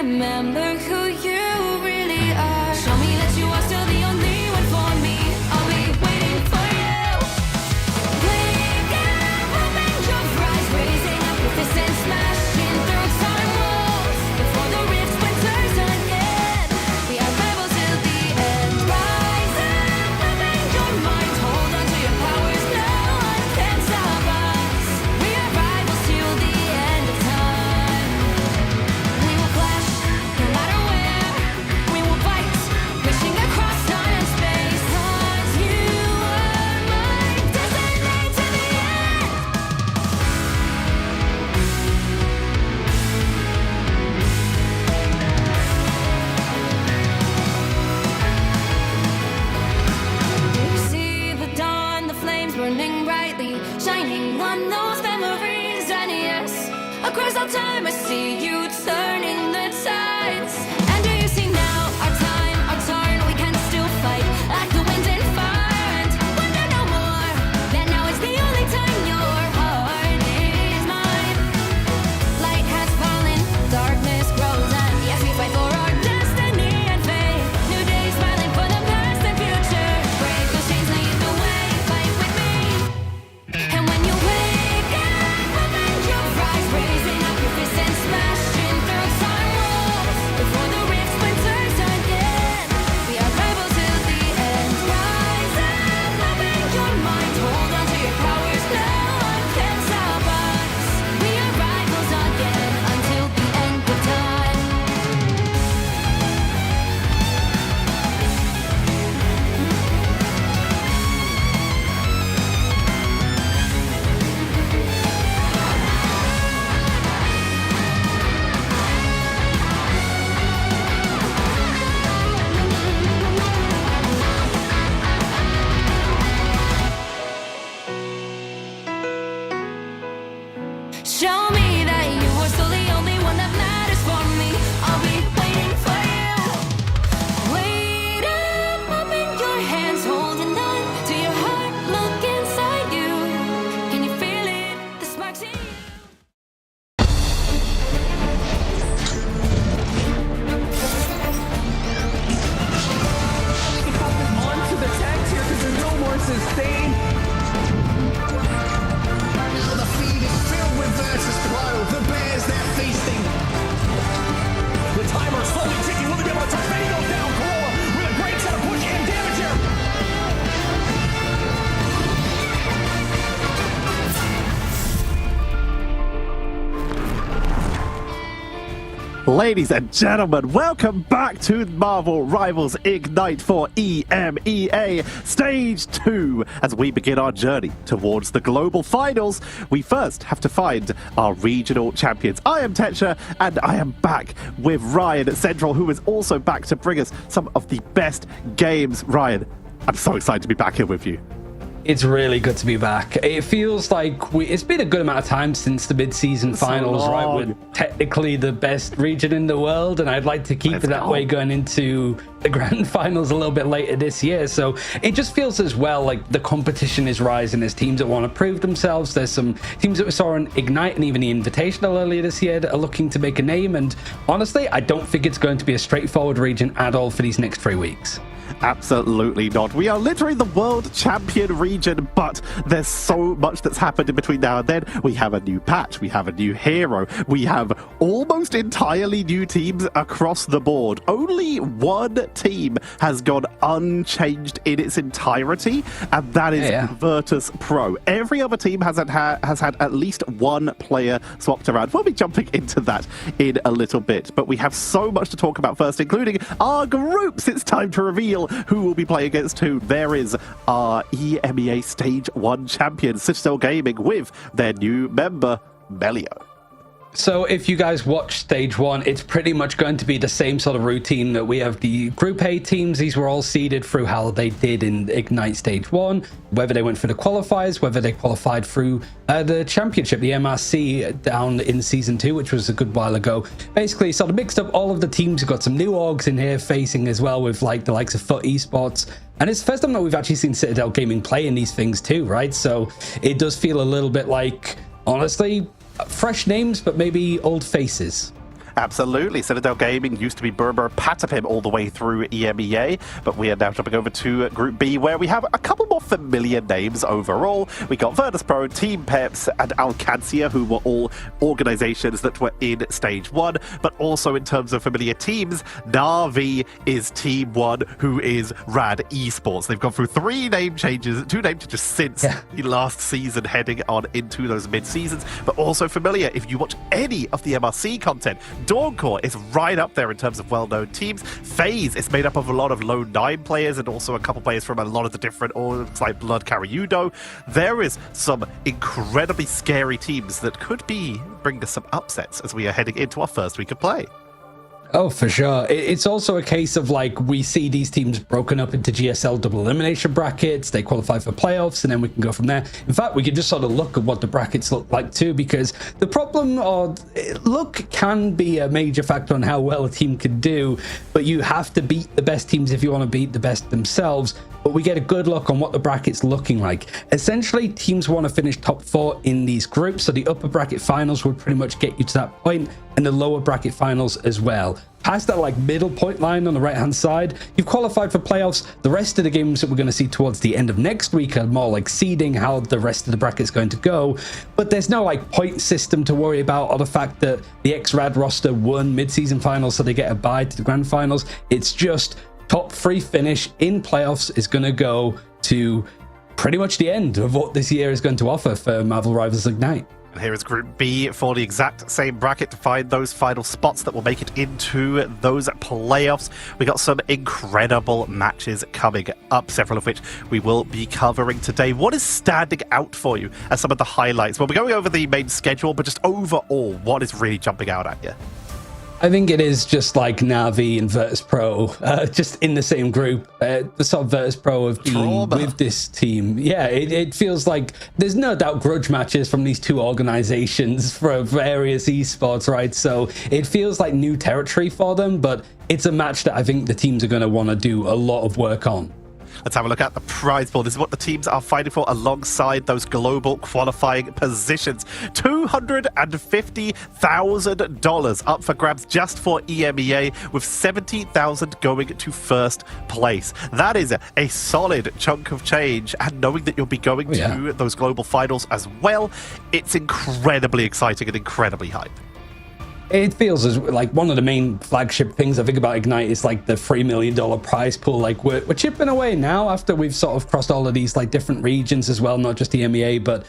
remember who you really are. Show me that you are still the only one for me. I'll be waiting for you. Wake up, open your eyes, raising up your fists and smashing through time walls. Before the rift splinters again, we are rebels till the end. Rise up, open your mind, hold on to your powers. No one can stop us. We are rivals till the end of time. We will clash, no matter where. We will fight, reaching across time and space. 'Cause you are my destiny to the end. You see the dawn, the flames burning brightly, shining on those memories. And yes, across all time I see you turning the tides. And do you see now our time, our turn? We can still fight like the wind and fire, and wonder no more that now is the only time your heart is mine. Light has fallen, darkness grows, and yes, we fight for our destiny and fate. New days smiling for the past and future. Break those chains, lead the way, fight with me. And when you wake up, open your eyes, raising up your fists and smashing through time walls. Before the rift splinters again, we are rebels till the end. Rise up, open your mind, hold on to your powers. No one can stop us. We are rivals again until the end of time. Show me that you are still the only one that matters for me. I'll be waiting for you. Wait up, open your hands, holding on to your heart. Look inside you. Can you feel it? The sparks in you. Onto the tanks here because there's no more sustain. The feed is filled with versus pro. The bears, they're feasting. The timer slowly ticking. Will they be able to torpedo down Corolla with a great set of push and damage here? Ladies and gentlemen, welcome back to Marvel Rivals Ignite for EMEA Stage 2. As we begin our journey towards the global finals, we first have to find our regional champions. I am Tetra, and I am back with Ryan at Central, who is also back to bring us some of the best games. Ryan, I'm so excited to be back here with you. It's really good to be back. It feels like it's been a good amount of time since the mid-season finals, right? We're technically the best region in the world, and I'd like to keep it that way going into the grand finals a little bit later this year. So it just feels as well like the competition is rising. There's teams that want to prove themselves. There's some teams that we saw in Ignite and even the Invitational earlier this year that are looking to make a name. And honestly, I don't think it's going to be a straightforward region at all for these next 3 weeks. Absolutely not. We are literally the world champion region, but there's so much that's happened in between now and then. We have a new patch, we have a new hero, we have almost entirely new teams across the board. Only one team has gone unchanged in its entirety, and that is Virtus Pro. Every other team has had at least one player swapped around. We'll be jumping into that in a little bit, but we have so much to talk about first, including our groups. It's time to reveal who will be playing against who. There is our EMEA Stage 1 champion, Citadel Gaming, with their new member, Melio. So if you guys watch stage 1, it's pretty much going to be the same sort of routine that we have the Group A teams. These were all seeded through how they did in Ignite stage 1, whether they went for the qualifiers, whether they qualified through the championship, the MRC down in season 2, which was a good while ago. Basically sort of mixed up all of the teams. We've got some new orgs in here facing as well with like the likes of Foot Esports. And it's the first time that we've actually seen Citadel Gaming play in these things too, right? So it does feel a little bit like, honestly, fresh names, but maybe old faces. Absolutely. Citadel Gaming used to be Berber Patapim all the way through EMEA, but we are now jumping over to Group B, where we have a couple more familiar names overall. We got Virtus.pro, Team Peps, and Alqadsiah, who were all organizations that were in Stage 1, but also in terms of familiar teams, Na'Vi is Team 1, who is Rad Esports. They've gone through two name changes since the last season, heading on into those mid-seasons, but also familiar if you watch any of the MRC content. Dawncore is right up there in terms of well-known teams. FaZe is made up of a lot of Lone 9 players and also a couple players from a lot of the different orgs like Blood Karyudo. There is some incredibly scary teams that could be bringing us some upsets as we are heading into our first week of play. Oh, for sure. It's also a case of like we see these teams broken up into GSL double elimination brackets. They qualify for playoffs, and then we can go from there. In fact, we can just sort of look at what the brackets look like too, because the problem or luck can be a major factor on how well a team can do, but you have to beat the best teams if you want to beat the best themselves. But we get a good look on what the bracket's looking like. Essentially, teams want to finish top 4 in these groups, so the upper bracket finals would pretty much get you to that point, and the lower bracket finals as well. Past that like middle point line on the right hand side, you've qualified for playoffs. The rest of the games that we're going to see towards the end of next week are more like seeding how the rest of the bracket's going to go, but there's no like point system to worry about, or the fact that the X-Rad roster won mid-season finals so they get a bye to the grand finals. It's just top 3 finish in playoffs is going to go to pretty much the end of what this year is going to offer for Marvel Rivals Ignite. And here is Group B for the exact same bracket to find those final spots that will make it into those playoffs. We got some incredible matches coming up, several of which we will be covering today. What is standing out for you as some of the highlights? Well, we're going over the main schedule, but just overall, what is really jumping out at you? I think it is just like Na'Vi and Virtus.pro, just in the same group. The sort of Virtus.pro have been with this team. Yeah, it feels like there's no doubt grudge matches from these two organizations for various esports, right? So it feels like new territory for them, but it's a match that I think the teams are going to want to do a lot of work on. Let's have a look at the prize pool. This is what the teams are fighting for alongside those global qualifying positions. $250,000 up for grabs just for EMEA, with $70,000 going to first place. That is a solid chunk of change, and knowing that you'll be going to those global finals as well, it's incredibly exciting and incredibly hype. It feels as like one of the main flagship things I think about Ignite is like the $3 million prize pool. Like we're chipping away now after we've sort of crossed all of these like different regions as well, not just the EMEA, but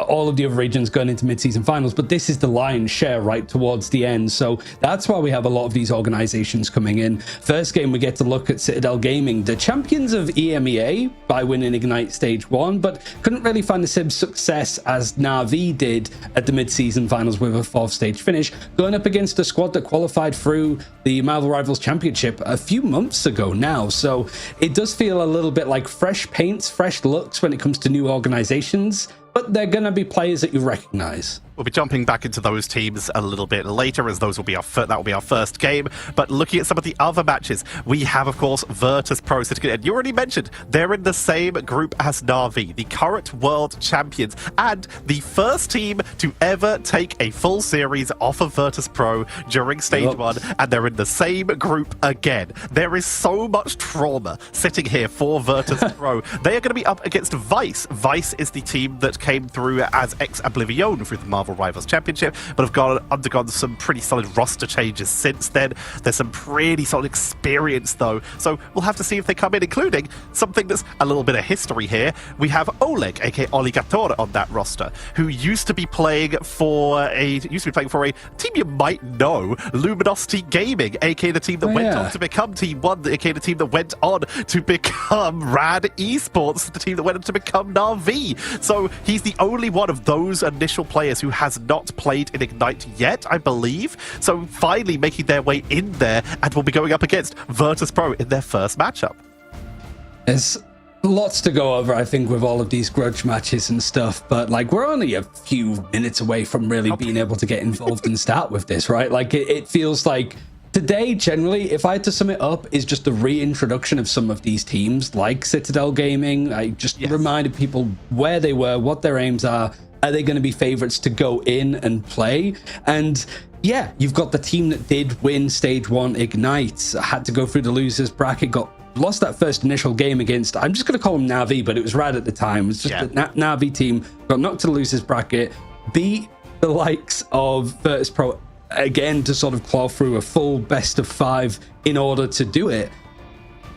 all of the other regions going into mid-season finals. But this is the lion's share right towards the end. So that's why we have a lot of these organizations coming in. First game, we get to look at Citadel Gaming, the champions of EMEA by winning Ignite Stage 1, but couldn't really find the same success as Na'Vi did at the mid-season finals with a 4th stage finish, going up against a squad that qualified through the Marvel Rivals Championship a few months ago now. So it does feel a little bit like fresh paints, fresh looks when it comes to new organizations, but they're going to be players that you recognize. We'll be jumping back into those teams a little bit later, as those will be that will be our first game. But looking at some of the other matches, we have, of course, Virtus.pro. And you already mentioned they're in the same group as Na'Vi, the current world champions, and the first team to ever take a full series off of Virtus.pro during Stage 1, and they're in the same group again. There is so much trauma sitting here for Virtus.pro. They are going to be up against Vice. Vice is the team that came through as ex-Oblivion through the Marvel Rivals Championship, but have undergone some pretty solid roster changes since then. There's some pretty solid experience though, so we'll have to see if they come in, including something that's a little bit of history here. We have Oleg, aka Alqadsiah, on that roster, who used to be playing for a team you might know, Luminosity Gaming, aka the team that went on to become Team 1, aka the team that went on to become Rad Esports, the team that went on to become Na'Vi. So he's the only one of those initial players who has not played in Ignite yet, I believe. So finally making their way in there, and will be going up against Virtus.pro in their first matchup. There's lots to go over, I think, with all of these grudge matches and stuff, but like we're only a few minutes away from really being able to get involved and start with this, right? Like it feels like today, generally, if I had to sum it up, is just the reintroduction of some of these teams, like Citadel Gaming. I just reminded people where they were, what their aims are they going to be favorites to go in and play? And yeah, you've got the team that did win Stage 1 Ignite, had to go through the losers bracket, lost that first initial game against, I'm just going to call them Na'Vi, but it was Rad at the time. It was just the Na'Vi team, got knocked to the losers bracket, beat the likes of Virtus Pro again to sort of claw through a full best of 5 in order to do it.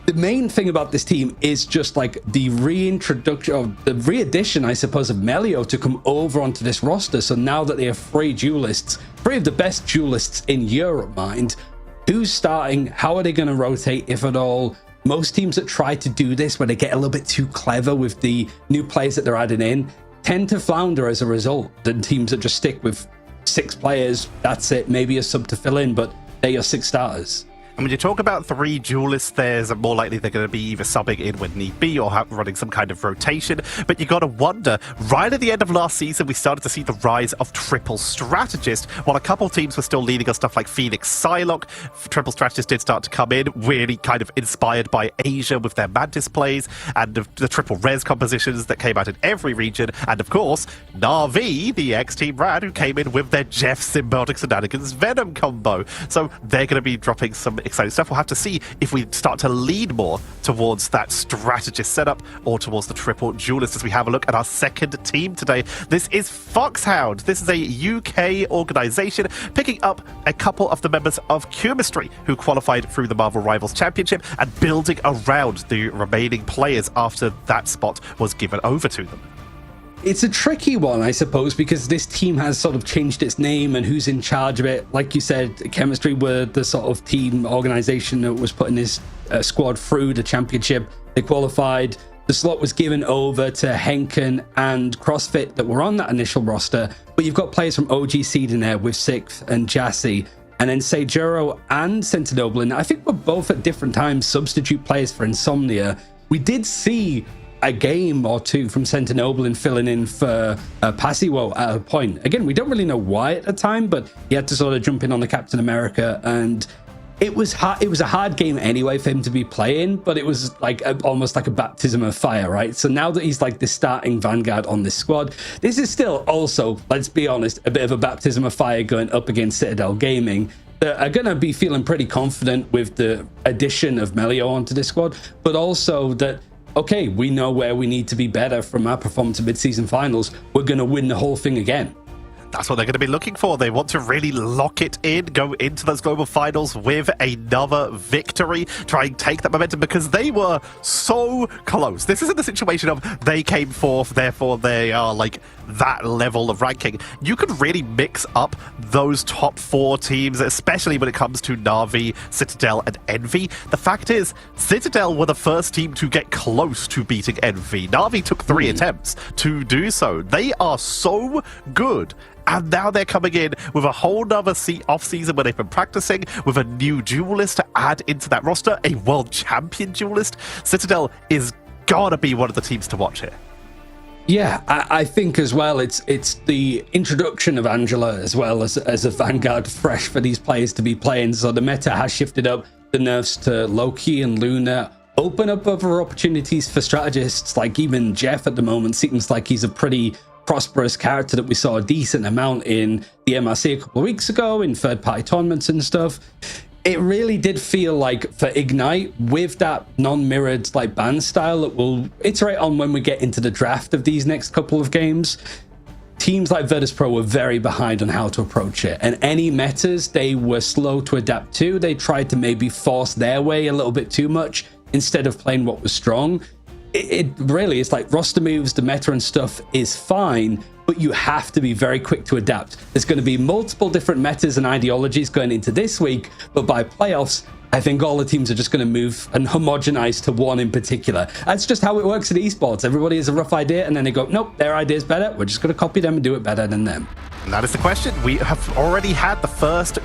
The main thing about this team is just like the reintroduction, or the re-addition, I suppose, of Melio to come over onto this roster. So now that they have 3 duelists, 3 of the best duelists in Europe, mind, who's starting? How are they going to rotate, if at all? Most teams that try to do this, where they get a little bit too clever with the new players that they're adding in, tend to flounder as a result than teams that just stick with 6 players. That's it, maybe a sub to fill in, but they're your 6 starters. And when you talk about 3 duelists, there's more likely they're going to be either subbing in when need be or running some kind of rotation. But you got to wonder, right at the end of last season, we started to see the rise of triple strategist. While a couple teams were still leading on stuff like Phoenix Psylocke, triple strategist did start to come in, really kind of inspired by Asia with their Mantis plays and the triple res compositions that came out in every region. And of course, Na'Vi, the ex-Team Rad, who came in with their Jeff Symbiotic Shenanigans Venom combo. So they're going to be dropping some exciting stuff. We'll have to see if we start to lead more towards that strategist setup or towards the triple duelist as we have a look at our second team today. This is Foxhound. This is a UK organization picking up a couple of the members of Chemistry who qualified through the Marvel Rivals Championship and building around the remaining players after that spot was given over to them. It's a tricky one, I suppose, because this team has sort of changed its name and who's in charge of it. Like you said, Chemistry were the sort of team organization that was putting this squad through the championship. They qualified. The slot was given over to Henken and CrossFit that were on that initial roster. But you've got players from OG Seed in there with Sixth and Jassy. And then Seijuro and Sentinel, and I think we're both at different times substitute players for Insomnia. We did see a game or 2 from Sentinel filling in for Passiwo at a point. Again, we don't really know why at the time, but he had to sort of jump in on the Captain America, and it was hard. It was a hard game anyway for him to be playing, but it was like almost like a baptism of fire, right? So now that he's like the starting vanguard on this squad, this is still also, let's be honest, a bit of a baptism of fire going up against Citadel Gaming. That are going to be feeling pretty confident with the addition of Melio onto this squad, but also that, okay, we know where we need to be better from our performance in mid-season finals. We're going to win the whole thing again. That's what they're going to be looking for. They want to really lock it in, go into those global finals with another victory, try and take that momentum because they were so close. This isn't the situation of they came fourth, therefore they are like that level of ranking. You could really mix up those top 4 teams, especially when it comes to Na'Vi, Citadel, and Envy. The fact is, Citadel were the first team to get close to beating Envy. Na'Vi took 3 attempts to do so. They are so good. And now they're coming in with a whole nother off-season where they've been practicing with a new duelist to add into that roster, a world champion duelist. Citadel is gotta be one of the teams to watch here. Yeah, I think as well, it's the introduction of Angela as well as a vanguard fresh for these players to be playing. So the meta has shifted up. The nerfs to Loki and Luna open up other opportunities for strategists. Like even Jeff at the moment seems like he's a pretty prosperous character that we saw a decent amount in the MRC a couple of weeks ago in third-party tournaments and stuff. It really did feel like for Ignite, with that non-mirrored like ban style that we'll iterate on when we get into the draft of these next couple of games, teams like Virtus Pro were very behind on how to approach it. And any metas they were slow to adapt to. They tried to maybe force their way a little bit too much instead of playing what was strong. It really is like roster moves, the meta and stuff is fine, but you have to be very quick to adapt. There's going to be multiple different metas and ideologies going into this week, but by playoffs, I think all the teams are just going to move and homogenize to one in particular. That's just how it works in esports. Everybody has a rough idea and then they go, nope, their idea's better. We're just going to copy them and do it better than them. And that is the question. We have already had the first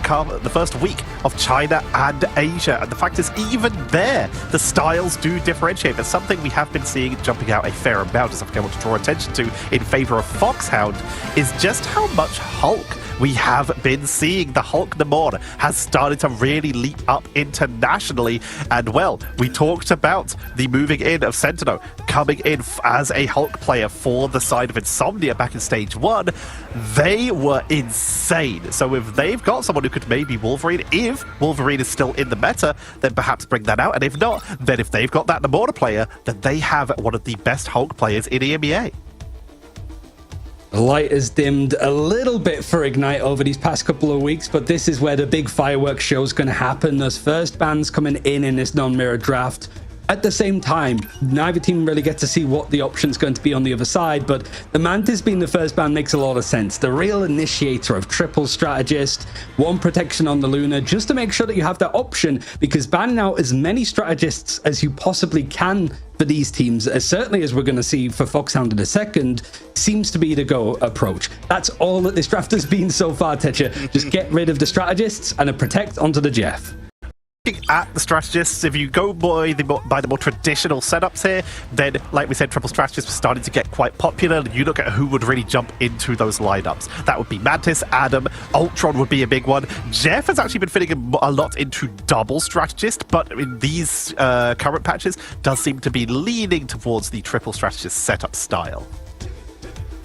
week of China and Asia. And the fact is, even there, the styles do differentiate. There's something we have been seeing jumping out a fair amount, as I want to draw attention to in favor of Foxhound, is just how much Hulk we have been seeing the Hulk Namor has started to really leap up internationally. And well, we talked about the moving in of Sentinel coming in as a Hulk player for the side of Insomnia back in stage 1. They were insane. So if they've got someone who could maybe Wolverine, if Wolverine is still in the meta, then perhaps bring that out. And if not, then if they've got that Namor player, then they have one of the best Hulk players in EMEA. The light has dimmed a little bit for Ignite over these past couple of weeks, but this is where the big fireworks show is going to happen. Those first bans coming in this non-mirror draft. At the same time, neither team really get to see what the option's going to be on the other side, but the Mantis being the first ban makes a lot of sense. The real initiator of triple strategist, one protection on the Luna, just to make sure that you have that option, because banning out as many strategists as you possibly can for these teams, as certainly as we're going to see for Foxhound in a second, seems to be the go approach. That's all that this draft has been so far, Tetra. Just get rid of the strategists and a protect onto the Jeff. Looking at the strategists, if you go by the more traditional setups here, then like we said, triple strategists were starting to get quite popular. You look at who would really jump into those lineups. That would be Mantis, Adam, Ultron would be a big one. Jeff has actually been fitting a lot into double strategist, but in these current patches does seem to be leaning towards the triple strategist setup style.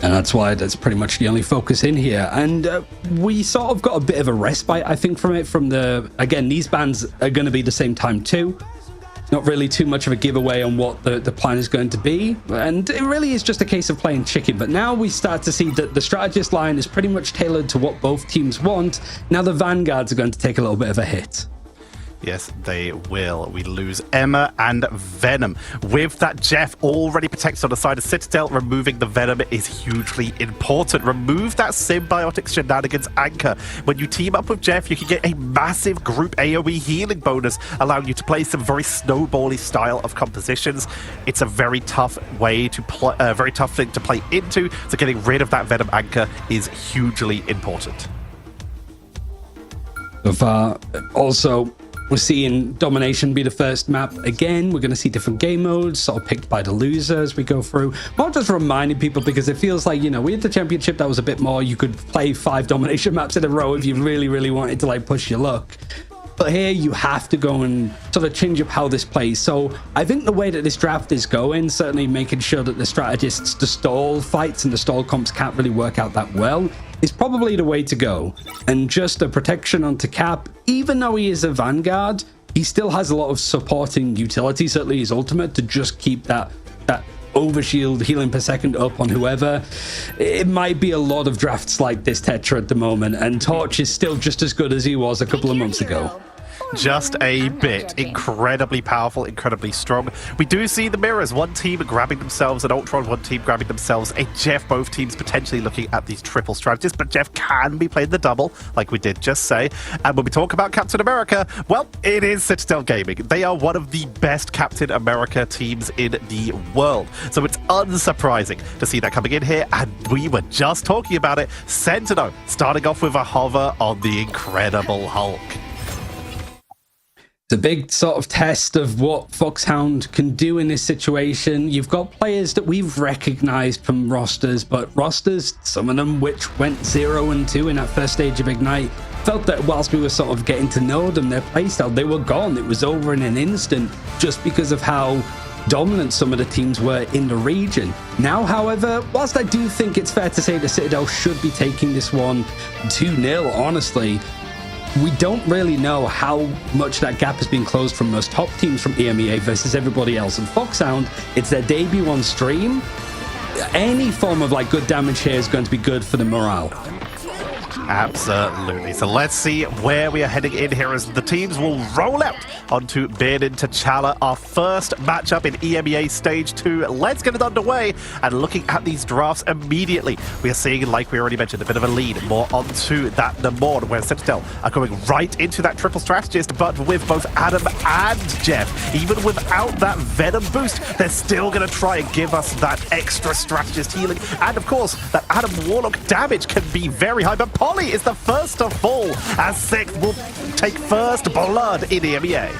And that's why that's pretty much the only focus in here. And we sort of got a bit of a respite, I think, from it. Again, these bans are going to be the same time too. Not really too much of a giveaway on what the plan is going to be. And it really is just a case of playing chicken. But now we start to see that the strategist line is pretty much tailored to what both teams want. Now the Vanguards are going to take a little bit of a hit. Yes, they will. We lose Emma and Venom. With that Jeff already protected on the side of Citadel, removing the Venom is hugely important. Remove that symbiotic shenanigans anchor. When you team up with Jeff, you can get a massive group AoE healing bonus, allowing you to play some very snowbally style of compositions. It's a very tough way to play, very tough thing to play into, so getting rid of that Venom anchor is hugely important. So far, also, we're seeing Domination be the first map again. We're going to see different game modes, sort of picked by the loser as we go through. More just reminding people, because it feels like, you know, we had the championship that was a bit more, you could play 5 Domination maps in a row if you really, really wanted to, like, push your luck. But here you have to go and sort of change up how this plays. So I think the way that this draft is going, certainly making sure that the strategists, the stall fights and the stall comps can't really work out that well, is probably the way to go. And just a protection onto Cap, even though he is a Vanguard, he still has a lot of supporting utility, certainly his ultimate, to just keep that overshield healing per second up on whoever. It might be a lot of drafts like this, Tetra, at the moment, and Torch is still just as good as he was a couple of months ago. Just a bit. Incredibly powerful, incredibly strong. We do see the mirrors. One team grabbing themselves an Ultron, one team grabbing themselves a Jeff. Both teams potentially looking at these triple strategies, but Jeff can be playing the double, like we did just say. And when we talk about Captain America, well, it is Citadel Gaming. They are one of the best Captain America teams in the world. So it's unsurprising to see that coming in here, and we were just talking about it. Sentinel starting off with a hover on the Incredible Hulk. It's a big sort of test of what Foxhound can do in this situation. You've got players that we've recognized from rosters, but rosters, some of them which went 0 and 2 in that first stage of Ignite, felt that whilst we were sort of getting to know them, their playstyle, they were gone. It was over in an instant just because of how dominant some of the teams were in the region. Now, however, whilst I do think it's fair to say the Citadel should be taking this one 2-0, honestly, we don't really know how much that gap has been closed from most top teams from EMEA versus everybody else. And Foxhound, it's their debut on stream. Any form of like good damage here is going to be good for the morale. Absolutely. So let's see where we are heading in here as the teams will roll out onto Bearden T'Challa, our first matchup in EMEA Stage 2. Let's get it underway. And looking at these drafts immediately, we are seeing, like we already mentioned, a bit of a lead more onto that Namor, where Citadel are going right into that triple strategist, but with both Adam and Jeff, even without that Venom boost, they're still going to try and give us that extra strategist healing. And of course, that Adam Warlock damage can be very high, but Polly is the first to fall, as Sixth will take first blood in EMEA.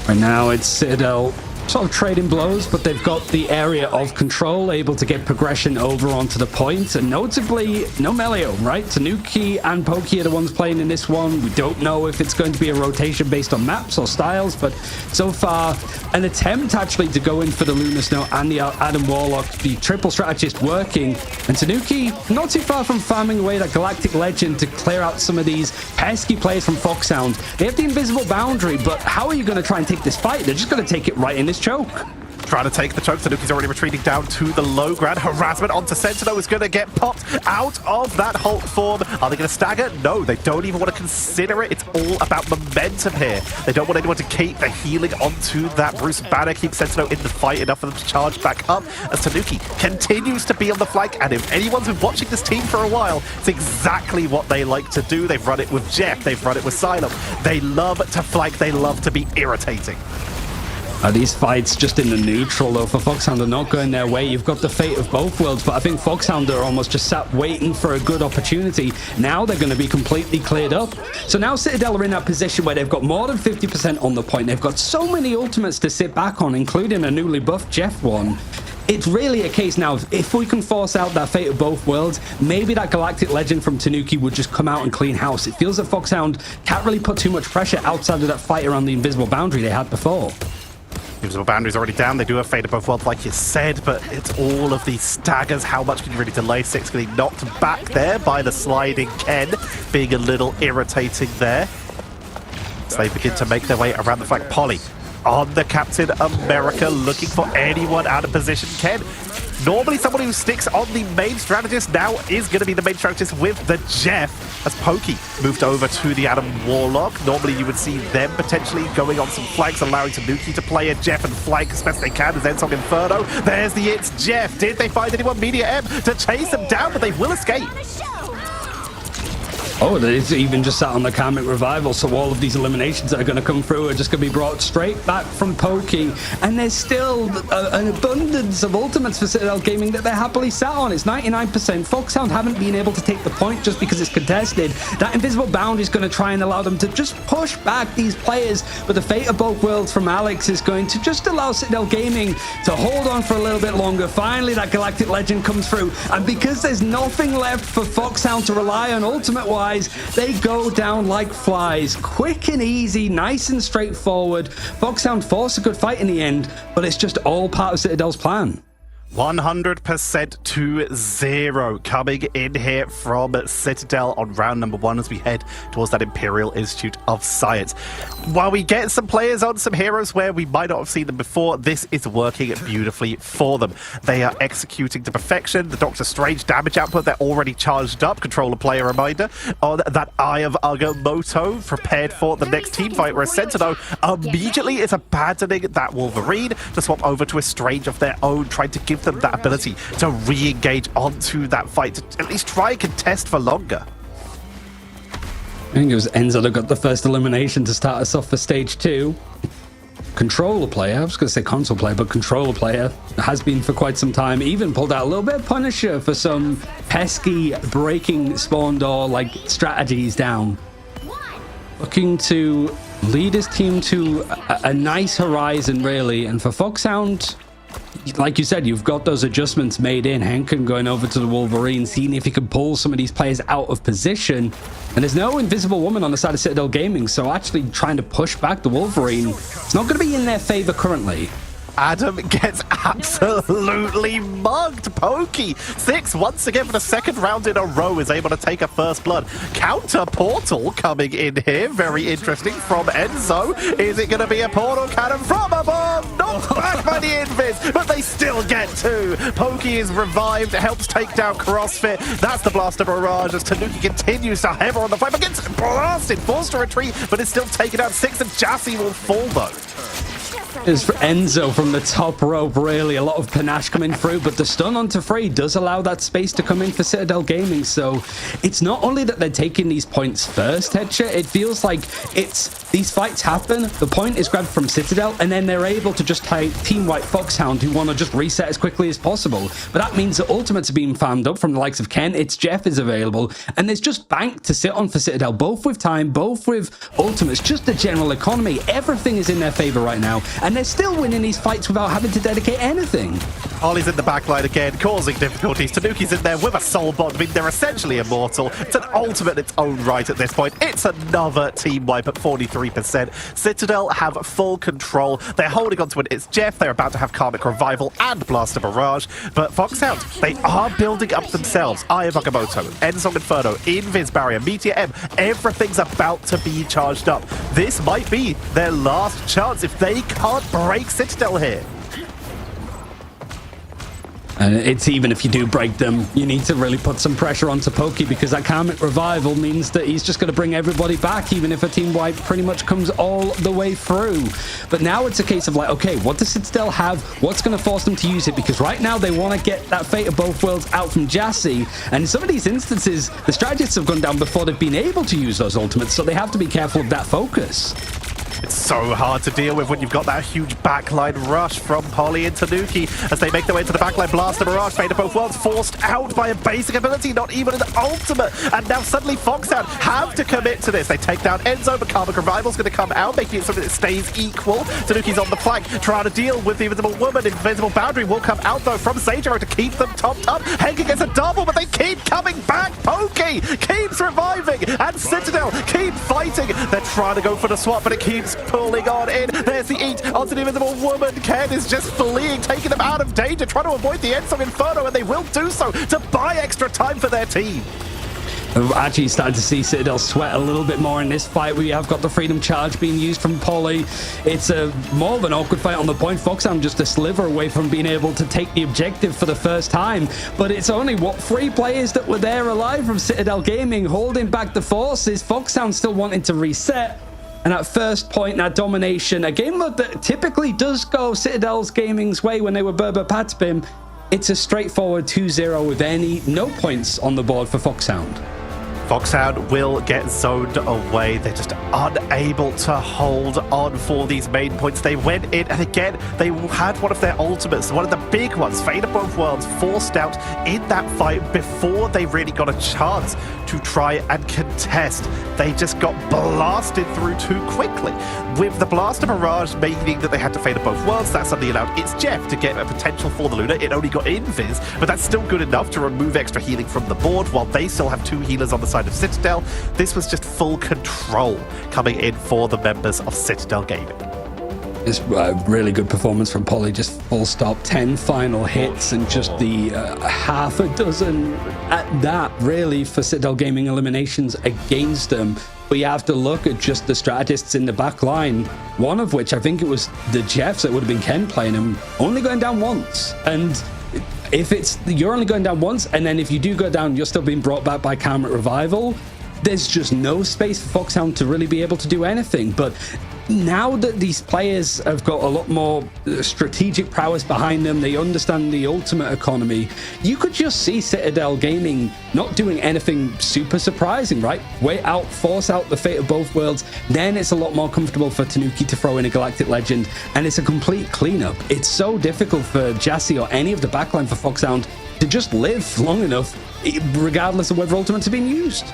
Right now, it's Citadel sort of trading blows, but they've got the area of control, able to get progression over onto the point, and notably, no Melio, right? Tanuki and Pokey are the ones playing in this one. We don't know if it's going to be a rotation based on maps or styles, but so far, an attempt actually to go in for the Lunar Snow and the Adam Warlock, the triple strategist working, and Tanuki not too far from farming away that Galactic Legend to clear out some of these pesky players from Foxhound. They have the invisible boundary, but how are you going to try and take this fight? They're just going to take it right in this choke. Trying to take the choke. Tanuki's already retreating down to the low ground. Harassment onto Sentinel is going to get popped out of that Hulk form. Are they going to stagger? No, they don't even want to consider it. It's all about momentum here. They don't want anyone to keep the healing onto that Bruce Banner. Keep Sentinel in the fight enough for them to charge back up as Tanuki continues to be on the flank. And if anyone's been watching this team for a while, it's exactly what they like to do. They've run it with Jeff. They've run it with Silum. They love to flank. They love to be irritating. These fights just in the neutral, though, for Foxhound are not going their way. You've got the fate of both worlds, but I think Foxhound are almost just sat waiting for a good opportunity. Now they're going to be completely cleared up. So now Citadel are in that position where they've got more than 50% on the point. They've got so many ultimates to sit back on, including a newly buffed Jeff one. It's really a case now of if we can force out that fate of both worlds, maybe that Galactic Legend from Tanuki would just come out and clean house. It feels that Foxhound can't really put too much pressure outside of that fight around the invisible boundary they had before. Invisible boundary's already down. They do have fate of both worlds, like you said, but it's all of these staggers. How much can you really delay? Six getting knocked back there by the sliding Ken, being a little irritating there. So they begin to make their way around the flank. Polly on the Captain America, looking for anyone out of position. Ken, normally someone who sticks on the main strategist, now is going to be the main strategist with the Jeff, as Pokey moved over to the Adam Warlock. Normally you would see them potentially going on some flanks, allowing Tanuki to play a Jeff and flank as best they can as Ensong Inferno. There's the It's Jeff. Did they find anyone? Media M to chase them down, but they will escape. Oh, it's even just sat on the Karmic Revival, so all of these eliminations that are going to come through are just going to be brought straight back from Pokey. And there's still an abundance of ultimates for Citadel Gaming that they're happily sat on. It's 99%. Foxhound haven't been able to take the point just because it's contested. That invisible boundary is going to try and allow them to just push back these players. But the fate of both worlds from Alex is going to just allow Citadel Gaming to hold on for a little bit longer. Finally, that Galactic Legend comes through. And because there's nothing left for Foxhound to rely on ultimate-wise, they go down like flies. Quick and easy, nice and straightforward. Foxhound forced a good fight in the end, but it's just all part of Citadel's plan. 100% to 0 coming in here from Citadel on round number 1 as we head towards that Imperial Institute of Science. While we get some players on some heroes where we might not have seen them before, this is working beautifully for them. They are executing to perfection. The Doctor Strange damage output, they're already charged up. Controller player reminder on that Eye of Agamotto, prepared for the next team fight, where Sentinel immediately is abandoning that Wolverine to swap over to a Strange of their own, trying to give them that ability to re-engage onto that fight, to at least try and contest for longer. I think it was Enzo that got the first elimination to start us off for stage 2. Controller player, I was going to say console player, but controller player has been for quite some time. Even pulled out a little bit of Punisher for some pesky breaking spawn door like strategies down. Looking to lead his team to a nice horizon, really. And for Foxhound, like you said, you've got those adjustments made in. Henkin going over to the Wolverine, seeing if he can pull some of these players out of position. And there's no Invisible Woman on the side of Citadel Gaming, so actually trying to push back the Wolverine, it's not going to be in their favor currently. Adam gets absolutely mugged. Pokey 6 once again for the second round in a row is able to take a first blood. Counter portal coming in here, very interesting from Enzo. Is it going to be a portal cannon from above? Knocked back by the Invis, but they still get 2. Pokey is revived, helps take down CrossFit. That's the Blaster Barrage as Tanuki continues to hammer on the fight, but gets blasted, forced to retreat, but is still taken out 6, and Jassy will fall though. Is for Enzo from the top rope, really. A lot of panache coming through, but the stun onto Frey does allow that space to come in for Citadel Gaming. So it's not only that they're taking these points first, Headshot, it feels like it's these fights happen, the point is grabbed from Citadel, and then they're able to just play Team White Foxhound, who want to just reset as quickly as possible. But that means that ultimates are being farmed up from the likes of Ken. It's Jeff is available, and there's just bank to sit on for Citadel, both with time, both with ultimates, just the general economy. Everything is in their favor right now. and they're still winning these fights without having to dedicate anything. Ollie's in the backline again, causing difficulties. Tanuki's in there with a soul bond. I mean, they're essentially immortal. It's an ultimate in its own right at this point. It's another team wipe at 43%. Citadel have full control. They're holding on to it. It's Jeff. They're about to have Karmic Revival and Blaster Barrage. But Foxhound, they are building up themselves. Eye of Agamotto, Endsong Inferno, Invis Barrier, Meteor M. Everything's about to be charged up. This might be their last chance if they can't break Citadel here. And it's even if you do break them, you need to really put some pressure onto Pokey, because that Karmic Revival means that he's just going to bring everybody back, even if a team wipe pretty much comes all the way through. But now it's a case of like, okay, what does Citadel have? What's going to force them to use it? Because right now they want to get that Fate of Both Worlds out from Jassy. And in some of these instances, the strategists have gone down before they've been able to use those ultimates, so they have to be careful of that focus. It's so hard to deal with when you've got that huge backline rush from Polly and Tanuki as they make their way to the backline. Blaster Barrage, Fate of Both Worlds, forced out by a basic ability, not even an ultimate. And now suddenly Foxhound have to commit to this. They take down Enzo, but Karmic Revival's going to come out, making it so that it stays equal. Tanuki's on the flank, trying to deal with the Invisible Woman. Invisible Boundary will come out, though, from Seijiro to keep them topped up. Henke gets a double, but they keep coming back. Pokey keeps reviving, and Citadel keep fighting. They're trying to go for the swap, but it keeps pulling on in. There's the eat onto the Invisible Woman. Ken is just fleeing, taking them out of danger, trying to avoid the Endsong Inferno, and they will do so to buy extra time for their team. We're actually starting to see Citadel sweat a little bit more in this fight. We have got the Freedom Charge being used from Polly. It's more of an awkward fight on the point. Foxhound just a sliver away from being able to take the objective for the first time. But it's only, what, 3 players that were there alive from Citadel Gaming holding back the forces. Foxhound still wanting to reset. And at first point, that domination, a game mode that typically does go Citadel's Gaming's way when they were Berber Patspim, it's a straightforward 2-0 with no points on the board for Foxhound. Foxhound will get zoned away. They're just unable to hold on for these main points. They went in, and again, they had one of their ultimates, one of the big ones, Fate of Both Worlds, forced out in that fight before they really got a chance to try and contest. They just got blasted through too quickly. With the Blaster Barrage meaning that they had to Fate of Both Worlds, that suddenly allowed It's Jeff to get a potential for the Luna. It only got Invis, but that's still good enough to remove extra healing from the board, while they still have 2 healers on the side of Citadel. This was just full control coming in for the members of Citadel Gaming. It's a really good performance from Polly, just full stop, 10 final hits and just the half a dozen at that, really, for Citadel Gaming eliminations against them. But you have to look at just the strategists in the back line, one of which I think it was the Jeffs, that would have been Ken playing him, only going down once. And if you're only going down once, and then if you do go down, you're still being brought back by Karmic Revival, there's just no space for Foxhound to really be able to do anything. But now that these players have got a lot more strategic prowess behind them, they understand the ultimate economy, you could just see Citadel Gaming not doing anything super surprising, right? Wait out, force out the Fate of Both Worlds, then it's a lot more comfortable for Tanuki to throw in a Galactic Legend, and it's a complete cleanup. It's so difficult for Jassy or any of the backline for Foxhound to just live long enough, regardless of whether ultimates are being used.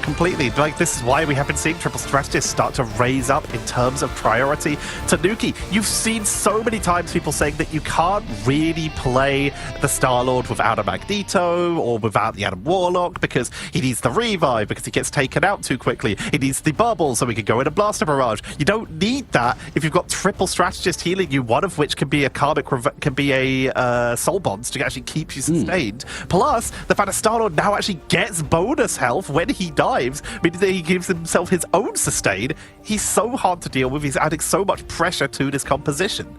Completely. Like, this is why we have been seeing triple strategists start to raise up in terms of priority. Tanuki, you've seen so many times people saying that you can't really play the Star-Lord without a Magneto or without the Adam Warlock because he needs the revive, because he gets taken out too quickly. He needs the bubble so we can go in a Blaster Barrage. You don't need that if you've got triple strategist healing you, one of which can be a Soul Bonds to actually keep you sustained. Plus, the fact that Star-Lord now actually gets bonus health when he dies, meaning that he gives himself his own sustain. He's so hard to deal with. He's adding so much pressure to this composition.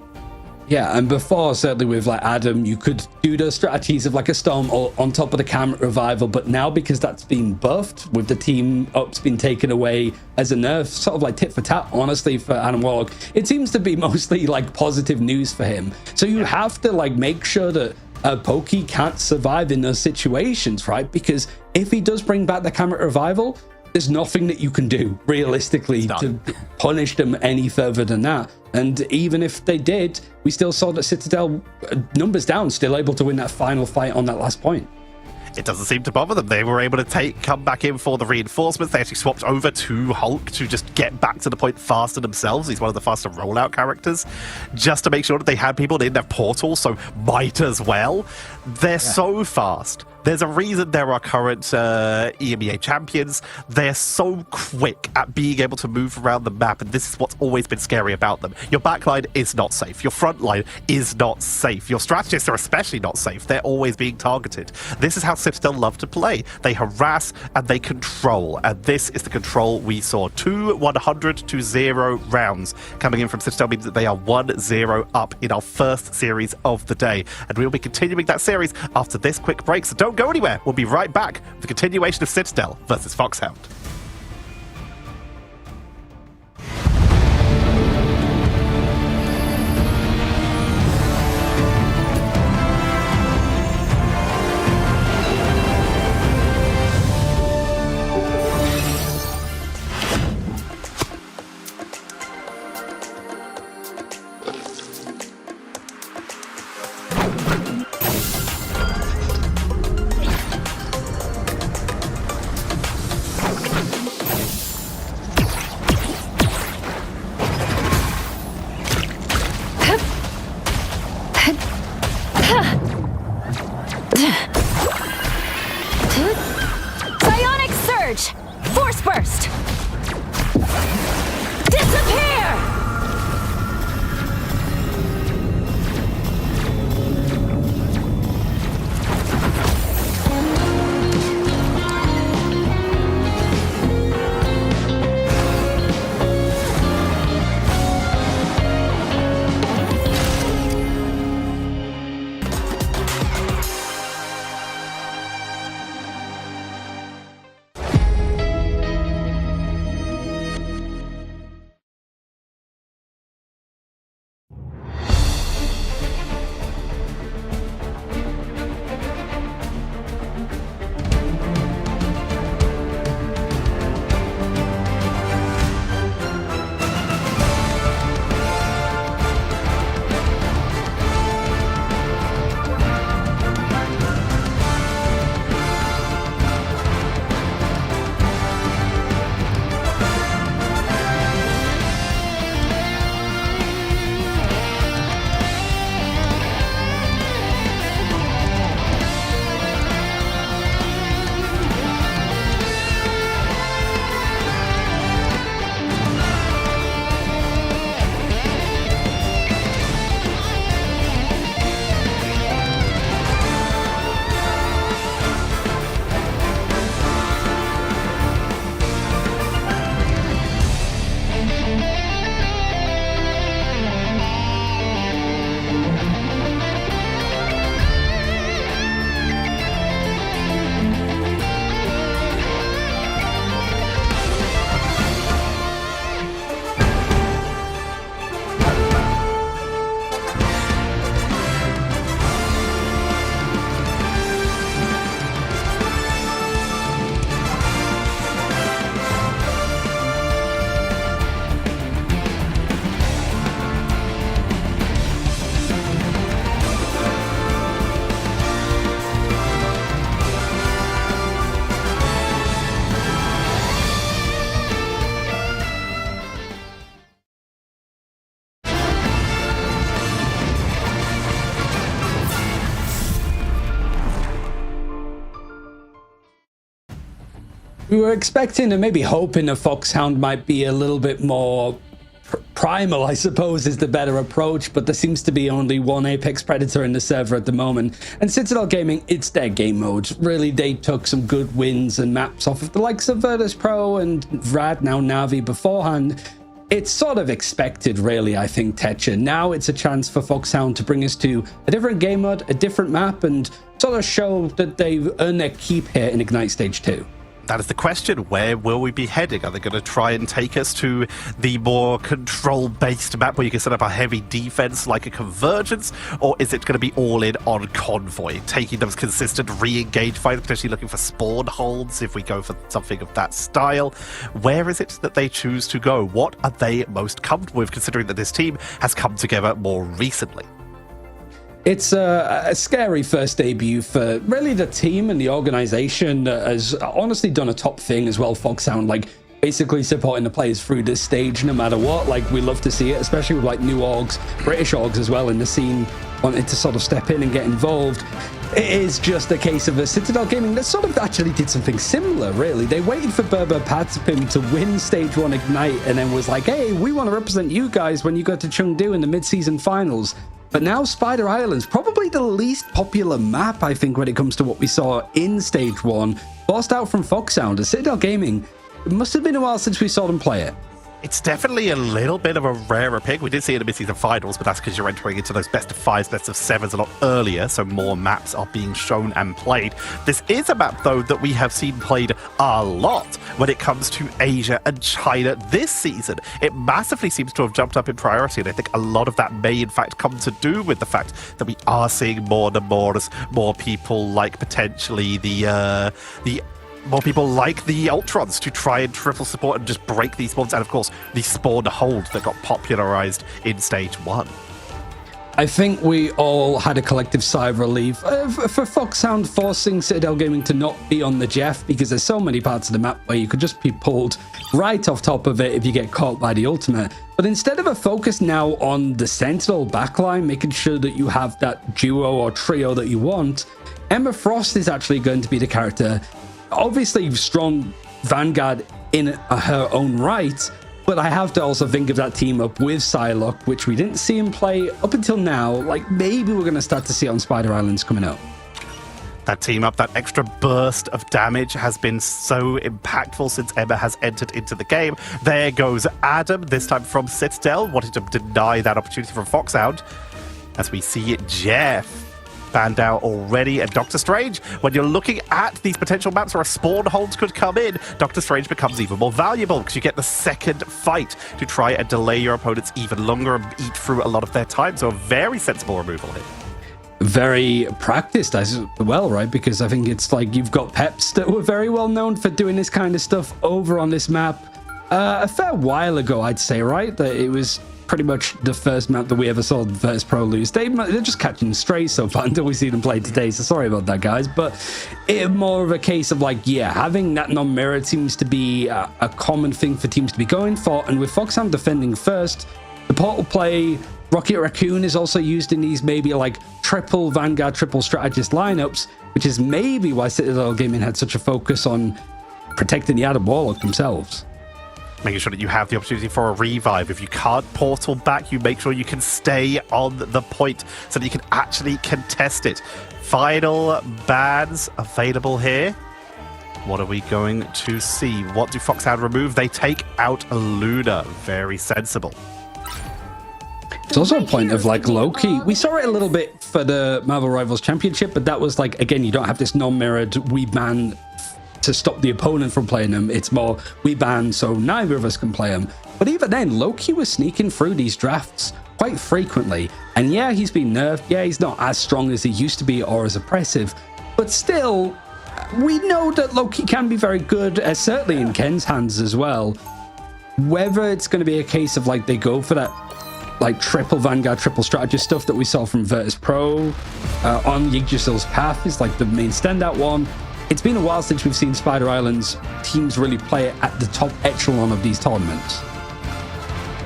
Yeah, and before, certainly with like Adam, you could do those strategies of like a Storm or on top of the Karmic Revival, but now because that's been buffed, with the team up's been taken away as a nerf, sort of like tit for tat, honestly, for Adam Warlock, it seems to be mostly like positive news for him. So you have to like make sure that Pokey can't survive in those situations, right? Because if he does bring back the Karmic Revival, there's nothing that you can do realistically to punish them any further than that. And even if they did, we still saw that Citadel, numbers down, still able to win that final fight on that last point. it doesn't seem to bother them. They were able to come back in for the reinforcements. They actually swapped over to Hulk to just get back to the point faster themselves. He's one of the faster rollout characters, just to make sure that they had people in their portal, so might as well. They're so fast. There's a reason they're our current EMEA champions. They're so quick at being able to move around the map, and this is what's always been scary about them. Your backline is not safe. Your front line is not safe. Your strategists are especially not safe. They're always being targeted. This is how Citadel love to play. They harass and they control, and this is the control we saw. 2 100-0 rounds coming in from Citadel means that they are 1-0 up in our first series of the day, and we'll be continuing that series after this quick break, so don't go anywhere. We'll be right back with the continuation of Citadel versus Foxhound. Psionic Surge! Force Burst! Disappear! We were expecting and maybe hoping a Foxhound might be a little bit more primal, I suppose, is the better approach, but there seems to be only one Apex Predator in the server at the moment. And Citadel Gaming, it's their game modes. Really, they took some good wins and maps off of the likes of Virtus Pro and Rad, now Navi beforehand. It's sort of expected, really, I think, Tetcher. Now it's a chance for Foxhound to bring us to a different game mode, a different map, and sort of show that they've earned their keep here in Ignite Stage 2. That is the question. Where will we be heading? Are they going to try and take us to the more control-based map where you can set up a heavy defense like a Convergence? Or is it going to be all in on Convoy, taking those consistent re-engage fights, potentially looking for spawn holds if we go for something of that style? Where is it that they choose to go? What are they most comfortable with, considering that this team has come together more recently? It's a scary first debut for really the team and the organization that has honestly done a top thing as well, Foxhound, like basically supporting the players through this stage no matter what. Like, we love to see it, especially with like new orgs, British orgs as well in the scene, wanting to sort of step in and get involved. It is just a case of a Citadel Gaming that sort of actually did something similar, really. They waited for Berber Patipim to win Stage 1 Ignite and then was like, hey, we want to represent you guys when you go to Chengdu in the mid-season finals. But now Spider Island's probably the least popular map, I think, when it comes to what we saw in Stage 1. Forced out from Foxhound, and Citadel Gaming, it must have been a while since we saw them play it. It's definitely a little bit of a rarer pick. We did see it in the mid-season finals, but that's because you're entering into those best of fives, best of sevens a lot earlier, so more maps are being shown and played. This is a map, though, that we have seen played a lot when it comes to Asia and China this season. It massively seems to have jumped up in priority, and I think a lot of that may, in fact, come to do with the fact that we are seeing more people like potentially the more people like the Ultrons to try and triple support and just break these spawns, and of course the spawn hold that got popularized in Stage 1. I think we all had a collective sigh of relief for Foxhound forcing Citadel Gaming to not be on the Jeff, because there's so many parts of the map where you could just be pulled right off top of it if you get caught by the ultimate. But instead of a focus now on the Sentinel backline, making sure that you have that duo or trio that you want, Emma Frost is actually going to be the character. Obviously strong Vanguard in her own right, but I have to also think of that team up with Psylocke, which we didn't see him play up until now. Like, maybe we're going to start to see it on Spider Islands coming up. That team up, that extra burst of damage has been so impactful since Emma has entered into the game. There goes Adam, this time from Citadel, wanting to deny that opportunity from Foxhound. As we see Jeff banned out already, and Doctor Strange, when you're looking at these potential maps where a spawn hold could come in, Doctor Strange becomes even more valuable because you get the second fight to try and delay your opponents even longer and eat through a lot of their time. So a very sensible removal here. Very practiced as well, right? Because I think it's like you've got Peps that were very well known for doing this kind of stuff over on this map a fair while ago, I'd say, right? That it was pretty much the first map that we ever saw Virtus Pro lose. They're just catching strays so far until we see them play today, so sorry about that, guys. But it's more of a case of like, yeah, having that non-mirror seems to be a common thing for teams to be going for, and with Foxhound defending first, the portal play, Rocket Raccoon is also used in these maybe like triple Vanguard, triple strategist lineups, which is maybe why Citadel Gaming had such a focus on protecting the Adam Warlock themselves. Making sure that you have the opportunity for a revive. If you can't portal back, you make sure you can stay on the point so that you can actually contest it. Final bans available here. What are we going to see? What do Foxhound remove? They take out Luna. Very sensible. It's also a point of like Loki. We saw it a little bit for the Marvel Rivals Championship, but that was like, again, you don't have this non-mirrored we ban to stop the opponent from playing them. It's more we ban so neither of us can play them. But even then, Loki was sneaking through these drafts quite frequently, and yeah, he's been nerfed. Yeah, he's not as strong as he used to be or as oppressive, but still we know that Loki can be very good, certainly in Ken's hands as well. Whether it's going to be a case of like they go for that like triple Vanguard, triple strategist stuff that we saw from Virtus Pro on Yggdrasil's path is like the main standout one. It's been a while since we've seen Spider Island's teams really play it at the top echelon of these tournaments.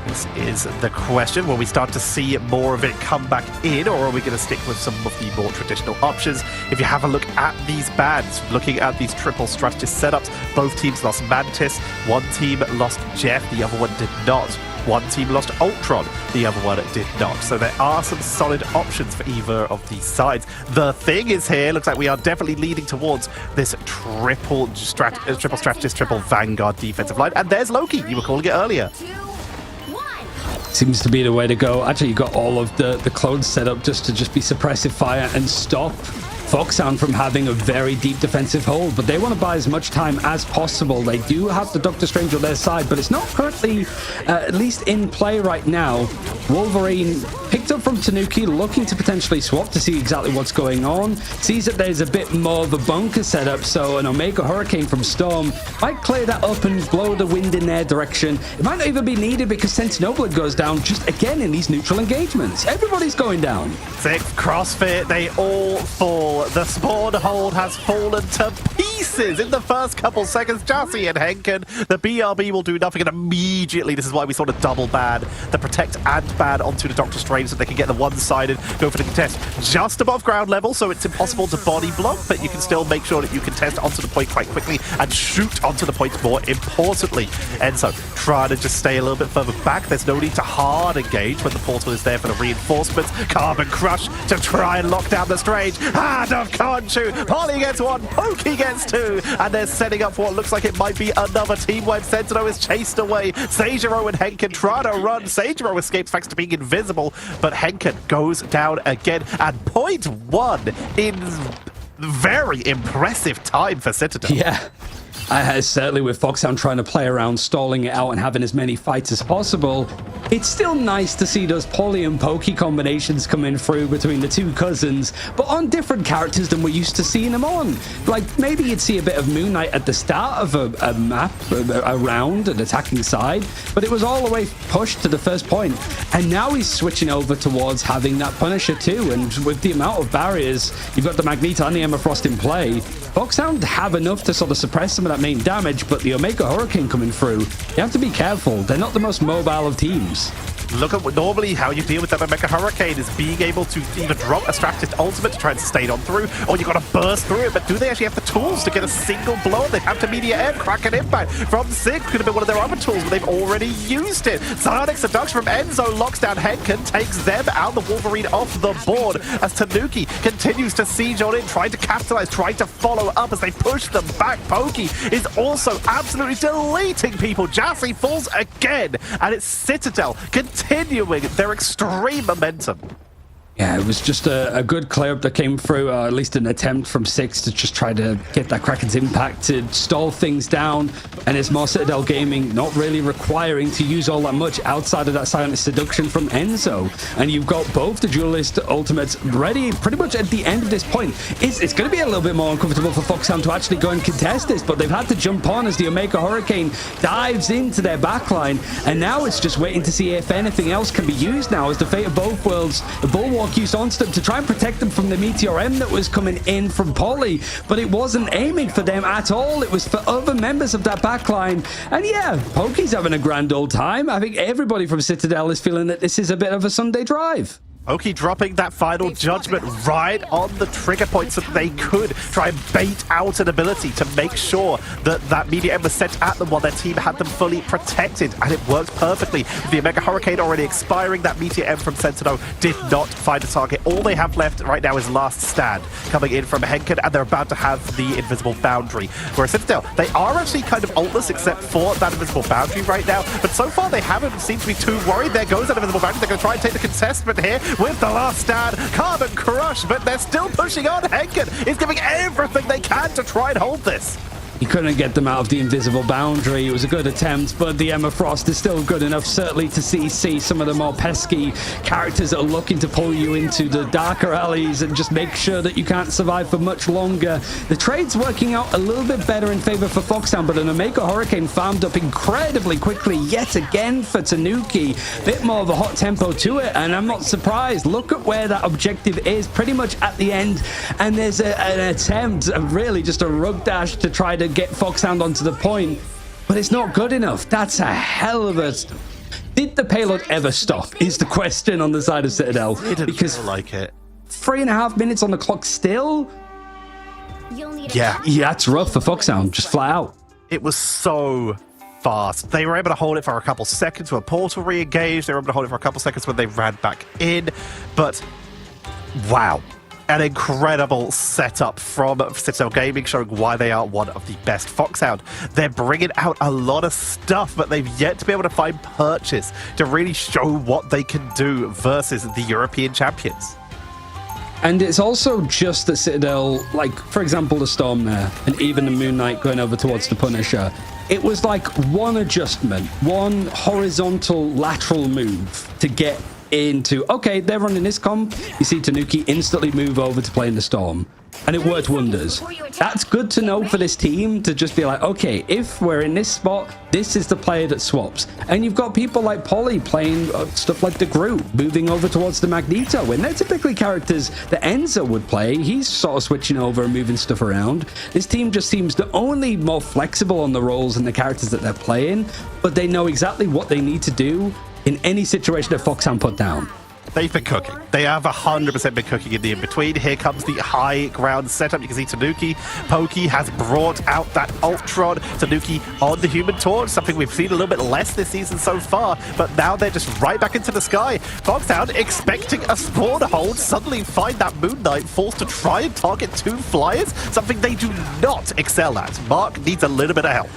This is the question. Will we start to see more of it come back in, or are we going to stick with some of the more traditional options? If you have a look at these bans, looking at these triple strategist setups, both teams lost Mantis. One team lost Jeff, the other one did not. One team lost Ultron, the other one did not. So there are some solid options for either of these sides. The thing is here, looks like we are definitely leading towards this triple strategist, triple Vanguard defensive line. And there's Loki, you were calling it earlier. Seems to be the way to go. Actually, you got all of the clones set up just to be suppressive fire and stop Foxhound from having a very deep defensive hold, but they want to buy as much time as possible. They do have the Doctor Strange on their side, but it's not currently at least in play right now. Wolverine picked picked up from Tanuki, looking to potentially swap to see exactly what's going on. Sees that there's a bit more of a bunker setup, so an Omega Hurricane from Storm might clear that up and blow the wind in their direction. It might not even be needed because Sentinobla goes down just again in these neutral engagements. Everybody's going down. Sixth CrossFit, they all fall. The spawn hold has fallen to pieces in the first couple seconds. Jassy and Henken, the BRB will do nothing, and immediately, this is why we sort of double ban the Protect and ban onto the Doctor Strange so they can get the one-sided, go for the contest just above ground level, so it's impossible to body block, but you can still make sure that you contest onto the point quite quickly and shoot onto the point more importantly. Enzo trying to just stay a little bit further back. There's no need to hard engage when the portal is there for the reinforcements. Carbon Crush to try and lock down the Strange. Hand of Conchu. Polly gets one, Pokey gets two, and they're setting up for what looks like it might be another team when Sentinel is chased away. Seijiro and Henken try to run. Seijiro escapes thanks to being invisible, but Henken goes down again, and point one in very impressive time for Citadel. Yeah. Certainly with Foxhound trying to play around, stalling it out and having as many fights as possible, it's still nice to see those Polly and Pokey combinations coming through between the two cousins, but on different characters than we're used to seeing them on. Like, maybe you'd see a bit of Moon Knight at the start of a map, around an attacking side, but it was all the way pushed to the first point, and now he's switching over towards having that Punisher too, and with the amount of barriers, you've got the Magneto and the Emma Frost in play, Foxhound have enough to sort of suppress some of that main damage, but the Omega Hurricane coming through, you have to be careful. They're not the most mobile of teams. Look at normally how you deal with that Omega Hurricane is being able to either drop a Stracted Ultimate to try and sustain on through, or you got to burst through it. But do they actually have the tools to get a single blow? They have to Media M, crack an impact from Sig. Could have been one of their other tools, but they've already used it. Psionic Seduction from Enzo locks down Henken, takes them out, the Wolverine off the board as Tanuki continues to siege on in, trying to capitalize, trying to follow up as they push them back. Pokey is also absolutely deleting people. Jassy falls again, and it's Citadel continuing their extreme momentum. Yeah, it was just a good clear-up that came through, at least an attempt from Six to just try to get that Kraken's impact to stall things down, and it's more Citadel Gaming not really requiring to use all that much outside of that Silent Seduction from Enzo. And you've got both the Duelist Ultimates ready pretty much at the end of this point. It's going to be a little bit more uncomfortable for Foxhound to actually go and contest this, but they've had to jump on as the Omega Hurricane dives into their backline, and now it's just waiting to see if anything else can be used now as the Fate of Both Worlds, the Bulwark used on them to try and protect them from the Meteor M that was coming in from Polly, but it wasn't aiming for them at all. It was for other members of that backline. And yeah, Pokey's having a grand old time. I think everybody from Citadel is feeling that this is a bit of a Sunday drive. Pokey dropping that final judgment right on the trigger point so that they could try and bait out an ability to make sure that that Media M was sent at them while their team had them fully protected, and it worked perfectly. The Omega Hurricane already expiring, that Meteor M from Sentinel did not find a target. All they have left right now is Last Stand coming in from Henken, and they're about to have the Invisible Boundary. Whereas Citadel, they are actually kind of ultless except for that Invisible Boundary right now, but so far they haven't seemed to be too worried. There goes that Invisible Boundary. They're going to try and take the contestant here with the Last Stand, Carbon Crush, but they're still pushing on. Henken is giving everything they can to try and hold this. He couldn't get them out of the invisible boundary. It was a good attempt, but the Emma Frost is still good enough, certainly, to see some of the more pesky characters that are looking to pull you into the darker alleys and just make sure that you can't survive for much longer. The trade's working out a little bit better in favor for Foxhound, but an Omega Hurricane farmed up incredibly quickly yet again for Tanuki. Bit more of a hot tempo to it, and I'm not surprised. Look at where that objective is, pretty much at the end, and there's an attempt, really just a rug dash to try to get Foxhound onto the point, but it's not good enough. That's a hell of a... Did the payload ever stop, is the question on the side of Citadel. It didn't feel like it. 3.5 minutes on the clock still? Yeah, it's rough for Foxhound, just flat out. It was so fast. They were able to hold it for a couple seconds when a portal re-engaged. They were able to hold it for a couple seconds when they ran back in, but wow. An incredible setup from Citadel Gaming, showing why they are one of the best. Foxhound, they're bringing out a lot of stuff, but they've yet to be able to find purchase to really show what they can do versus the European champions. And it's also just that Citadel, like, for example, the Storm there, and even the Moon Knight going over towards the Punisher, it was like one adjustment, one horizontal lateral move to get into, okay, they're running this comp. You see Tanuki instantly move over to play in the Storm. And it worked wonders. That's good to know for this team to just be like, okay, if we're in this spot, this is the player that swaps. And you've got people like Polly playing stuff like the Groot, moving over towards the Magneto, when they're typically characters that Enzo would play. He's sort of switching over and moving stuff around. This team just seems not only more flexible on the roles and the characters that they're playing, but they know exactly what they need to do in any situation that Foxhound put down. They've been cooking. They have 100% been cooking in the in-between. Here comes the high ground setup. You can see Tanuki. Pokey has brought out that Ultron. Tanuki on the Human Torch, something we've seen a little bit less this season so far, but now they're just right back into the sky. Foxhound expecting a spawn hold, suddenly find that Moon Knight, forced to try and target 2 flyers, something they do not excel at. Mark needs a little bit of help.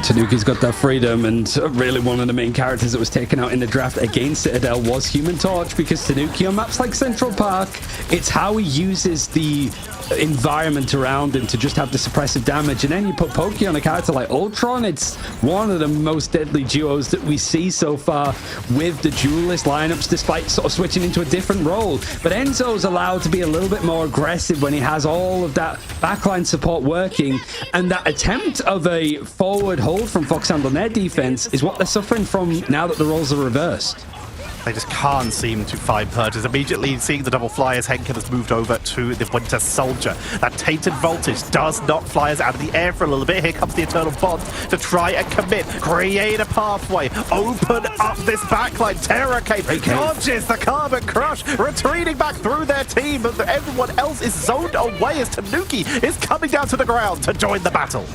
Tanuki's got that freedom, and really one of the main characters that was taken out in the draft against Citadel was Human Torch, because Tanuki on maps like Central Park, it's how he uses the environment around him to just have the suppressive damage. And then you put Pokey on a character like Ultron, it's one of the most deadly duos that we see so far with the duelist lineups, despite sort of switching into a different role. But Enzo's allowed to be a little bit more aggressive when he has all of that backline support working, and that attempt of a forward hold from Foxhound on their defense is what they're suffering from now that the roles are reversed. They just can't seem to find purges. Immediately seeing the double flyers, Henkin has moved over to the Winter Soldier. That tainted voltage does knock flyers out of the air for a little bit. Here comes the Eternal Bond to try and commit, create a pathway, open up this backline. Terror Cape dodges the Carbon Crush, retreating back through their team, but everyone else is zoned away as Tanuki is coming down to the ground to join the battle.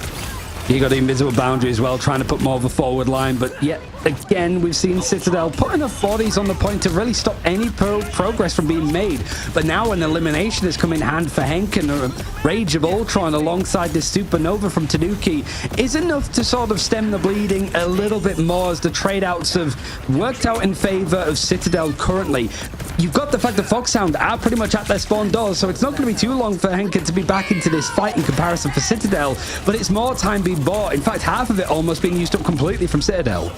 You got the invisible boundary as well, trying to put more of a forward line, but yet again we've seen Citadel put enough bodies on the point to really stop any progress from being made. But now an elimination has come in hand for Henkin. A Rage of Ultron alongside this supernova from Tanuki is enough to sort of stem the bleeding a little bit more, as the trade-outs have worked out in favor of Citadel currently. You've got the fact that Foxhound are pretty much at their spawn doors, so it's not going to be too long for Henkin to be back into this fight in comparison for Citadel, but it's more time being bought. In fact, half of it almost being used up completely from Citadel.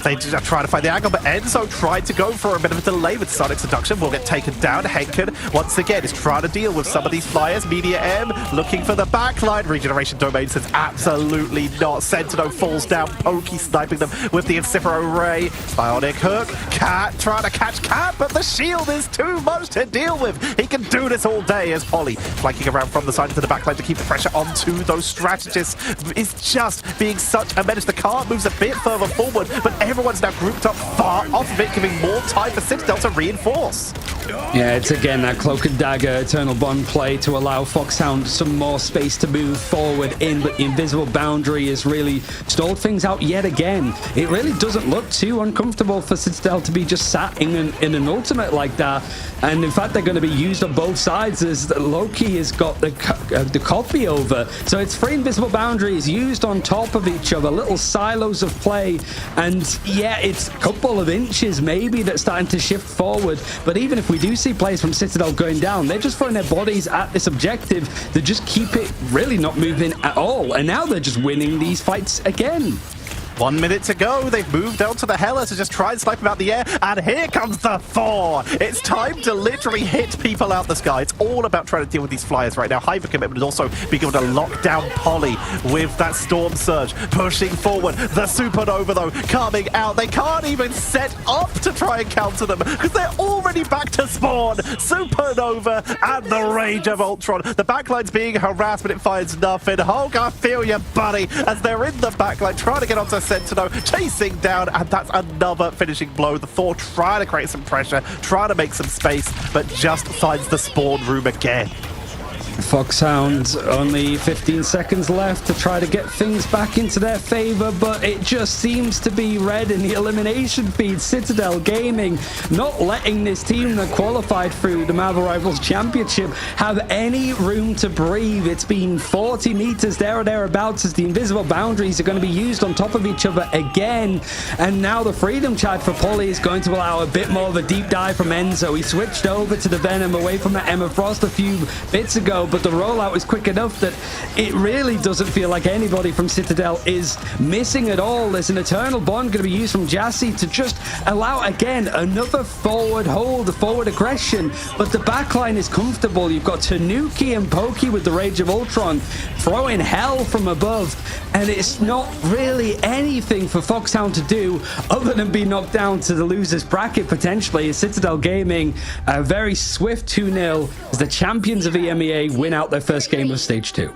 They just try to find the angle, but Enzo tried to go for a bit of a delay with Sonic Seduction. Will get taken down. Henkin, once again, is trying to deal with some of these flyers. Media M looking for the backline. Regeneration Domain says absolutely not. Sentinel falls down. Pokey sniping them with the Incipero Ray. Bionic Hook. Cat trying to catch Cat, but the shield is too much to deal with. He can do this all day as Polly flanking around from the side to the backline to keep the pressure onto those strategists. Is just being such a menace. The car moves a bit further forward, but everyone's now grouped up far off of it, giving more time for Citadel to reinforce. Yeah, it's again that Cloak and Dagger Eternal Bond play to allow Foxhound some more space to move forward in, but the invisible boundary has really stalled things out yet again. It really doesn't look too uncomfortable for Citadel to be just sat in an ultimate like that, and in fact they're going to be used on both sides, as Loki has got the copy over, so it's 3 invisible boundaries used on top of each other, little silos of play, and yeah, it's a couple of inches maybe that's starting to shift forward. But even if we do see plays from Citadel going down, they're just throwing their bodies at this objective to just keep it really not moving at all, and now they're just winning these fights again. 1 minute to go. They've moved down to the Hela to just try and snipe him out the air. And here comes the Thor. It's time to literally hit people out the sky. It's all about trying to deal with these flyers right now. Hyper commitment is also being able to lock down Polly with that Storm Surge. Pushing forward. The Supernova, though, coming out. They can't even set up to try and counter them because they're already back to spawn. Supernova and the Rage of Ultron. The backline's being harassed, but it finds nothing. Hulk, I feel you, buddy, as they're in the backline trying to get onto Sentinel, chasing down, and that's another finishing blow. The Thor trying to create some pressure, trying to make some space, but just finds the spawn room again. Foxhound, only 15 seconds left to try to get things back into their favor, but it just seems to be red in the elimination feed. Citadel Gaming not letting this team that qualified through the Marvel Rivals Championship have any room to breathe. It's been 40 meters there or thereabouts as the invisible boundaries are going to be used on top of each other again, and now the Freedom Charge for Polly is going to allow a bit more of a deep dive from Enzo. He switched over to the Venom away from the Emma Frost a few bits ago, but the rollout is quick enough that it really doesn't feel like anybody from Citadel is missing at all. There's an Eternal Bond going to be used from Jassy to just allow, again, another forward hold, forward aggression, but the backline is comfortable. You've got Tanuki and Pokey with the Rage of Ultron throwing hell from above, and it's not really anything for Foxhound to do other than be knocked down to the loser's bracket potentially. Citadel Gaming, a very swift 2-0 as the champions of EMEA win out their first game of Stage 2.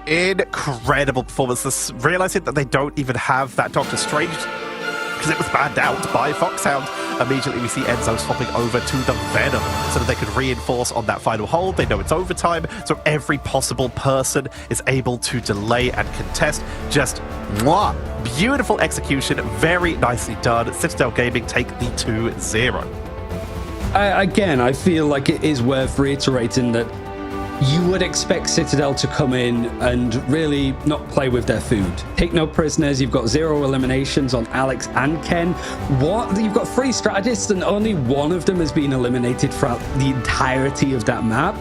Incredible performance. Realizing that they don't even have that Doctor Strange because it was banned out by Foxhound. Immediately we see Enzo swapping over to the Venom so that they could reinforce on that final hold. They know it's overtime, so every possible person is able to delay and contest. Just mwah! Beautiful execution, very nicely done. Citadel Gaming take the 2-0. Again, I feel like it is worth reiterating that you would expect Citadel to come in and really not play with their food. Take no prisoners. You've got 0 eliminations on Alex and Ken. What? You've got 3 strategists and only one of them has been eliminated throughout the entirety of that map.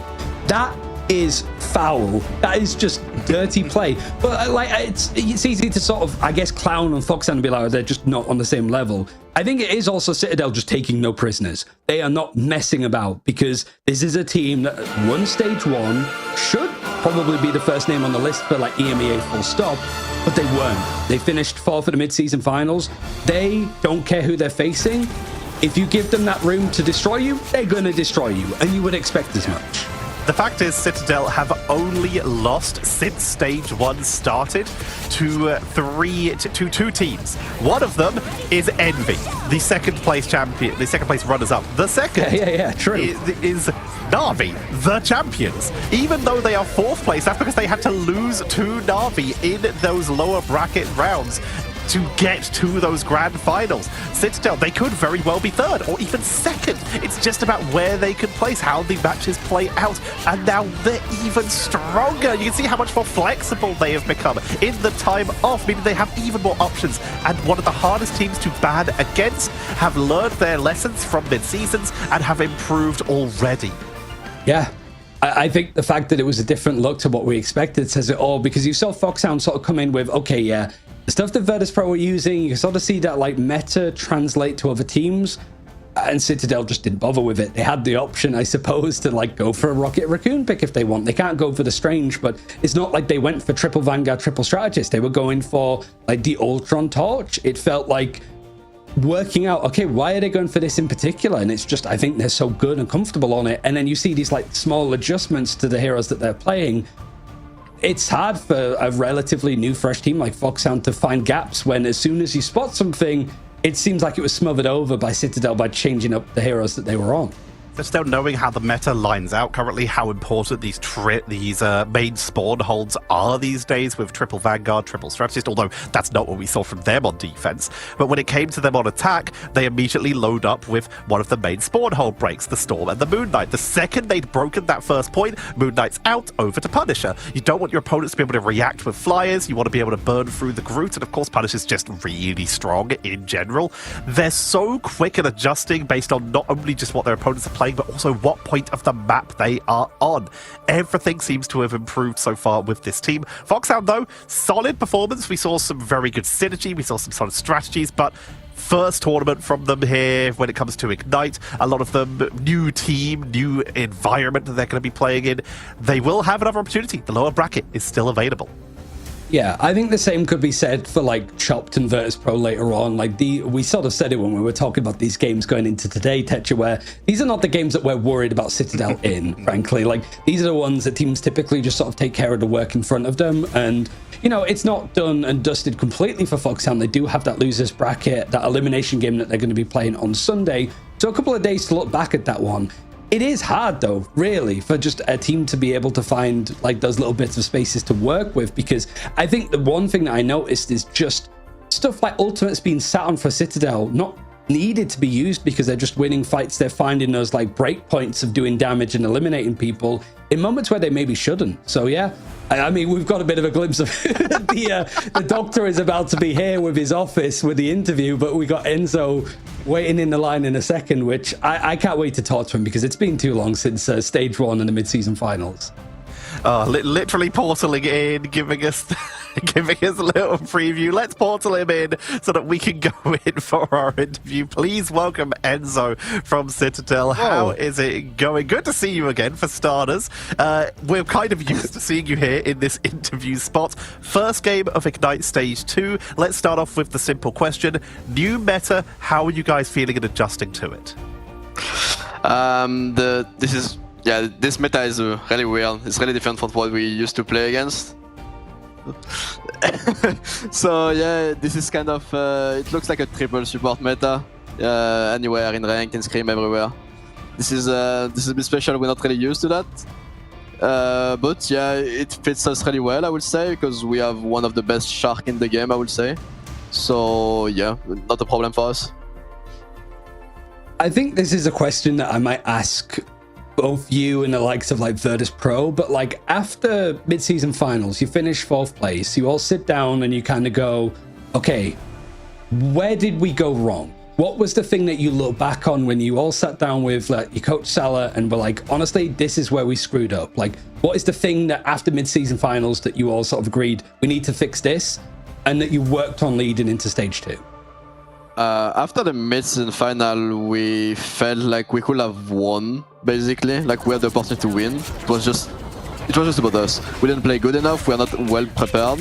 That is foul. That is just dirty play. But like, it's easy to sort of, I guess, clown on Foxhound and be like, oh, they're just not on the same level. I think it is also Citadel just taking no prisoners. They are not messing about because this is a team that won Stage 1, should probably be the first name on the list for like EMEA full stop, but they weren't. They finished 4th at the mid-season finals. They don't care who they're facing. If you give them that room to destroy you, they're going to destroy you, and you would expect as much. The fact is, Citadel have only lost since Stage 1 started to 2 teams. One of them is Envy, the second place champion, the second place runners-up. The second true. is Na'Vi, the champions. Even though they are 4th place, that's because they had to lose to Na'Vi in those lower bracket rounds to get to those grand finals. Citadel, they could very well be 3rd or even 2nd. It's just about where they can place, how the matches play out, and now they're even stronger. You can see how much more flexible they have become in the time off, meaning they have even more options, and one of the hardest teams to ban against have learned their lessons from mid-seasons and have improved already. Yeah. I think the fact that it was a different look to what we expected says it all, because you saw Foxhound sort of come in with, okay, yeah, the stuff that Virtus Pro were using, you can sort of see that like meta translate to other teams, and Citadel just didn't bother with it. They had the option, I suppose, to like go for a Rocket Raccoon pick if they want. They can't go for the Strange, but it's not like they went for triple Vanguard, triple Strategist. They were going for like the Ultron Torch. It felt like working out, okay, why are they going for this in particular? And it's just, I think they're so good and comfortable on it. And then you see these like small adjustments to the heroes that they're playing. It's hard for a relatively new, fresh team like Foxhound to find gaps when as soon as you spot something, it seems like it was smothered over by Citadel by changing up the heroes that they were on. Still knowing how the meta lines out currently, how important these main spawn holds are these days with triple Vanguard, triple Strategist, although that's not what we saw from them on defense. But when it came to them on attack, they immediately load up with one of the main spawn hold breaks, the Storm and the Moon Knight. The second they'd broken that first point, Moon Knight's out, over to Punisher. You don't want your opponents to be able to react with flyers, you want to be able to burn through the Groot, and of course Punisher's just really strong in general. They're so quick at adjusting based on not only just what their opponents are playing, but also what point of the map they are on. Everything seems to have improved so far with this team. Foxhound, though, solid performance. We saw some very good synergy. We saw some solid strategies, but first tournament from them here when it comes to Ignite. A lot of them, new team, new environment that they're going to be playing in. They will have another opportunity. The lower bracket is still available. Yeah, I think the same could be said for like Chopped and Virtus Pro later on. Like we sort of said it when we were talking about these games going into today, Tetra, where these are not the games that we're worried about Citadel in, frankly. Like these are the ones that teams typically just sort of take care of the work in front of them. And, you know, it's not done and dusted completely for Foxhound. They do have that losers bracket, that elimination game that they're going to be playing on Sunday. So a couple of days to look back at that one. It is hard, though, really, for just a team to be able to find like those little bits of spaces to work with, because I think the one thing that I noticed is just stuff like Ultimate's being sat on for Citadel, not needed to be used because they're just winning fights. They're finding those like break points of doing damage and eliminating people in moments where they maybe shouldn't. So yeah, I mean, we've got a bit of a glimpse of the doctor is about to be here with his office with the interview, but we got Enzo waiting in the line in a second, which I can't wait to talk to him because it's been too long since stage 1 and the mid-season finals. Literally portaling in, giving us giving us a little preview. Let's portal him in so that we can go in for our interview. Please welcome Enzo from Citadel. How is it going? Good to see you again, for starters. We're kind of used to seeing you here in this interview spot. First game of Ignite Stage 2. Let's start off with the simple question. New meta, how are you guys feeling and adjusting to it? This meta is really weird. It's really different from what we used to play against. So yeah, this is kind of it looks like a triple support meta. Anywhere in ranked, in scrim, everywhere. This is a bit special. We're not really used to that. But yeah, it fits us really well, I would say, because we have one of the best shark in the game, I would say. So yeah, not a problem for us. I think this is a question that I might ask both you and the likes of like Virtus Pro, but like after mid-season finals, you finish 4th place, you all sit down and you kind of go, okay, where did we go wrong? What was the thing that you look back on when you all sat down with like your coach Salah and were like, honestly, this is where we screwed up? Like, what is the thing that after mid-season finals that you all sort of agreed we need to fix this, and that you worked on leading into stage 2? After the mid-season final, we felt like we could have won, basically. Like, we had the opportunity to win. It was just about us. We didn't play good enough, we are not well prepared.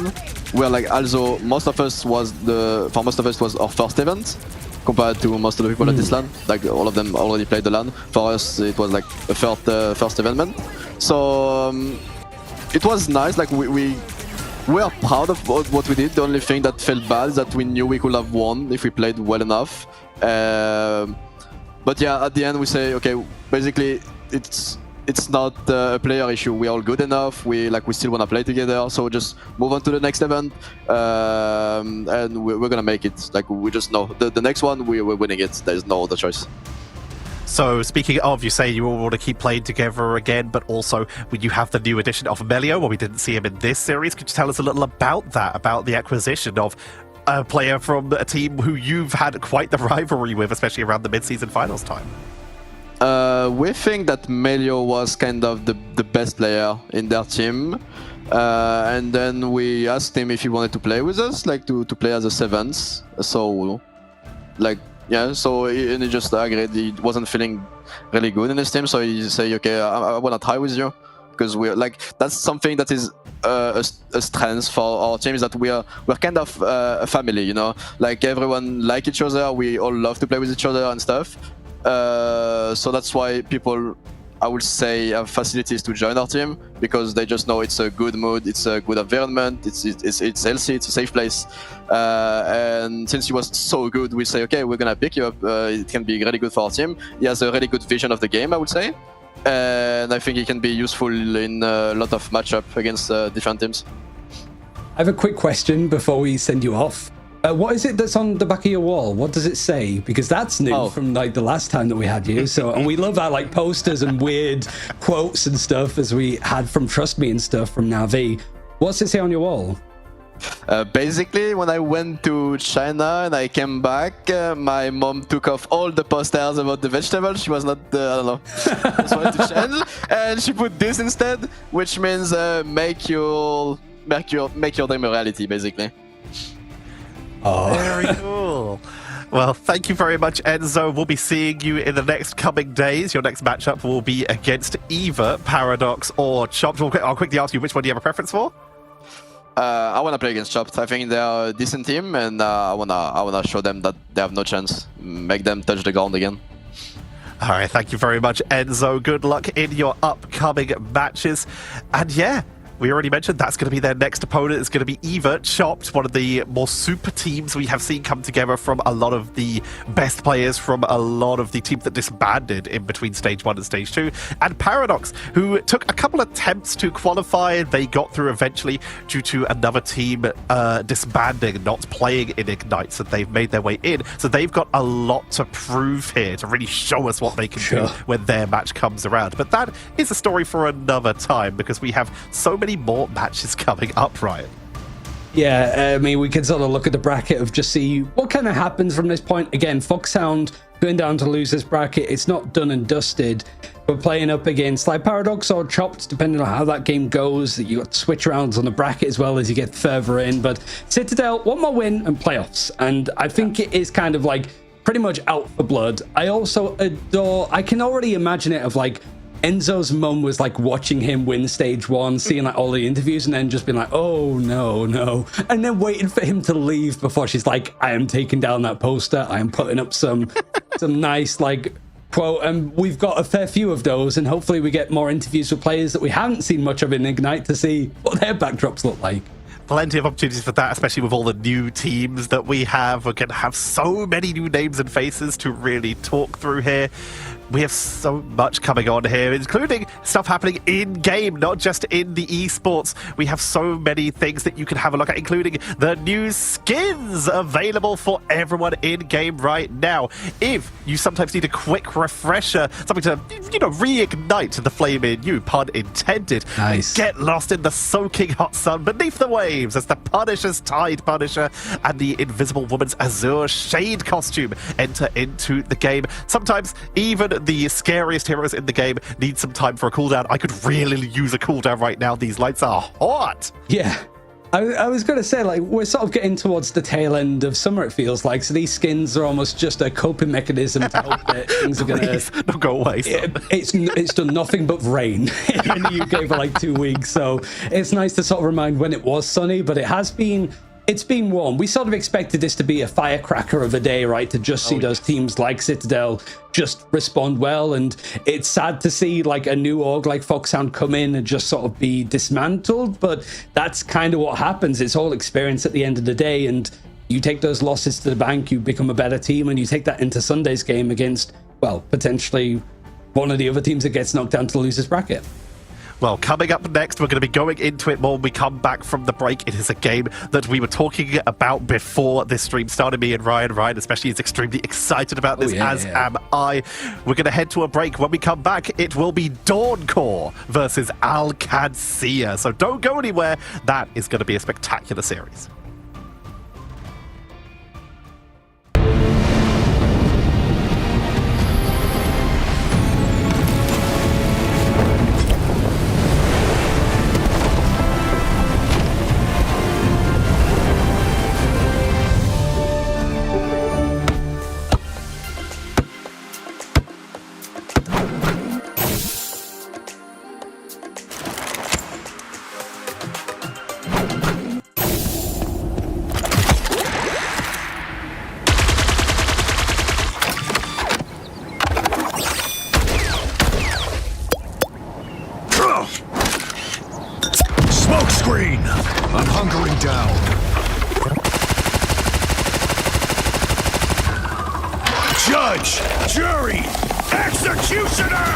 We are like, also, most of us was our first event, compared to most of the people at this LAN. Like, all of them already played the LAN. For us, it was like a first event. So, it was nice, like, we are proud of what we did. The only thing that felt bad is that we knew we could have won if we played well enough. But yeah, at the end we say, okay, basically it's not a player issue. We are all good enough. We still want to play together. So just move on to the next event, and we're gonna make it. Like, we just know the next one we're winning it. There's no other choice. So, speaking of, you say you all want to keep playing together again, but also when you have the new addition of Melio, well, we didn't see him in this series. Could you tell us a little about that, about the acquisition of a player from a team who you've had quite the rivalry with, especially around the mid-season finals time? We think that Melio was kind of the best player in their team. And then we asked him if he wanted to play with us, like to play as a 7th. So, like, yeah, so he just agreed. He wasn't feeling really good in his team, so he said, okay, I want to try with you. Because we're like, that's something that is a strength for our team, is that we're kind of a family, you know? Like, everyone like each other, we all love to play with each other and stuff. So that's why people, I would say, have facilities to join our team, because they just know it's a good mood, it's a good environment, it's healthy, it's a safe place. And since he was so good, we say, okay, we're gonna pick you up. It can be really good for our team. He has a really good vision of the game, I would say. And I think he can be useful in a lot of matchup against different teams. I have a quick question before we send you off. What is it that's on the back of your wall? What does it say? Because that's new from like the last time that we had you. So, and we love our like posters and weird quotes and stuff, as we had from Trust Me and stuff from Navi. What's it say on your wall? Basically, when I went to China and I came back, my mom took off all the posters about the vegetables. She was not, I don't know, just wanted to change, and she put this instead, which means make your dream a reality, basically. Oh, very cool. Well, thank you very much, Enzo. We'll be seeing you in the next coming days. Your next matchup will be against either Paradox or Chopped. I'll quickly ask you, which one do you have a preference for? I want to play against Chopped. I think they're a decent team, and I wanna show them that they have no chance. Make them touch the ground again. All right, thank you very much, Enzo. Good luck in your upcoming matches. And yeah, we already mentioned that's going to be their next opponent. It's going to be either Chopped, one of the more super teams we have seen come together from a lot of the best players from a lot of the teams that disbanded in between Stage 1 and Stage 2, and Paradox, who took a couple attempts to qualify. They got through eventually due to another team disbanding, not playing in Ignite, so they've made their way in. So they've got a lot to prove here to really show us what they can do when their match comes around. But that is a story for another time, because we have so many more matches coming up, Ryan. Yeah, I mean, we can sort of look at the bracket of just see what kind of happens from this point. Again, Foxhound going down to losers bracket. It's not done and dusted. We're playing up against like Paradox or Chopped, depending on how that game goes. You got switch rounds on the bracket as well as you get further in. But Citadel, one more win and playoffs. And I think it is kind of like pretty much out for blood. I also adore, I can already imagine it of like Enzo's mum was like watching him win stage 1, seeing like all the interviews, and then just being like, oh no, and then waiting for him to leave before she's like, I am taking down that poster, I am putting up some nice like quote, and we've got a fair few of those, and hopefully we get more interviews with players that we haven't seen much of in Ignite to see what their backdrops look like. Plenty of opportunities for that, especially with all the new teams that we have. We're going to have so many new names and faces to really talk through here. We have so much coming on here, including stuff happening in-game, not just in the esports. We have so many things that you can have a look at, including the new skins available for everyone in-game right now. If you sometimes need a quick refresher, something to, reignite the flame in you, pun intended. Nice. Get lost in the soaking hot sun beneath the waves as the Punisher's Tide Punisher and the Invisible Woman's Azure Shade costume enter into the game. Sometimes even the scariest heroes in the game need some time for a cooldown. I could really use a cooldown right now. These lights are hot. Yeah. I was going to say, like, we're sort of getting towards the tail end of summer, it feels like. So these skins are almost just a coping mechanism to hope that things are going to... don't go away. It's done nothing but rain in the UK for like 2 weeks. So it's nice to sort of remind when it was sunny, but it's been warm. We sort of expected this to be a firecracker of a day, right? To just see those teams like Citadel just respond well. And it's sad to see like a new org like Foxhound come in and just sort of be dismantled. But that's kind of what happens. It's all experience at the end of the day. And you take those losses to the bank, you become a better team, and you take that into Sunday's game against, well, potentially one of the other teams that gets knocked down to the losers bracket. Well, coming up next, we're going to be going into it more when we come back from the break. It is a game that we were talking about before this stream started. Me and Ryan. Ryan especially is extremely excited about this, as am I. We're going to head to a break. When we come back, it will be Dawncore versus Alqadsiah. So don't go anywhere. That is going to be a spectacular series. I'm hunkering down. Judge, jury, executioner!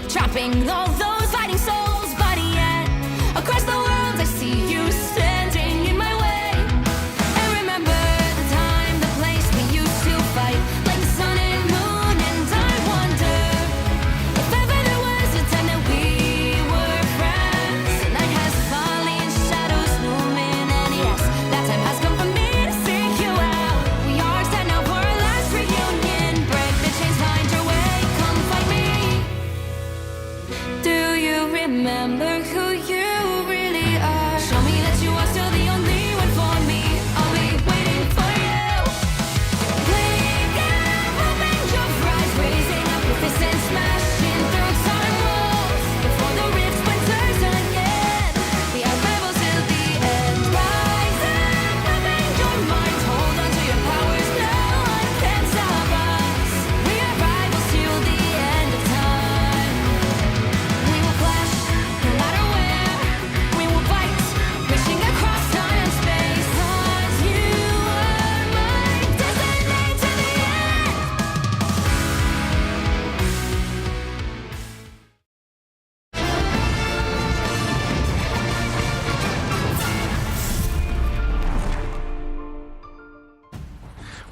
Trapping all those fighting souls, but yet across the world I see you standing in my way. And remember the time, the place we used to fight, like the sun and moon. And I wonder if ever there was a time that we were friends. The night has fallen, shadows looming, and yes, that time has come for me to seek you out. We are set now for our last reunion. Break the chains, find your way, come fight me. Do you remember who you really are? Show me that you are still the only one for me. I'll be waiting for you. Playing out, open your eyes, raising up your fists and smashing through time walls. Before the rifts went to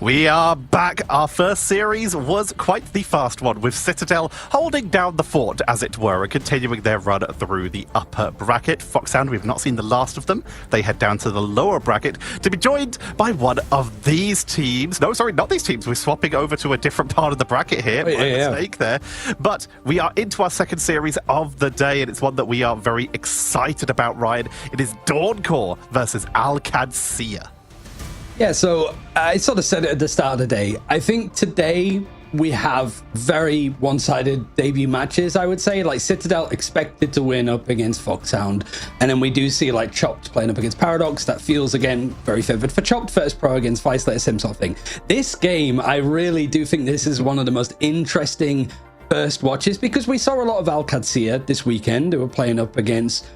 We are back. Our first series was quite the fast one, with Citadel holding down the fort, as it were, and continuing their run through the upper bracket. Foxhound, we've not seen the last of them. They head down to the lower bracket to be joined by one of these teams. No, sorry, not these teams. We're swapping over to a different part of the bracket here. My mistake there. But we are into our second series of the day, and it's one that we are very excited about, Ryan. It is Dawncore versus Alqadsiah. Yeah, so I sort of said it at the start of the day. I think today we have very one-sided debut matches, I would say. Like, Citadel expected to win up against Foxhound, and then we do see, like, Chopped playing up against Paradox. That feels, again, very favored for Chopped. First Pro against Vice, same sort of thing. This game, I really do think this is one of the most interesting first watches, because we saw a lot of Alqadsiah this weekend. They were playing up against...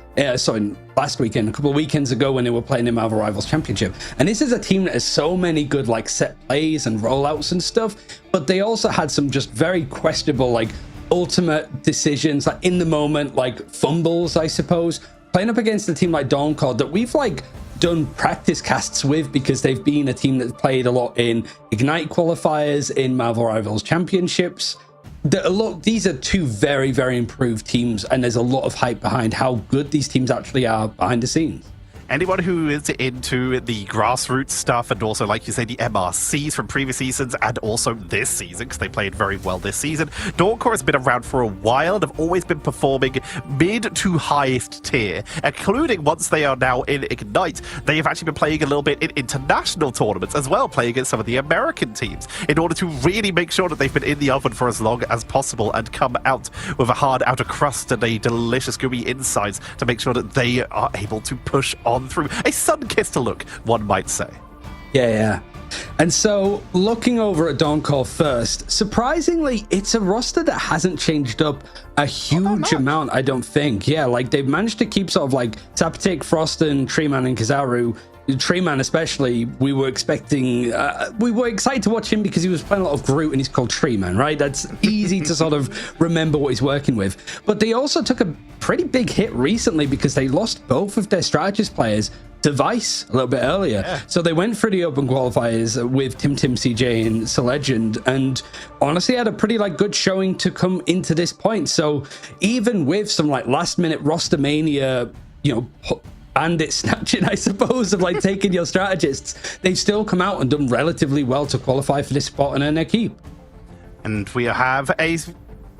last weekend, a couple of weekends ago, when they were playing in Marvel Rivals Championship. And this is a team that has so many good, like, set plays and rollouts and stuff, but they also had some just very questionable, like, ultimate decisions, like, in the moment, like, fumbles, I suppose. Playing up against a team like Dawncore that we've, like, done practice casts with, because they've been a team that's played a lot in Ignite qualifiers, in Marvel Rivals Championships. These are two very, very improved teams, and there's a lot of hype behind how good these teams actually are behind the scenes. Anyone who is into the grassroots stuff, and also, like you say, the MRCs from previous seasons and also this season, because they played very well this season. Dawncore has been around for a while and have always been performing mid to highest tier, including once they are now in Ignite. They have actually been playing a little bit in international tournaments as well, playing against some of the American teams, in order to really make sure that they've been in the oven for as long as possible and come out with a hard outer crust and a delicious gooey insides to make sure that they are able to push on through. A sun-kissed look, one might say. Yeah. And so, looking over at Dawncore first, surprisingly, it's a roster that hasn't changed up a huge amount, I don't think. Yeah, like, they've managed to keep sort of like Zapatik, Froston, Treeman, and Kizaru. Treeman especially, we were expecting, we were excited to watch him because he was playing a lot of Groot and he's called Treeman, right? That's easy to sort of remember what he's working with. But they also took a pretty big hit recently because they lost both of their strategist players to Vice a little bit earlier. Yeah. So they went through the open qualifiers with Tim, CJ, and Legend, and honestly had a pretty like good showing to come into this point. So even with some like last minute roster mania, you know, bandit snatching, I suppose, of like taking your strategists, they've still come out and done relatively well to qualify for this spot and earn their keep. And we have a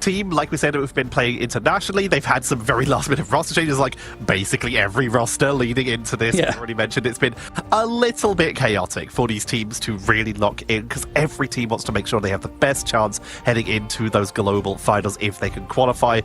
team, like we said, who've been playing internationally. They've had some very last minute roster changes, like basically every roster leading into this. Yeah. I already mentioned it's been a little bit chaotic for these teams to really lock in, because every team wants to make sure they have the best chance heading into those global finals if they can qualify.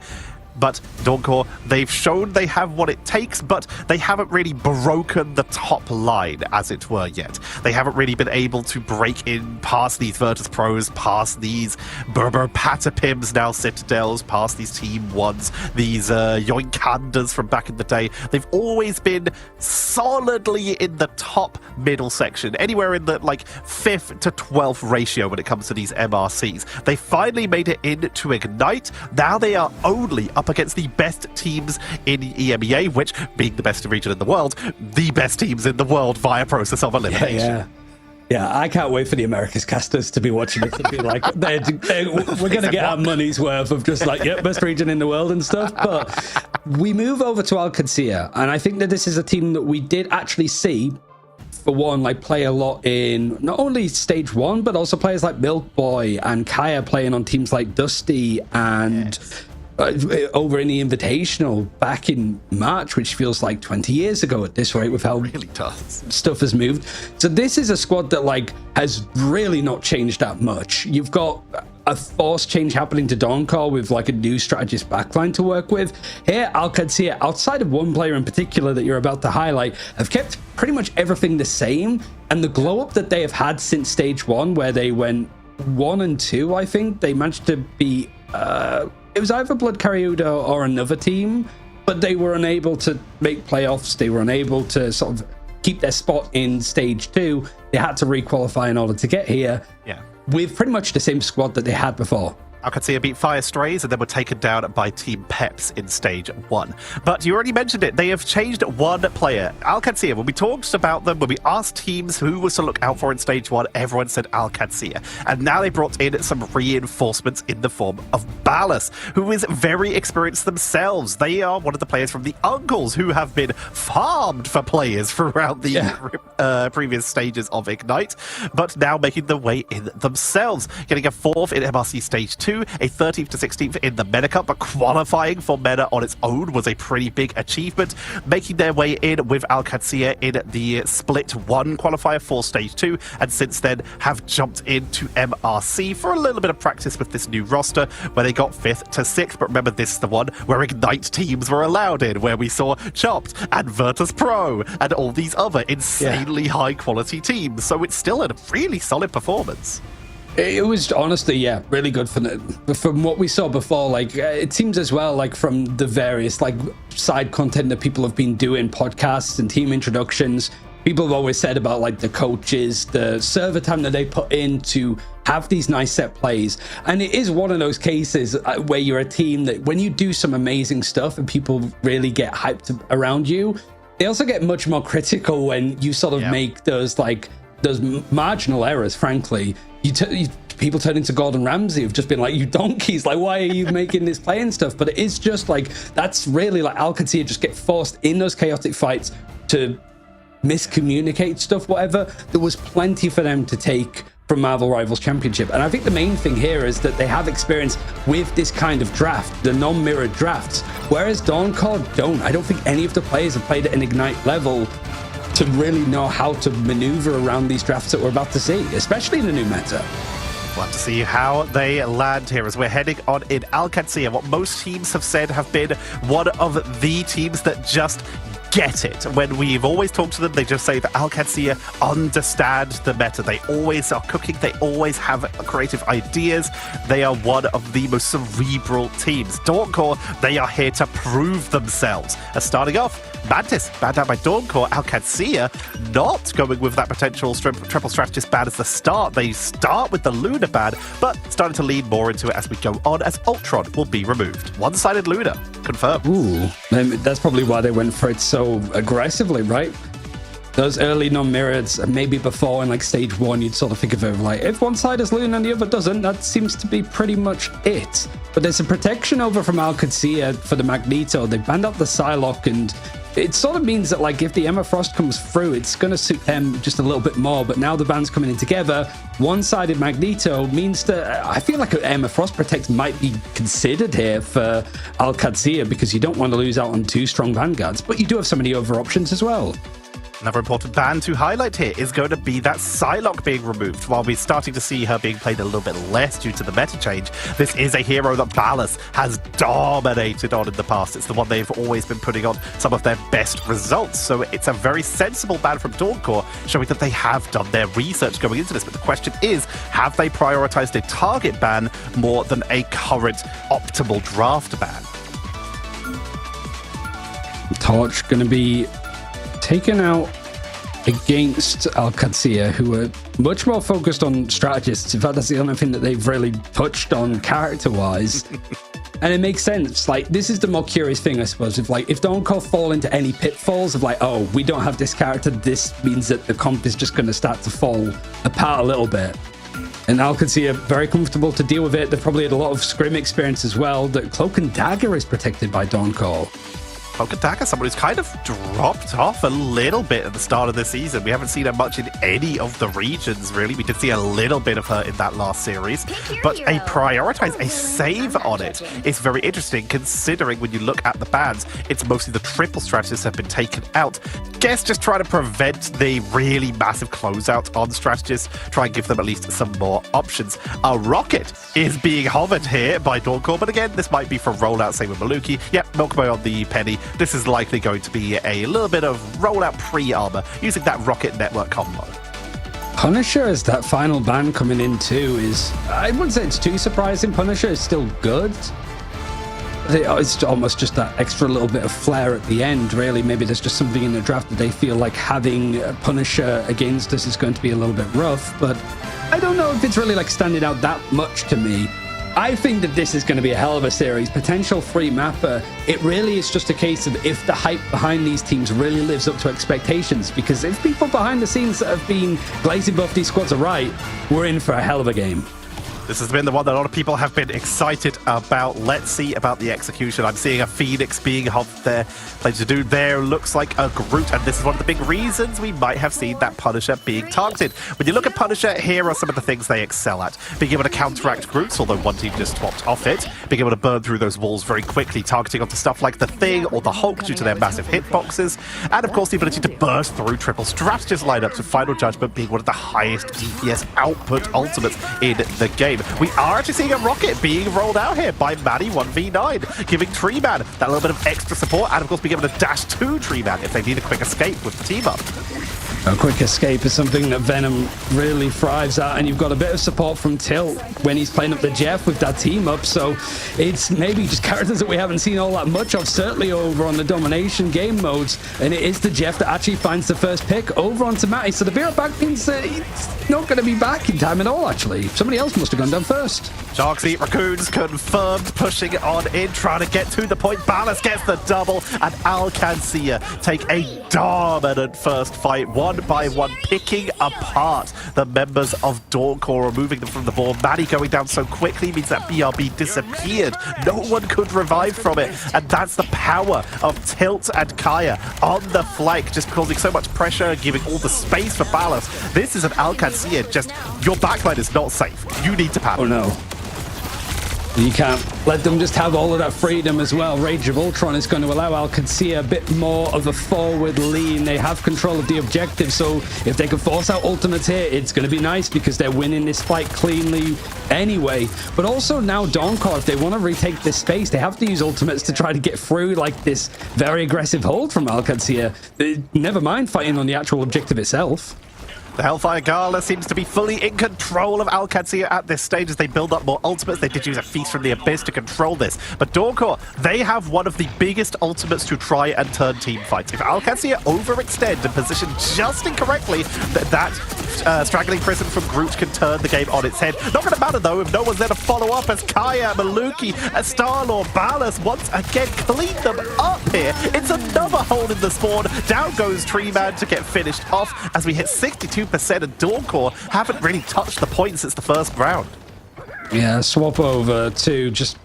But Dawncore, they've shown they have what it takes, but they haven't really broken the top line, as it were, yet. They haven't really been able to break in past these Virtus Pros, past these Berber Patapims, now Citadels, past these Team 1s, these Yoinkandas from back in the day. They've always been solidly in the top middle section, anywhere in the like 5th to 12th ratio when it comes to these MRCs. They finally made it into Ignite. Now they are only up against the best teams in EMEA, which, being the best region in the world, the best teams in the world via process of elimination. Yeah, I can't wait for the Americas casters to be watching it and be like, we're going to get our money's worth of just like, yep, best region in the world and stuff. But we move over to Alqadsiah, and I think that this is a team that we did actually see, for one, like play a lot in not only stage 1, but also players like Milk Boy and Kaya playing on teams like Dusty and... Yes. Over in the Invitational back in March, which feels like 20 years ago at this rate with how really does. Stuff has moved. So this is a squad that like has really not changed that much. You've got a force change happening to Dawncore with like a new strategist backline to work with. Here, Alqadsiah, outside of one player in particular that you're about to highlight, have kept pretty much everything the same. And the glow up that they have had since stage 1, where they went 1 and 2, I think they managed to be it was either Blood Cariudo or another team, but they were unable to make playoffs. They were unable to sort of keep their spot in stage 2. They had to requalify in order to get here. Yeah. With pretty much the same squad that they had before. Alqadsiah beat Fire Strays and then were taken down by Team Peps in Stage 1. But you already mentioned it, they have changed one player. Alqadsiah, when we talked about them, when we asked teams who was to look out for in Stage 1, everyone said Alqadsiah. And now they brought in some reinforcements in the form of Ballas, who is very experienced themselves. They are one of the players from the Uncles who have been farmed for players throughout the previous stages of Ignite, but now making their way in themselves. Getting a 4th in MRC Stage 2, a 13th to 16th in the MENA Cup, but qualifying for MENA on its own was a pretty big achievement, making their way in with Alqadsiah in the Split 1 qualifier for Stage 2, and since then have jumped into MRC for a little bit of practice with this new roster, where they got 5th to 6th, but remember this is the one where Ignite teams were allowed in, where we saw Chopped and Virtus Pro and all these other insanely high quality teams, so it's still a really solid performance. It was honestly, really good from what we saw before. Like, it seems as well, like from the various like side content that people have been doing, podcasts and team introductions, people have always said about like the coaches, the server time that they put in to have these nice set plays. And it is one of those cases where you're a team that when you do some amazing stuff and people really get hyped around you, they also get much more critical when you sort of make those marginal errors, frankly. People turn into Gordon Ramsay, have just been like, you donkeys, like, why are you making this play and stuff? But it is just like, that's really like Alqadsiah just get forced in those chaotic fights to miscommunicate stuff, whatever. There was plenty for them to take from Marvel Rivals Championship. And I think the main thing here is that they have experience with this kind of draft, the non-mirrored drafts, whereas Dawncore don't. I don't think any of the players have played at an Ignite level to really know how to maneuver around these drafts that we're about to see, especially in the new meta. We'll have to see how they land here as we're heading on in Alqadsiah. What most teams have said have been one of the teams that just get it. When we've always talked to them, they just say that Alqadsiah understand the meta. They always are cooking. They always have creative ideas. They are one of the most cerebral teams. Dawncore, they are here to prove themselves. Starting off, Mantis banned out by Dawncore. Alqadsiah not going with that potential triple strategist ban as the start. They start with the Luna ban, but starting to lean more into it as we go on, as Ultron will be removed. One-sided Luna, confirmed. Ooh, that's probably why they went for it so aggressively, right? Those early non-mirrors, maybe before in like Stage 1, you'd sort of think of it like, if one side is Luna and the other doesn't, that seems to be pretty much it. But there's a protection over from Alqadsiah for the Magneto. They banned out the Psylocke, and it sort of means that like if the Emma Frost comes through, it's going to suit them just a little bit more. But now the band's coming in together, one-sided Magneto means that I feel like an Emma Frost Protect might be considered here for Alqadsiah, because you don't want to lose out on 2 strong vanguards, but you do have so many other options as well. Another important ban to highlight here is going to be that Psylocke being removed. While we're starting to see her being played a little bit less due to the meta change, this is a hero that Ballas has dominated on in the past. It's the one they've always been putting on some of their best results. So it's a very sensible ban from Dawncore, showing that they have done their research going into this. But the question is, have they prioritized a target ban more than a current optimal draft ban? Torch going to be taken out against Alqadsiah, who are much more focused on strategists. In fact, that's the only thing that they've really touched on character-wise. And it makes sense. Like, this is the more curious thing, I suppose. If Dawncore fall into any pitfalls of like, oh, we don't have this character, this means that the comp is just going to start to fall apart a little bit. And Alqadsiah very comfortable to deal with it. They've probably had a lot of scrim experience as well. That Cloak and Dagger is protected by Dawncore. Cloak and Dagger, someone who's kind of dropped off a little bit at the start of the season. We haven't seen her much in any of the regions, really. We did see a little bit of her in that last series. But a save on it is very interesting, considering when you look at the bans, it's mostly the triple strategists have been taken out. Guess just try to prevent the really massive closeout on strategists, try and give them at least some more options. A Rocket is being hovered here by Dawncore, but again, this might be for rollout, same with Maluki. Yep, Milkboy on the Penny. This is likely going to be a little bit of rollout pre-armor using that Rocket network combo. Punisher is that final ban coming in too is, I wouldn't say it's too surprising. Punisher is still good. It's almost just that extra little bit of flair at the end, really. Maybe there's just something in the draft that they feel like having Punisher against us is going to be a little bit rough, but I don't know if it's really like standing out that much to me. I think that this is going to be a hell of a series. Potential free mapper. It really is just a case of if the hype behind these teams really lives up to expectations. Because if people behind the scenes that have been glazing both these squads are right, we're in for a hell of a game. This has been the one that a lot of people have been excited about. Let's see about the execution. I'm seeing a Phoenix being hopped there. Played to do there looks like a Groot, and this is one of the big reasons we might have seen that Punisher being targeted. When you look at Punisher, here are some of the things they excel at. Being able to counteract Groots, although one team just swapped off it. Being able to burn through those walls very quickly, targeting onto stuff like the Thing or the Hulk due to their massive hitboxes. And of course the ability to burst through triple strategist lineups, with Final Judgment being one of the highest DPS output ultimates in the game. We are actually seeing a rocket being rolled out here by Maddie 1v9, giving Treeman that little bit of extra support, and of course being able to dash to Treeman if they need a quick escape with the team up. A quick escape is something that Venom really thrives at, and you've got a bit of support from Tilt when he's playing up the Jeff with that team up, so it's maybe just characters that we haven't seen all that much of, certainly over on the domination game modes, and it is the Jeff that actually finds the first pick over onto Matty, so the Vera back means he's not going to be back in time at all, actually. Somebody else must have gone down first. Sharks eat raccoons confirmed, pushing on in, trying to get to the point. Ballas gets the double, and Alqadsiah take a dominant first fight, one by one, picking apart the members of Dawncore, removing them from the board. Maddie going down so quickly means that BRB disappeared. No one could revive from it, and that's the power of Tilt and Kaya on the flank, just causing so much pressure, giving all the space for Ballas. This is an Alqadsiah, just your backline is not safe. You need to panic. Oh no. You can't let them just have all of that freedom as well. Rage of Ultron is going to allow Alqadsiah a bit more of a forward lean. They have control of the objective, so if they can force out ultimates here, it's going to be nice because they're winning this fight cleanly anyway. But also now Dawncore, if they want to retake this space, they have to use ultimates to try to get through like this very aggressive hold from Alqadsiah. Never mind fighting on the actual objective itself. The Hellfire Gala seems to be fully in control of Alqadsiah at this stage as they build up more ultimates. They did use a Feast from the Abyss to control this. But Dawncore, they have one of the biggest ultimates to try and turn team fights. If Alqadsiah overextend and position just incorrectly, that straggling prison from Groot can turn the game on its head. Not going to matter though if no one's there to follow up, as Kaya, Maluki, Star-Lord, Ballas once again clean them up here. It's another hole in the spawn. Down goes Treeman to get finished off as we hit 62%, and Dawncore haven't really touched the point since the first round. Yeah, swap over to just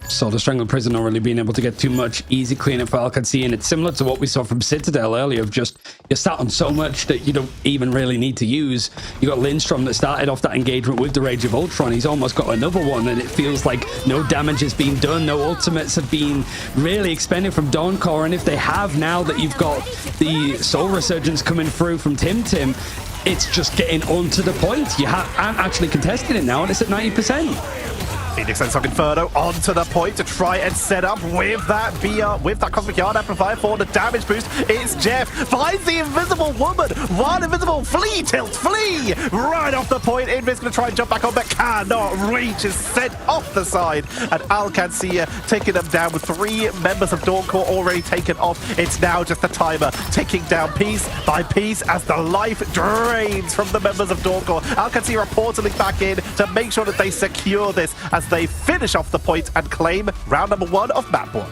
sort of Strangled Prison, not really being able to get too much easy cleanup for Alqadsiah, and it's similar to what we saw from Citadel earlier, of just you're sat on so much that you don't even really need to use. You got Lindstrom that started off that engagement with the Rage of Ultron. He's almost got another one, and it feels like no damage has been done, no ultimates have been really expended from Dawncore, and if they have, now that you've got the Soul Resurgence coming through from Tim, it's just getting onto the point. You aren't actually contesting it now, and it's at 90%. Phoenix and Sunk Inferno onto the point to try and set up with that with that Cosmic Yard Amplifier for the damage boost. It's Jeff, finds the Invisible Woman. One Invisible, flee, Tilt, flee! Right off the point, Invis gonna try and jump back on, but cannot reach, is sent off the side. And Alqadsiah taking them down with 3 members of Dawncore already taken off. It's now just the timer ticking down piece by piece as the life drains from the members of Dawncore. Alqadsiah reportedly back in to make sure that they secure this as they finish off the point and claim round number 1 of map 1.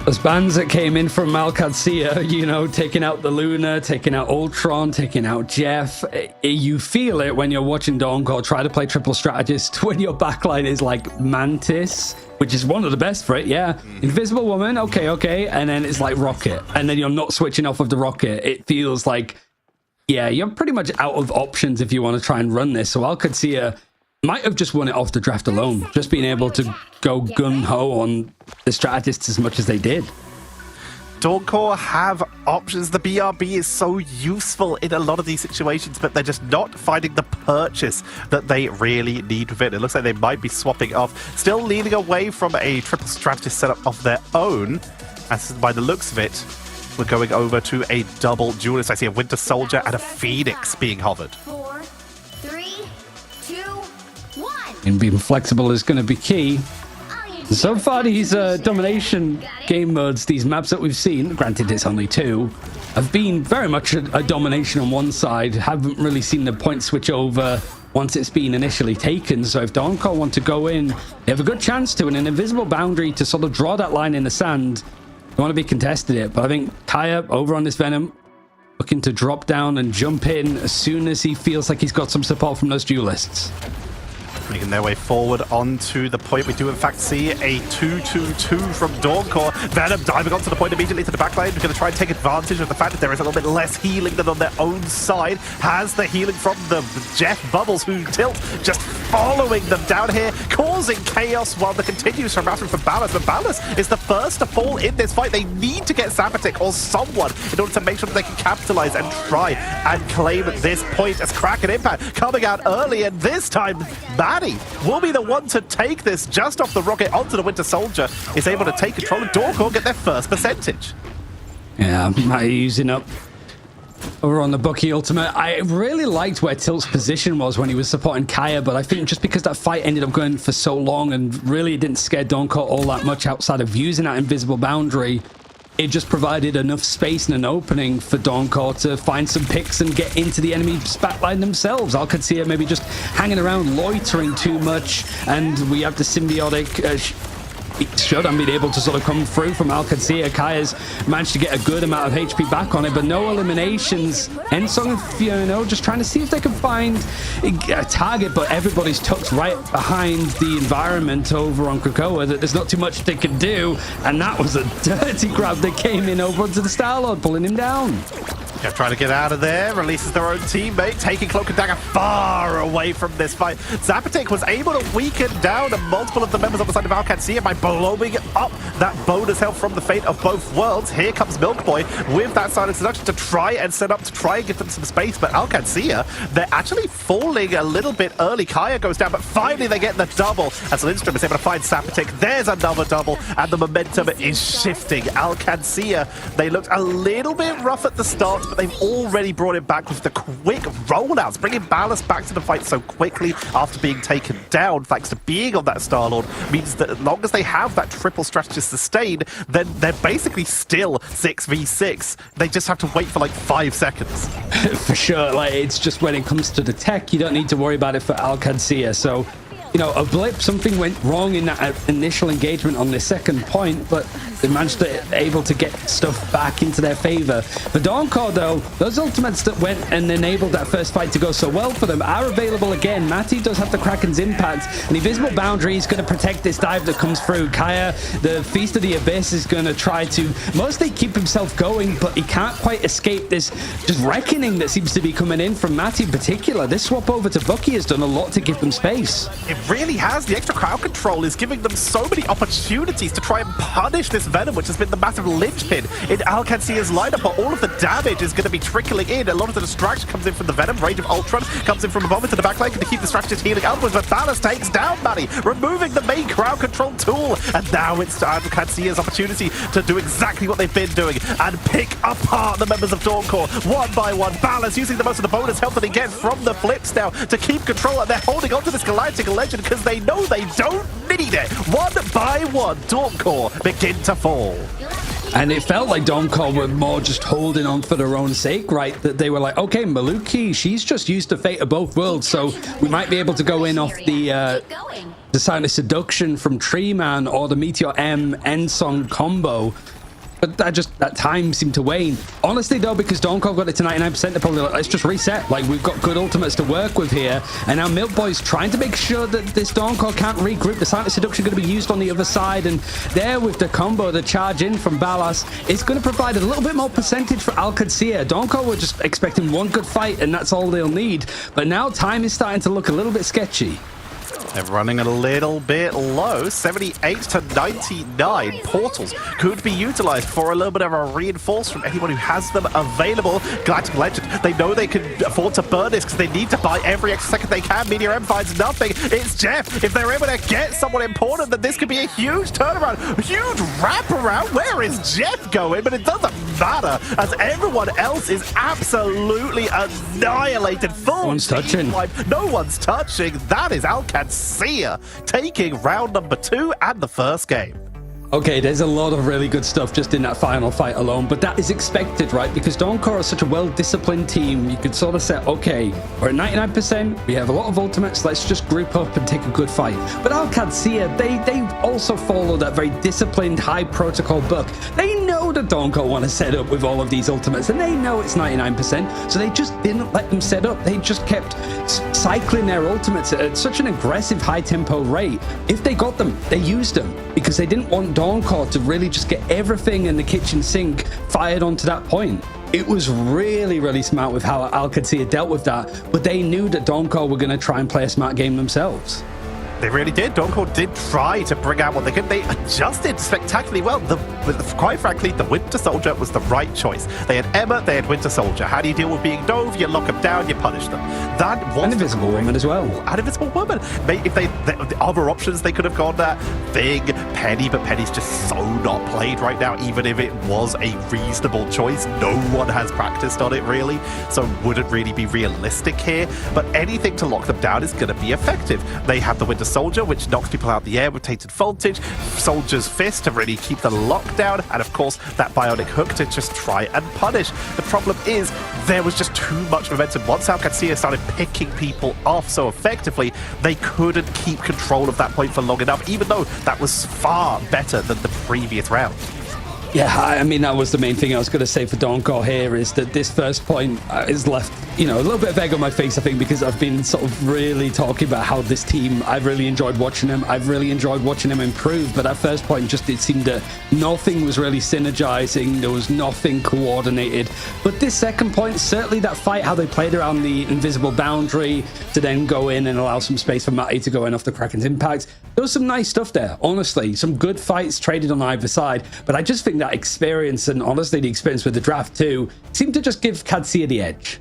Those bans that came in from Alqadsiah, you know, taking out the Luna, taking out Ultron, taking out Jeff, you feel it when you're watching Dawncore try to play triple strategist when your backline is like Mantis, which is one of the best for it, yeah. Invisible Woman, okay, and then it's like Rocket, and then you're not switching off of the Rocket. It feels like, yeah, you're pretty much out of options if you want to try and run this. So Alqadsiah might have just won it off the draft alone, just being able to go gung-ho on the strategists as much as they did. Dawncore have options. The BRB is so useful in a lot of these situations, but they're just not finding the purchase that they really need with it. It looks like they might be swapping off, still leaning away from a triple strategist setup of their own, as by the looks of it, we're going over to a double duelist. I see a Winter Soldier and a Phoenix being hovered. 4, 3, 2, 1. And being flexible is going to be key. So far, these domination game modes, these maps that we've seen, granted it's only 2, have been very much a domination on one side. Haven't really seen the point switch over once it's been initially taken. So if Dawncore want to go in, they have a good chance to, and an invisible boundary to sort of draw that line in the sand. They want to be contested it, but I think Kaya over on this Venom, looking to drop down and jump in as soon as he feels like he's got some support from those duelists. Making their way forward onto the point. We do in fact see a 2-2-2 from Dawncore. Venom diving onto the point immediately to the backline. We're going to try and take advantage of the fact that there is a little bit less healing than on their own side. Has the healing from the Jeff Bubbles, who tilt just following them down here, causing chaos while the continues harassment from Ballas. But Ballas is the first to fall in this fight. They need to get Zapatic or someone in order to make sure that they can capitalize and try and claim this point, as Kraken Impact coming out early, and this time Maddie will be the one to take this just off the rocket onto the Winter Soldier. Is able to take control, and Dawncore get their first percentage. Yeah, Matty using up over on the Bucky ultimate. I really liked where Tilt's position was when he was supporting Kaya, but I think just because that fight ended up going for so long and really didn't scare Dawncore all that much outside of using that invisible boundary, it just provided enough space and an opening for Dawncore to find some picks and get into the enemy backline themselves. Alqadsiah maybe just hanging around, loitering too much, and we have the symbiotic Showdown being able to sort of come through from Alqadsiah. Kaya's managed to get a good amount of HP back on it, but no eliminations. Ensong and Fiono just trying to see if they can find a target, but everybody's tucked right behind the environment over on Krakoa that there's not too much they can do, and that was a dirty grab that came in over onto the Star-Lord, pulling him down. Yeah, trying to get out of there, releases their own teammate, taking Cloak and Dagger far away from this fight. Zapatic was able to weaken down multiple of the members on the side of Alqadsiah by blowing up that bonus health from the Fate of Both Worlds. Here comes Milk Boy with that silent seduction to try and set up, to try and give them some space, but Alqadsiah, they're actually falling a little bit early. Kaya goes down, but finally they get the double as Lindstrom is able to find Zapatic. There's another double, and the momentum is shifting. Alqadsiah, they looked a little bit rough at the start, but they've already brought it back with the quick rollouts, bringing Ballas back to the fight so quickly after being taken down, thanks to being on that Star-Lord, means that as long as they have that triple strategist sustain, then they're basically still 6v6. They just have to wait for like 5 seconds. For sure, like, it's just when it comes to the tech, you don't need to worry about it for Alqadsiah. So, you know, a blip, something went wrong in that initial engagement on the second point, but they managed to able to get stuff back into their favor. For Dawncore, though, those ultimates that went and enabled that first fight to go so well for them are available again. Matty does have the Kraken's impact, and the invisible boundary is going to protect this dive that comes through. Kaya, the Feast of the Abyss, is going to try to mostly keep himself going, but he can't quite escape this just reckoning that seems to be coming in from Matty in particular. This swap over to Bucky has done a lot to give them space. It really has. The extra crowd control is giving them so many opportunities to try and punish this Venom, which has been the massive linchpin in Alqadsiah's lineup, but all of the damage is going to be trickling in. A lot of the distraction comes in from the Venom. Rage of Ultron comes in from above into the backline to keep the strategist healing upwards, but Ballas takes down Manny, removing the main crowd control tool, and now it's Alqadsiah's opportunity to do exactly what they've been doing and pick apart the members of Dawncore one by one. Ballas using the most of the bonus health that he gets from the flips now to keep control, and they're holding onto this Galactic Legend because they know they don't need it. One by one, Dawncore begin to fall. And it felt like Dawncore were more just holding on for their own sake, right? That they were like, okay, Maluki, she's just used the Fate of Both Worlds, so we might be able to go in off the Silent Seduction from Tree Man or the Meteor M Ensong combo. But that time seemed to wane. Honestly, though, because Dawncore got it to 99%, they're probably like, let's just reset. Like, we've got good ultimates to work with here. And now Milk Boy's trying to make sure that this Dawncore can't regroup. The Silent Seduction going to be used on the other side. And there with the combo, the charge in from Ballas, it's going to provide a little bit more percentage for Alqadsiah. Dawncore were just expecting one good fight, and that's all they'll need. But now time is starting to look a little bit sketchy. They're running a little bit low, 78 to 99. Portals could be utilized for a little bit of a reinforce from anyone who has them available. Galactic Legend, they know they can afford to burn this because they need to buy every extra second they can. Meteor M finds nothing. It's Jeff. If they're able to get someone important, then this could be a huge turnaround, a huge wraparound. Where is Jeff going? But it doesn't matter, as everyone else is absolutely annihilated. Full one's touching. No one's touching. That is Alqadsiah taking round number 2 and the first game. Okay, there's a lot of really good stuff just in that final fight alone, but that is expected, right? Because Dawncore is such a well-disciplined team, you could sort of say, okay, we're at 99%, we have a lot of ultimates, let's just group up and take a good fight. But Alqadsiah, they also follow that very disciplined, high-protocol book. They know that Dawncore want to set up with all of these ultimates, and they know it's 99%, so they just didn't let them set up. They just kept cycling their ultimates at such an aggressive, high-tempo rate. If they got them, they used them, because they didn't want Dawncore to really just get everything in the kitchen sink fired onto that point. It was really, really smart with how Alqadsiah dealt with that, but they knew that Dawncore were going to try and play a smart game themselves. They really did. Dawncore did try to bring out what they could. They adjusted spectacularly well. Quite frankly, the Winter Soldier was the right choice. They had EMEA, they had Winter Soldier. How do you deal with being dove? You lock them down, you punish them. That was an Invisible Woman as well. An Invisible Woman. If the other options they could have gone there, Big, Penny, but Penny's just so not played right now. Even if it was a reasonable choice, no one has practiced on it really, so wouldn't really be realistic here. But anything to lock them down is going to be effective. They have the Winter Soldier, which knocks people out the air with tainted voltage, Soldier's Fist to really keep the lockdown, and of course that bionic hook to just try and punish. The problem is there was just too much momentum. Once Alqadsiah started picking people off so effectively, they couldn't keep control of that point for long enough, even though that was far better than the previous round. Yeah, I mean, that was the main thing I was going to say for Dawncore here, is that this first point is left, a little bit of egg on my face, I think, because I've been sort of really talking about how this team, I've really enjoyed watching them. I've really enjoyed watching them improve, but that first point it seemed that nothing was really synergizing. There was nothing coordinated. But this second point, certainly that fight, how they played around the invisible boundary to then go in and allow some space for Matty to go in off the Kraken's impact. There was some nice stuff there, honestly. Some good fights traded on either side, but I just think that experience, and honestly the experience with the draft too, seemed to just give Alqadsiah the edge.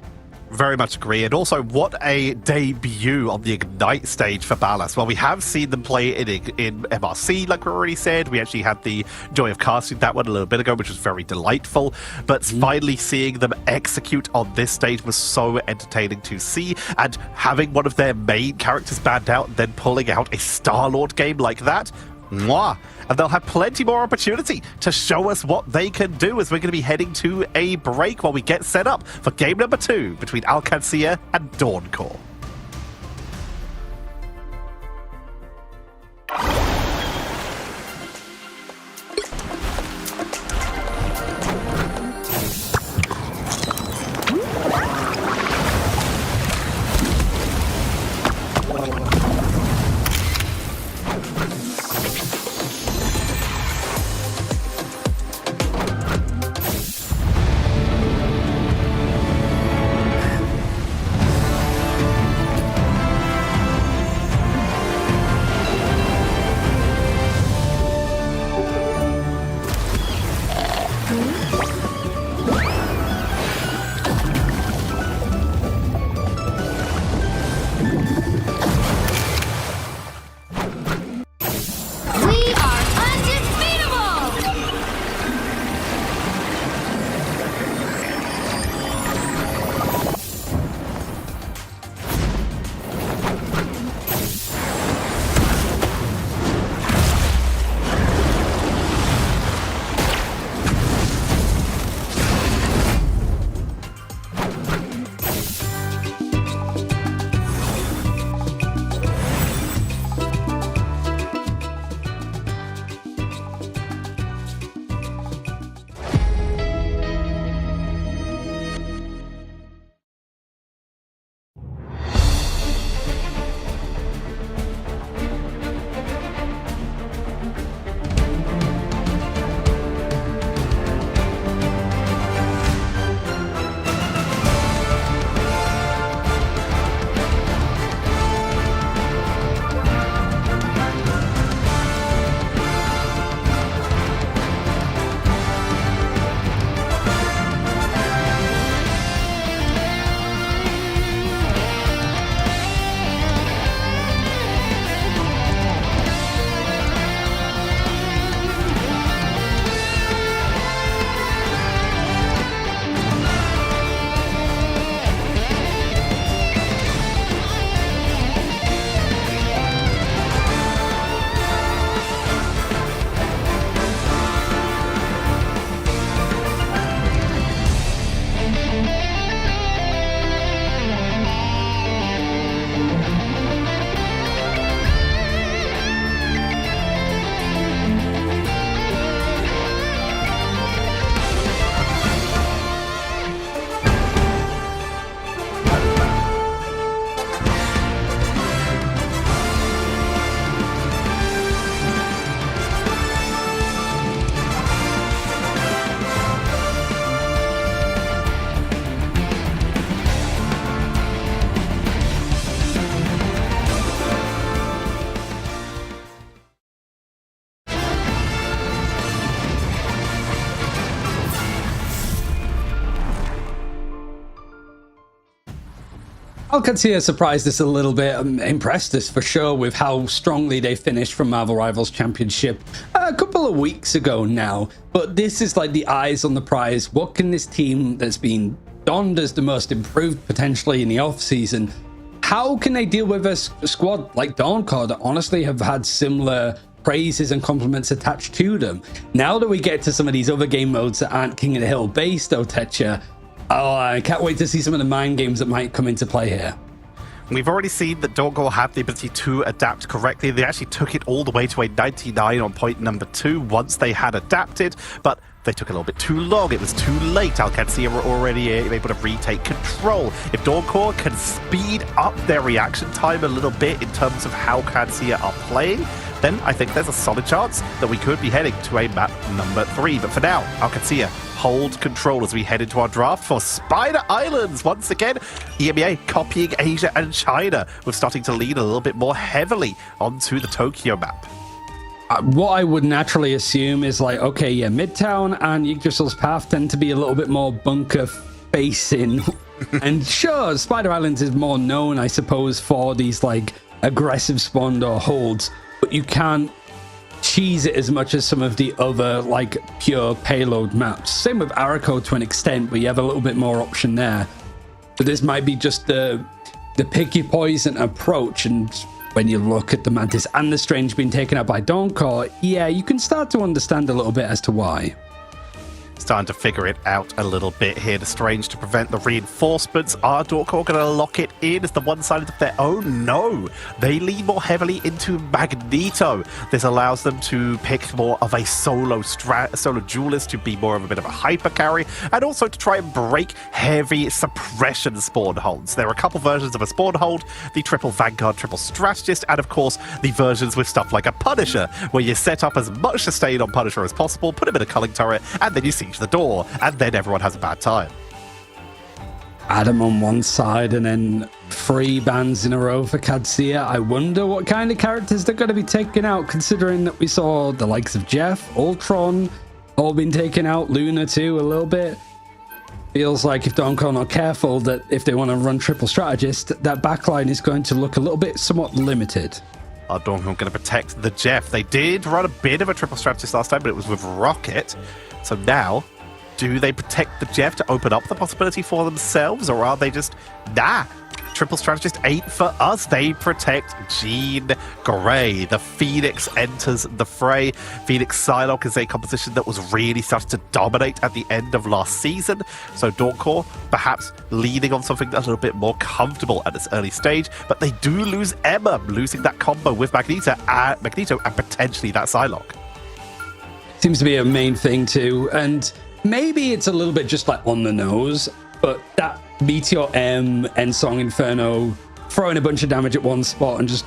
Very much agree. And also, what a debut on the Ignite stage for Ballas. Well, we have seen them play in MRC, like we already said. We actually had the joy of casting that one a little bit ago, which was very delightful. But finally seeing them execute on this stage was so entertaining to see. And having one of their main characters banned out and then pulling out a Star-Lord game like that, mwah! And they'll have plenty more opportunity to show us what they can do, as we're going to be heading to a break while we get set up for game number 2 between Alqadsiah and Dawncore. Alqadsiah surprised us a little bit, impressed us for sure with how strongly they finished from Marvel Rivals Championship a couple of weeks ago now. But this is like the eyes on the prize. What can this team that's been donned as the most improved potentially in the off-season, how can they deal with a squad like Dawncore that honestly have had similar praises and compliments attached to them? Now that we get to some of these other game modes that aren't King of the Hill based, though, Techa, oh, I can't wait to see some of the mind games that might come into play here. We've already seen that Dawncore have the ability to adapt correctly. They actually took it all the way to a 99 on point number 2 once they had adapted, but they took a little bit too long. It was too late. Alqadsiah were already able to retake control. If Dawncore can speed up their reaction time a little bit in terms of how Alqadsiah are playing, then I think there's a solid chance that we could be heading to a map number 3. But for now, Alqadsiah hold control as we head into our draft for Spider Islands. Once again, EMEA copying Asia and China. We're starting to lean a little bit more heavily onto the Tokyo map. What I would naturally assume is like, okay, yeah, Midtown and Yggdrasil's Path tend to be a little bit more bunker facing. And sure, Spider Islands is more known, I suppose, for these like aggressive spawn or holds, but you can't cheese it as much as some of the other like pure payload maps. Same with Araco to an extent, but you have a little bit more option there. But this might be just the picky poison approach, and when you look at the Mantis and the Strange being taken out by Dawncore, yeah, you can start to understand a little bit as to why. Starting to figure it out a little bit here. The Strange to prevent the reinforcements. Are Dawncore going to lock it in as the one-sided affair? Oh no! They lean more heavily into Magneto. This allows them to pick more of a solo duelist to be more of a bit of a hyper carry, and also to try and break heavy suppression spawn holds. There are a couple versions of a spawn hold, the triple Vanguard, triple Strategist, and of course the versions with stuff like a Punisher, where you set up as much sustain on Punisher as possible, put him in a culling turret, and then you siege the door, and then everyone has a bad time. Adam on one side and then 3 bans in a row for Alqadsiah. I wonder what kind of characters they're going to be taking out, considering that we saw the likes of Jeff, Ultron, all been taken out, Luna too a little bit. Feels like if Dawncore are not careful, that if they want to run triple strategist, that backline is going to look a little bit somewhat limited. Are Dawncore going to protect the Jeff? They did run a bit of a triple strategist last time, but it was with Rocket. So now, do they protect the Jeff to open up the possibility for themselves, or are they just, nah, triple strategist ain't for us? They protect Jean Grey. The Phoenix enters the fray. Phoenix Psylocke is a composition that was really starting to dominate at the end of last season. So Dawncore perhaps leaning on something a little bit more comfortable at this early stage, but they do lose Emma, losing that combo with Magneto and potentially that Psylocke. Seems to be a main thing too, and maybe it's a little bit just like on the nose, but that Meteor M and Song Inferno throwing a bunch of damage at one spot and just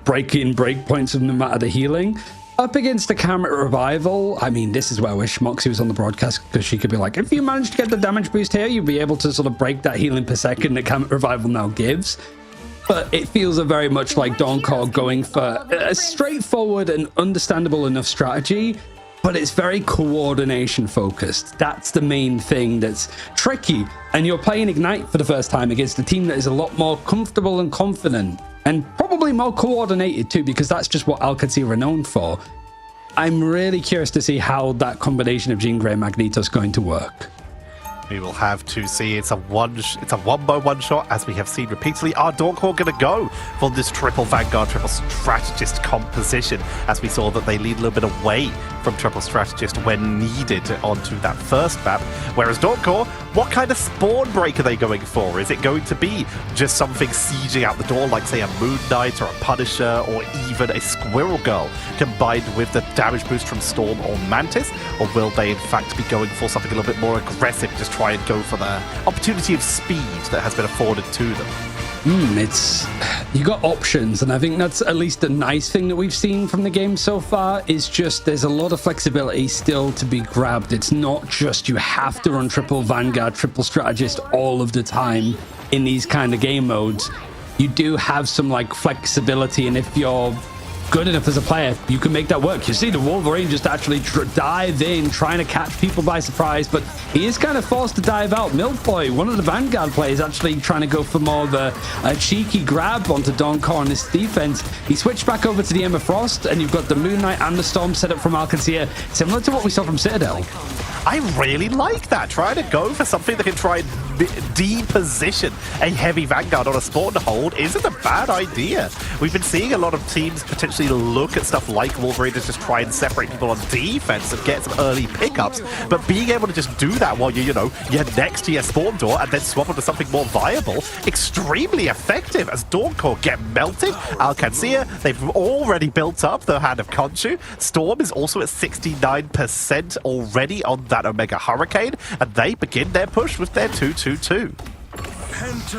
breaking breakpoints no matter the healing up against the Comet Revival. I mean, this is where I wish Moxie was on the broadcast, because she could be like, if you manage to get the damage boost here, you'll be able to sort of break that healing per second that Comet Revival now gives. But it feels very much like Dawncore going for a straightforward and understandable enough strategy, but it's very coordination focused. That's the main thing that's tricky. And you're playing Ignite for the first time against a team that is a lot more comfortable and confident, and probably more coordinated too, because that's just what Alqadsiah are known for. I'm really curious to see how that combination of Jean Grey and Magneto is going to work. We will have to see. It's a one-by-one shot, as we have seen repeatedly. Are Dawncore going to go for this triple Vanguard, triple Strategist composition, as we saw that they lead a little bit away from triple Strategist when needed onto that first map? Whereas Dawncore, what kind of spawn break are they going for? Is it going to be just something sieging out the door, like say a Moon Knight or a Punisher or even a Squirrel Girl, combined with the damage boost from Storm or Mantis? Or will they in fact be going for something a little bit more aggressive, just try and go for the opportunity of speed that has been afforded to them? It's, you got options, and I think that's at least a nice thing that we've seen from the game so far, is just there's a lot of flexibility still to be grabbed. It's not just you have to run triple Vanguard, triple Strategist all of the time in these kind of game modes. You do have some like flexibility, and if you're good enough as a player, you can make that work. You see the Wolverine just actually dive in, trying to catch people by surprise, but he is kind of forced to dive out. Milfoy, one of the Vanguard players, actually trying to go for more of a cheeky grab onto Dawncore on this defense. He switched back over to the Emma Frost, and you've got the Moon Knight and the Storm set up from Alqadsiah, similar to what we saw from Citadel. I really like that. Trying to go for something that can try and deposition a heavy Vanguard on a spawn hold isn't a bad idea. We've been seeing a lot of teams potentially look at stuff like Wolverine to just try and separate people on defense and get some early pickups, but being able to just do that while you're next to your spawn door and then swap onto something more viable, extremely effective as Dawncore get melted. Alqadsiah, they've already built up the Hand of Khonshu. Storm is also at 69% already on that Omega Hurricane, and they begin their push with their 2-2-2.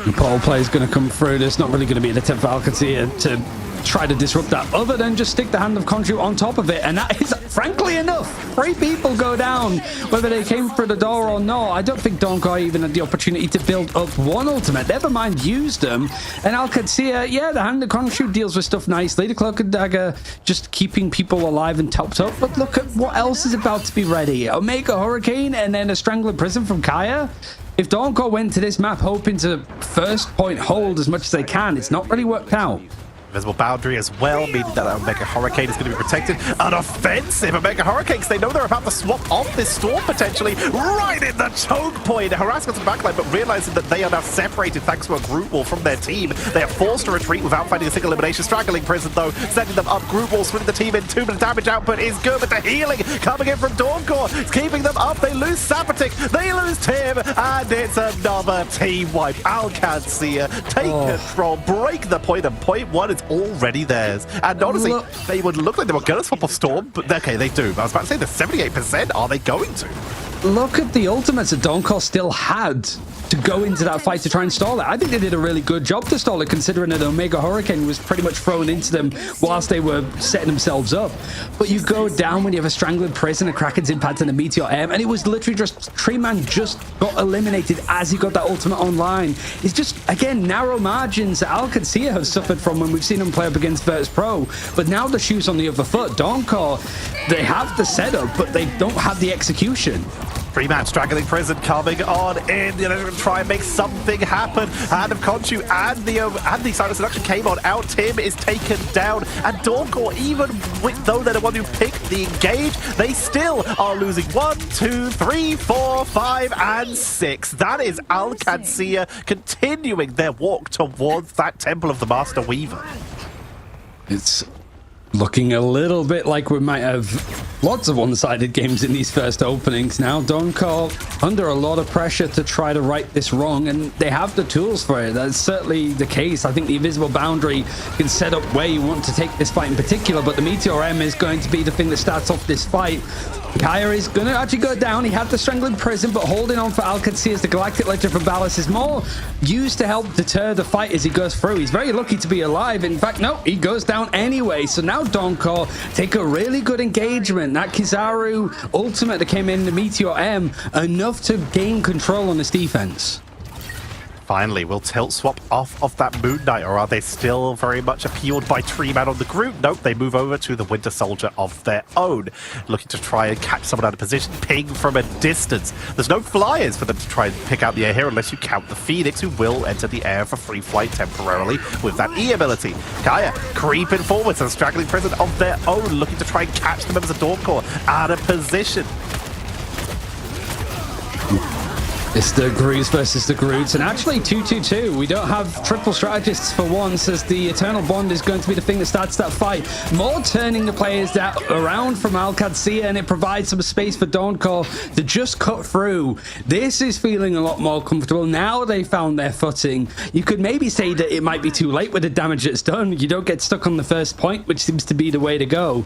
The pole play is going to come through. There's not really going to be an attempt for Alqadsiah to try to disrupt that, other than just stick the Hand of Khonshu on top of it, and that is, frankly enough, 3 people go down, whether they came through the door or not. I don't think Dawncore even had the opportunity to build up one ultimate, never mind use them. And Alqadsiah, yeah, the Hand of Khonshu deals with stuff nicely. The Cloak and Dagger just keeping people alive and topped up, but look at what else is about to be ready. Omega Hurricane and then a Strangling Prison from Kaya. If Dawncore went to this map hoping to first point hold as much as they can, it's not really worked out. Invisible boundary as well, meaning that Omega Hurricane is going to be protected. An offensive Omega Hurricane, because they know they're about to swap off this Storm potentially right in the choke point. Harassment to the backline, but realizing that they are now separated thanks to a group wall from their team. They are forced to retreat without finding a single elimination. Straggling Prison, though, setting them up. Group wall, swinging the team in. 2 minute damage output is good, but the healing coming in from Dawncore. It's keeping them up. They lose Sapatic, they lose Tim, and it's another team wipe. Alqadsiah take control, break the point, and point one is already theirs. And honestly, they would look like they were going to swap off Storm, but okay, they do. But I was about to say, the 78%, are they going to? Look at the ultimates that Dawncore still had to go into that fight to try and stall it. I think they did a really good job to stall it, considering that Omega Hurricane was pretty much thrown into them whilst they were setting themselves up. But you go down when you have a Strangling Prison, a Kraken's Impact, and a Meteor M, and it was literally just Treeman just got eliminated as he got that ultimate online. It's just, again, narrow margins that Alqadsiah have suffered from when we've seen them play up against Virtus Pro. But now the shoe's on the other foot. Dawncore, they have the setup, but they don't have the execution. 3-man Straggling Prison coming on in. They're going to try and make something happen. Hand of Khonshu and the Silent Seduction came on out. Tim is taken down. And Dawncore, even though they're the one who picked the engage, they still are losing 1, 2, 3, 4, 5, and 6. That is Alqadsiah continuing their walk towards that Temple of the Master Weaver. It's looking a little bit like we might have lots of one-sided games in these first openings now. Dawncore under a lot of pressure to try to right this wrong, and they have the tools for it. That's certainly the case. I think the invisible boundary can set up where you want to take this fight in particular, but the Meteor M is going to be the thing that starts off this fight. Kaya is going to actually go down. He had the Strangling Prison, but holding on for Alqadsiah as the Galactic Ledger for Ballas is more used to help deter the fight as he goes through. He's very lucky to be alive. In fact, no, he goes down anyway. So now Dawncore take a really good engagement. That Kizaru ultimate that came in, the Meteor M, enough to gain control on this defense. Finally, will Tilt swap off of that Moon Knight, or are they still very much appealed by Treeman on the group? Nope, they move over to the Winter Soldier of their own, looking to try and catch someone out of position, ping from a distance. There's no flyers for them to try and pick out the air here unless you count the Phoenix, who will enter the air for free flight temporarily with that E ability. Kaya creeping forward to the Straggling Prison of their own, looking to try and catch the members of Dawncore out of position. It's the Groots versus the Groots, and actually 2-2-2. We don't have triple strategists for once, as the Eternal Bond is going to be the thing that starts that fight. More turning the players around from Alqadsiah, and it provides some space for Dawncore to just cut through. This is feeling a lot more comfortable. Now they found their footing. You could maybe say that it might be too late with the damage that's done. You don't get stuck on the first point, which seems to be the way to go.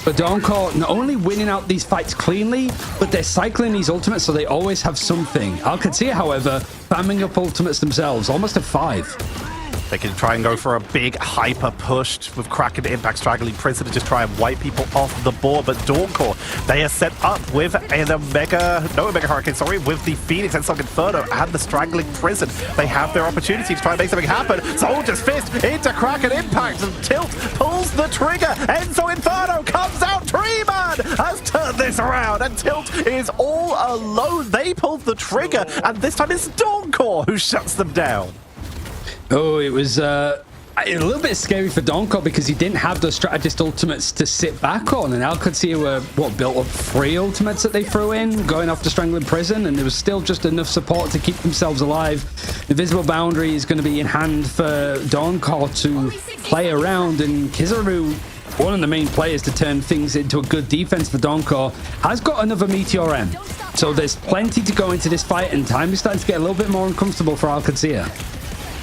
But Dawncore not only winning out these fights cleanly, but they're cycling these ultimates so they always have something. Alqadsiah, however, spamming up ultimates themselves, almost at 5. They can try and go for a big hyper push with Kraken Impact straggling Prison to just try and wipe people off the board. But Dawncore, they are set up with an Omega Hurricane, sorry, with the Phoenix and Song Inferno and the straggling Prison. They have their opportunity to try and make something happen. Soldier's Fist into Kraken Impact, and Tilt pulls the trigger. Enzo Inferno comes out. Treeman has turned this around, and Tilt is all alone. They pulled the trigger, and this time it's Dawncore who shuts them down. Oh, it was a little bit scary for Dawncore because he didn't have those strategist ultimates to sit back on, and Alqadsiah were built up 3 ultimates that they threw in going after Strangling Prison, and there was still just enough support to keep themselves alive. The Visible Boundary is going to be in hand for Dawncore to play around, and Kizaru, one of the main players to turn things into a good defense for Dawncore, has got another Meteor M. So there's plenty to go into this fight, and time is starting to get a little bit more uncomfortable for Alqadsiah.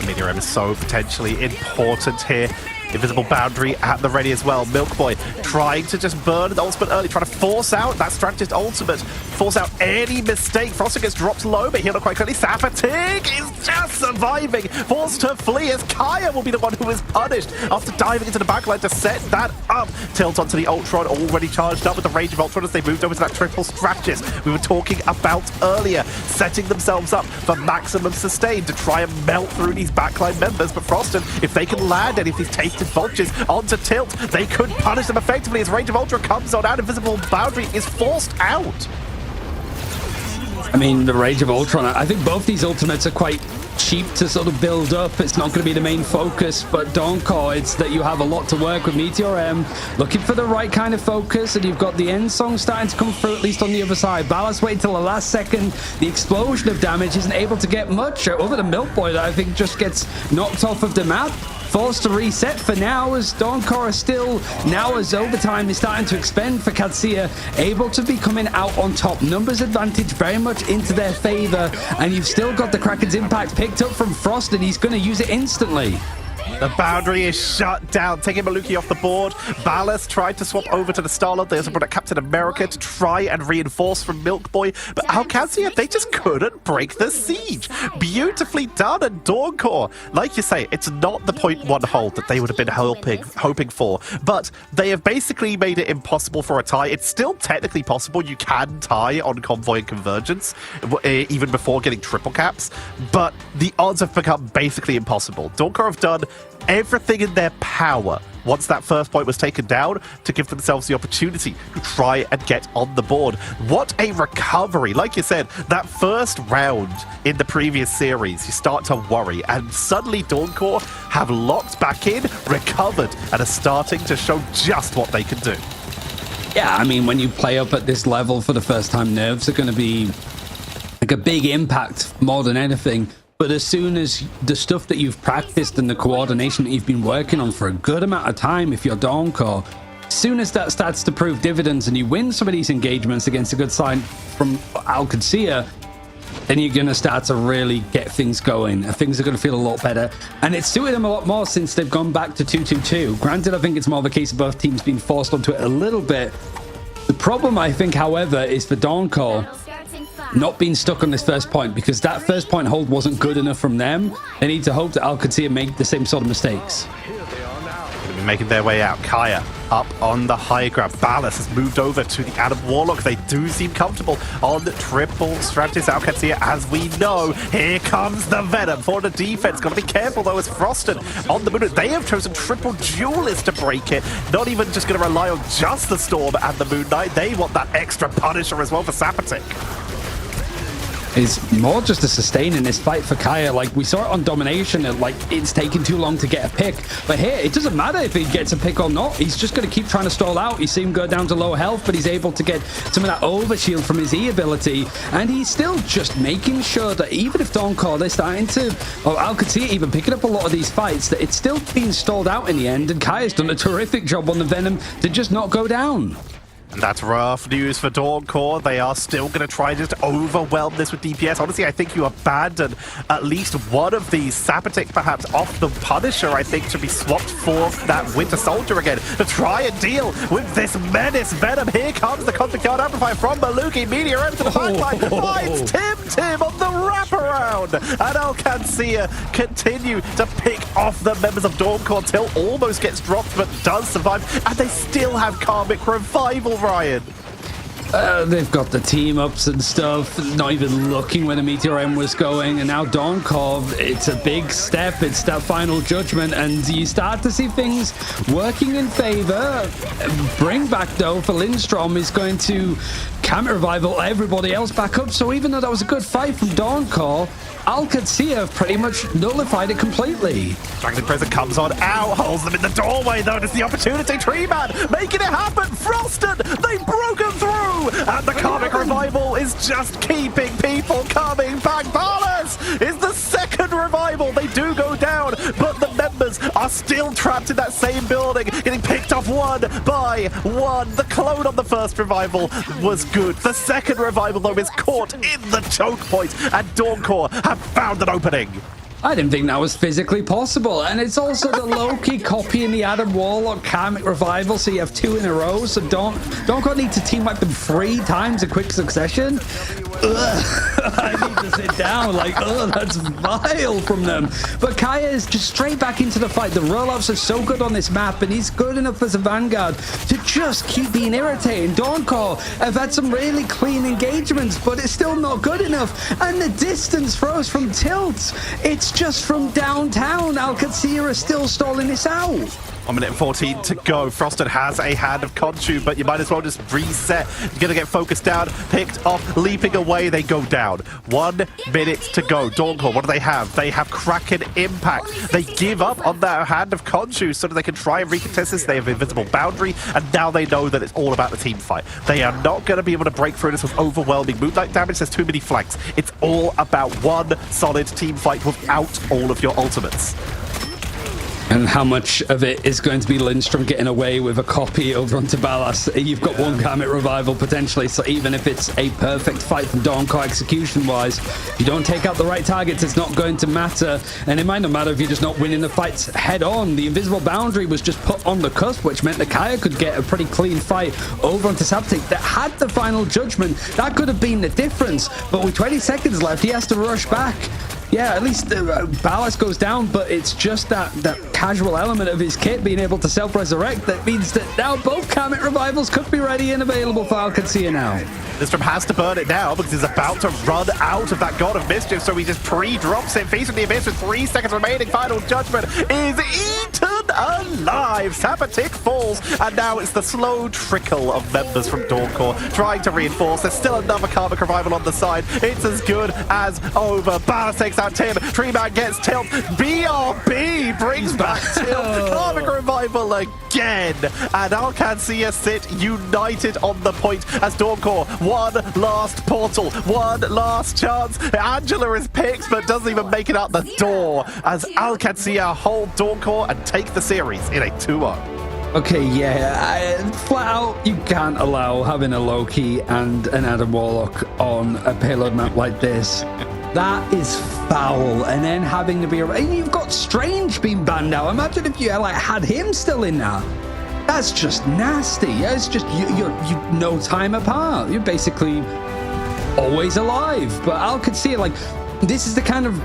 Meteor M is so potentially important here. Invisible Boundary at the ready as well. Milk Boy trying to just burn the ultimate early, trying to force out that strategist ultimate, force out any mistake. Frosting gets dropped low, but healed quite quickly. Safatig is just surviving, forced to flee as Kaya will be the one who is punished after diving into the backline to set that up. Tilt onto the Ultron, already charged up with the range of Ultron as they moved over to that triple strategist we were talking about earlier, setting themselves up for maximum sustain to try and melt through these backline members. But Froston, if they can land any of these tasted vultures onto Tilt, they could punish them effectively as Range of Ultra comes on out. Invisible Boundary is forced out. I mean, the Rage of Ultron, I think both these ultimates are quite cheap to sort of build up. It's not going to be the main focus, but Dawncore, it's that you have a lot to work with. Meteor M looking for the right kind of focus, and you've got the end song starting to come through, at least on the other side. Ballast waiting till the last second. The explosion of damage isn't able to get much over the Milk Boy that I think just gets knocked off of the map. Forced to reset for now as Dawncore is still, now as overtime is starting to expend for Alqadsiah, able to be coming out on top. Numbers advantage very much into their favor, and you've still got the Kraken's Impact picked up from Frost, and he's going to use it instantly. The Boundary is shut down, taking Maluki off the board. Ballast tried to swap over to the Star-Lord. They also brought out Captain America to try and reinforce from Milk Boy. But Alqadsiah, they just couldn't break the siege. Beautifully done. And Dawncore, like you say, it's not the 0.1 hold that they would have been hoping for. But they have basically made it impossible for a tie. It's still technically possible. You can tie on Convoy and Convergence, even before getting triple caps. But the odds have become basically impossible. Dawncore have done everything in their power once that first point was taken down to give themselves the opportunity to try and get on the board. What a recovery. Like you said, that first round in the previous series, you start to worry, and suddenly Dawncore have locked back in, recovered, and are starting to show just what they can do. Yeah, I mean, when you play up at this level for the first time, nerves are going to be like a big impact more than anything. But as soon as the stuff that you've practiced and the coordination that you've been working on for a good amount of time, if you're Dawncore, as soon as that starts to prove dividends and you win some of these engagements against a good side from Alqadsiah, then you're going to start to really get things going. Things are going to feel a lot better. And it's suited them a lot more since they've gone back to 2-2-2. Granted, I think it's more of a case of both teams being forced onto it a little bit. The problem, I think, however, is for Dawncore not being stuck on this first point, because that first point hold wasn't good enough from them. They need to hope that Alqadsiah make the same sort of mistakes. They'll be making their way out. Kaya up on the high grab. Ballast has moved over to the Adam Warlock. They do seem comfortable on triple strategist Alqadsiah, as we know. Here comes the Venom for the defense. Got to be careful though, as Frosted on the moon. They have chosen triple duelist to break it. Not even just going to rely on just the Storm and the Moon Knight. They want that extra Punisher as well for Sapatic. Is more just a sustain in this fight for Kaya. Like we saw it on Domination, and like it's taking too long to get a pick. But here, it doesn't matter if he gets a pick or not. He's just going to keep trying to stall out. You see him go down to low health, but he's able to get some of that overshield from his E ability. And he's still just making sure that even if Dawncore, they're starting to, or Alqadsiah even picking up a lot of these fights, that it's still being stalled out in the end. And Kaya's done a terrific job on the Venom to just not go down. And that's rough news for Dawncore. They are still going to try to just overwhelm this with DPS. Honestly, I think you abandon at least one of these. Sabotage perhaps off the Punisher, I think, to be swapped for that Winter Soldier again to try and deal with this menace. Venom, here comes the Conflict Yard Amplifier from Maluki. Meteor over to the backline. Finds Tim on the wraparound. And Alqadsiah continue to pick off the members of Dawncore till almost gets dropped but does survive. And they still have Karmic Revival, Ryan. They've got the team ups and stuff, not even looking where the Meteor M was going, and now Dawncore, it's a big step, it's that final judgment, and you start to see things working in favor. Bring back, though, for Lindstrom is going to Comet Revival everybody else back up, so even though that was a good fight from Dawncore, Alqadsiah pretty much nullified it completely. Dragon Prison comes on out, holds them in the doorway though, and it's the opportunity. Tree Man making it happen. Frosted, they've broken through, and the Karmic Revival is just keeping people coming back. Palace is the second revival. They do go down, but the members are still trapped in that same building, getting picked off one by one. The clone on the first revival was good. The second revival though is caught in the choke point, and Dawncore have found an opening. I didn't think that was physically possible, and it's also the low-key copy in the Adam Warlock Karmic Revival, so you have two in a row, so don't need to team wipe them 3 times in quick succession. Ugh. I need to sit down, like, oh, that's vile from them. But Kaya is just straight back into the fight. The rollouts are so good on this map, and he's good enough as a Vanguard to just keep being irritating. Dawncore have had some really clean engagements, but it's still not good enough, and the distance throws from tilts. It's just from downtown. Alqadsiah is still stalling this out. 1 minute and 14 to go. Frosted has a hand of Khonshu, but you might as well just reset. You're going to get focused down, picked off, leaping away. They go down. 1 minute to go. Dawncore, what do they have? They have Kraken Impact. They give up on that hand of Khonshu so that they can try and recontest this. They have Invisible Boundary, and now they know that it's all about the team fight. They are not going to be able to break through this with overwhelming Moonlight damage. There's too many flanks. It's all about one solid team fight without all of your ultimates. And how much of it is going to be Lindstrom getting away with a copy over onto Ballas? You've got one Karmic Revival potentially, so even if it's a perfect fight from Dawncore execution-wise, if you don't take out the right targets, it's not going to matter. And it might not matter if you're just not winning the fights head-on. The Invisible Boundary was just put on the cusp, which meant that Kaya could get a pretty clean fight over onto Sabotage that had the final judgment. That could have been the difference, but with 20 seconds left, he has to rush back. Yeah, at least Ballas goes down, but it's just that casual element of his kit being able to self-resurrect that means that now both Karmic Revivals could be ready and available for Alqadsiah now. Lindstrom has to burn it now because he's about to run out of that God of Mischief, so he just pre-drops it, facing the Abyss with 3 seconds remaining. Final Judgment is eaten alive. Sabotage falls, and now it's the slow trickle of members from Dawncore trying to reinforce. There's still another Karmic Revival on the side. It's as good as over. Ballas takes out Tim. Treeman gets Tilt. BRB brings back Tilt. Karmic Revival again. And Alqadsiah sit united on the point as Dawncore, one last portal, one last chance. Angela is picked but doesn't even make it out the door as Alqadsiah hold Dawncore and take the series in a 2-0. Okay, yeah, flat out, you can't allow having a Loki and an Adam Warlock on a payload map like this. That is foul. And then having to be and you've got Strange being banned out. Imagine if you had him still in there. That's just nasty. It's just you no time apart. You're basically always alive. But Alqadsiah, this is the kind of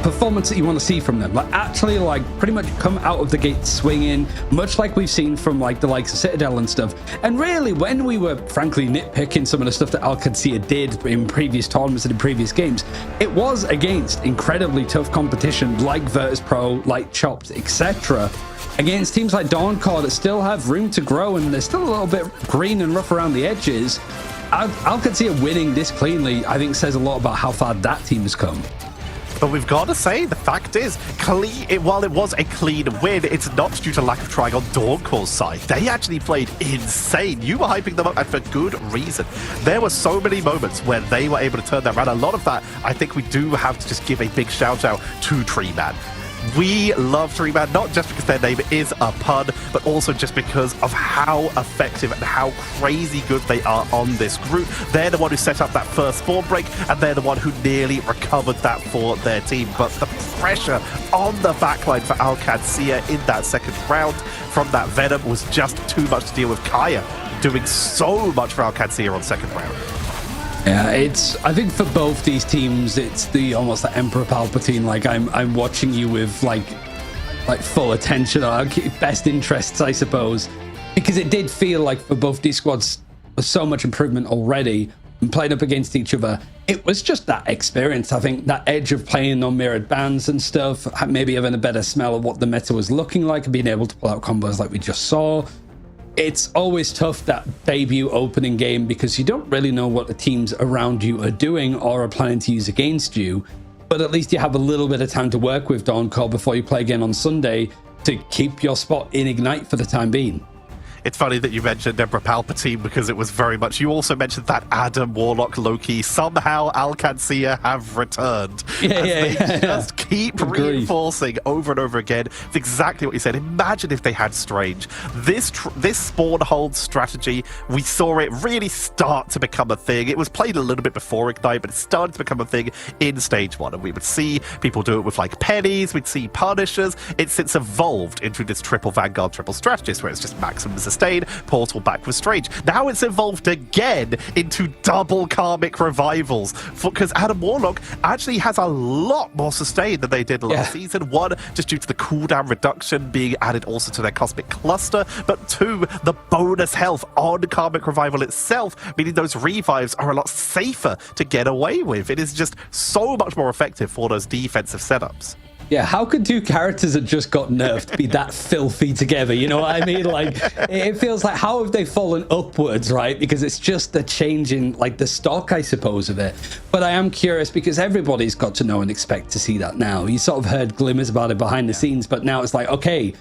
performance that you want to see from them. Actually, pretty much come out of the gate swinging, much like we've seen from the likes of Citadel and stuff. And really, when we were frankly nitpicking some of the stuff that Alqadsiah did in previous tournaments and in previous games, it was against incredibly tough competition like Virtus Pro, like Chopped, etc. Against teams like Dawncore that still have room to grow and they're still a little bit green and rough around the edges. Alqadsiah winning this cleanly, I think, says a lot about how far that team has come. But we've got to say, the fact is, while it was a clean win, it's not due to lack of trying on Dawncore's side. They actually played insane. You were hyping them up, and for good reason. There were so many moments where they were able to turn that around. A lot of that, I think we do have to just give a big shout out to Treeman. We love to rebound, not just because their name is a pun, but also just because of how effective and how crazy good they are on this group. They're the one who set up that first spawn break, and they're the one who nearly recovered that for their team. But the pressure on the backline for Alqadsiah in that second round from that Venom was just too much to deal with. Kaya doing so much for Alqadsiah on second round. Yeah, I think for both these teams, it's almost the Emperor Palpatine. Like I'm watching you with like full attention, or best interests, I suppose, because it did feel like for both these squads, there's so much improvement already and playing up against each other. It was just that experience. I think that edge of playing on mirrored bands and stuff, maybe having a better smell of what the meta was looking like and being able to pull out combos like we just saw. It's always tough, that debut opening game, because you don't really know what the teams around you are doing or are planning to use against you. But at least you have a little bit of time to work with Dawncore before you play again on Sunday to keep your spot in Ignite for the time being. It's funny that you mentioned Emperor Palpatine, because it was very much, you also mentioned that Adam Warlock Loki. Somehow Alqadsiah have returned. They just keep reinforcing over and over again. It's exactly what you said. Imagine if they had Strange. This spawn hold strategy, we saw it really start to become a thing. It was played a little bit before Ignite, but it started to become a thing in stage 1. And we would see people do it with like pennies, we'd see Punishers. It's evolved into this triple Vanguard, triple Strategist, where it's just maximum sustain, portal back with Strange. Now it's evolved again into double Karmic Revivals, because Adam Warlock actually has a lot more sustain than they did last season. 1, just due to the cooldown reduction being added also to their Cosmic Cluster, but 2, the bonus health on Karmic Revival itself, meaning those revives are a lot safer to get away with. It is just so much more effective for those defensive setups. Yeah, how could 2 characters that just got nerfed be that filthy together? You know what I mean? Like, it feels like, how have they fallen upwards, right? Because it's just the change in, like, the stock, I suppose, of it. But I am curious, because everybody's got to know and expect to see that now. You sort of heard glimmers about it behind the scenes, but now it's like, okay,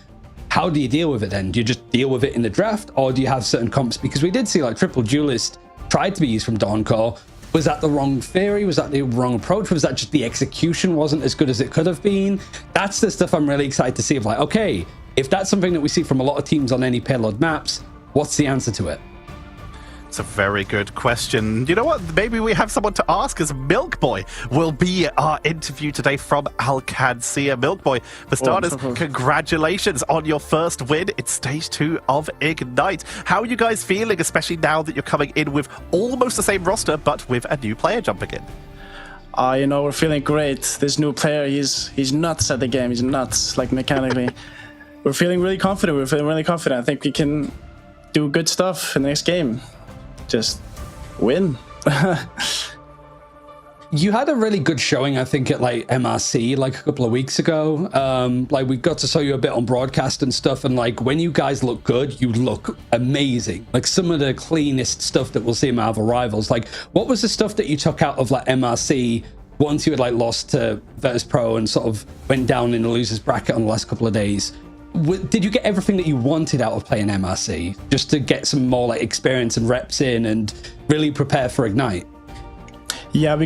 how do you deal with it then? Do you just deal with it in the draft, or do you have certain comps? Because we did see, like, Triple Duelist tried to be used from Dawncore. Was that the wrong theory? Was that the wrong approach? Was that just the execution wasn't as good as it could have been? That's the stuff I'm really excited to see, of like, okay, if that's something that we see from a lot of teams on any payload maps, what's the answer to it? It's a very good question. You know what? Maybe we have someone to ask, as Milk Boy will be our interview today from Alqadsiah. Milk Boy, for starters, congratulations on your first win in stage 2 of Ignite. How are you guys feeling, especially now that you're coming in with almost the same roster, but with a new player jumping in? You know, we're feeling great. This new player, he's nuts at the game. He's nuts, like, mechanically. We're feeling really confident. I think we can do good stuff in the next game. Just win. You had a really good showing, I think, at like MRC like a couple of weeks ago. Like, we got to show you a bit on broadcast and stuff, and like, when you guys look good, you look amazing. Like, some of the cleanest stuff that we'll see out of our rivals. Like, what was the stuff that you took out of like MRC once you had like lost to Virtus Pro and sort of went down in the losers bracket on the last couple of days? Did you get everything that you wanted out of playing MRC, just to get some more like experience and reps in and really prepare for Ignite? Yeah,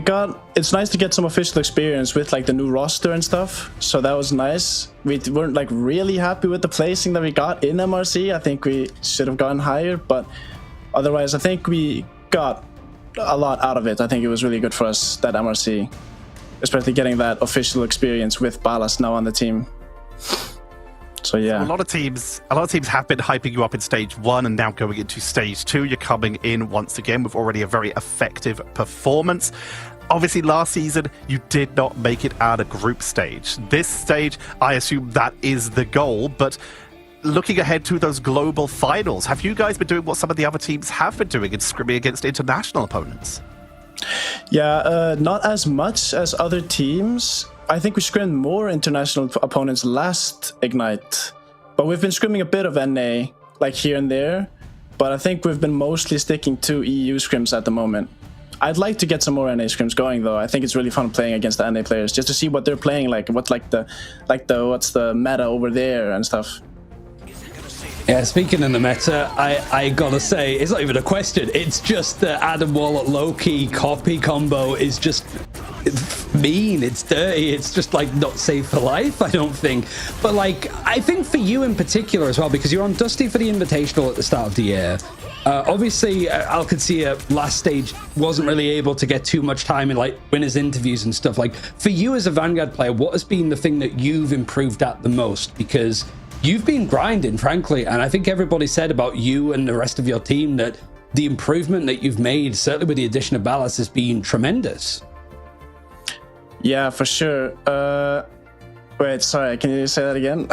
it's nice to get some official experience with like the new roster and stuff, so that was nice. We weren't like really happy with the placing that we got in MRC. I think we should have gone higher, but otherwise I think we got a lot out of it. I think it was really good for us, that MRC, especially getting that official experience with Ballas now on the team. So yeah, a lot of teams have been hyping you up in stage 1, and now going into stage 2, you're coming in once again with already a very effective performance. Obviously, last season, you did not make it out of group stage. This stage, I assume that is the goal, but looking ahead to those global finals, have you guys been doing what some of the other teams have been doing in scrimming against international opponents? Yeah, not as much as other teams. I think we scrimmed more international opponents last Ignite, but we've been scrimming a bit of NA, like here and there, but I think we've been mostly sticking to EU scrims at the moment. I'd like to get some more NA scrims going though. I think it's really fun playing against the NA players, just to see what they're playing like, what's the meta over there and stuff. Yeah, speaking in the meta, I gotta say, it's not even a question. It's just the Adam Warlock low-key copy combo is just mean, it's dirty, it's just like not safe for life, I don't think. But like, I think for you in particular as well, because you're on Dusty for the Invitational at the start of the year. Obviously, Alqadsiah last stage wasn't really able to get too much time in like winners interviews and stuff. Like, for you as a Vanguard player, what has been the thing that you've improved at the most? Because you've been grinding, frankly, and I think everybody said about you and the rest of your team that the improvement that you've made, certainly with the addition of Ballas, has been tremendous. Yeah, for sure. Wait, sorry, can you say that again?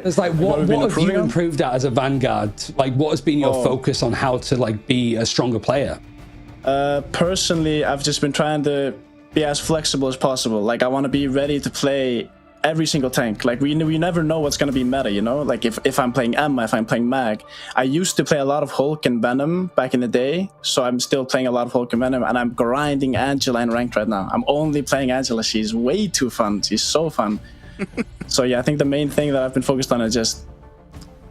It's like, what have you improved at as a Vanguard? Like, what has been your focus on how to like be a stronger player? Personally, I've just been trying to be as flexible as possible. Like, I want to be ready to play every single tank. Like, we never know what's going to be meta, you know? Like, if I'm playing Emma, if I'm playing Mag. I used to play a lot of Hulk and Venom back in the day, so I'm still playing a lot of Hulk and Venom, and I'm grinding Angela in ranked right now. I'm only playing Angela. She's way too fun. She's so fun. So yeah, I think the main thing that I've been focused on is just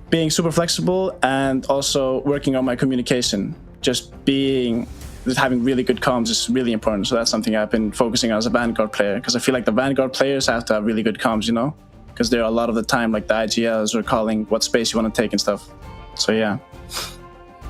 being super flexible and also working on my communication. Just having really good comms is really important. So that's something I've been focusing on as a Vanguard player, because I feel like the Vanguard players have to have really good comms, you know? Because they're a lot of the time like the IGLs are calling what space you want to take and stuff. So yeah.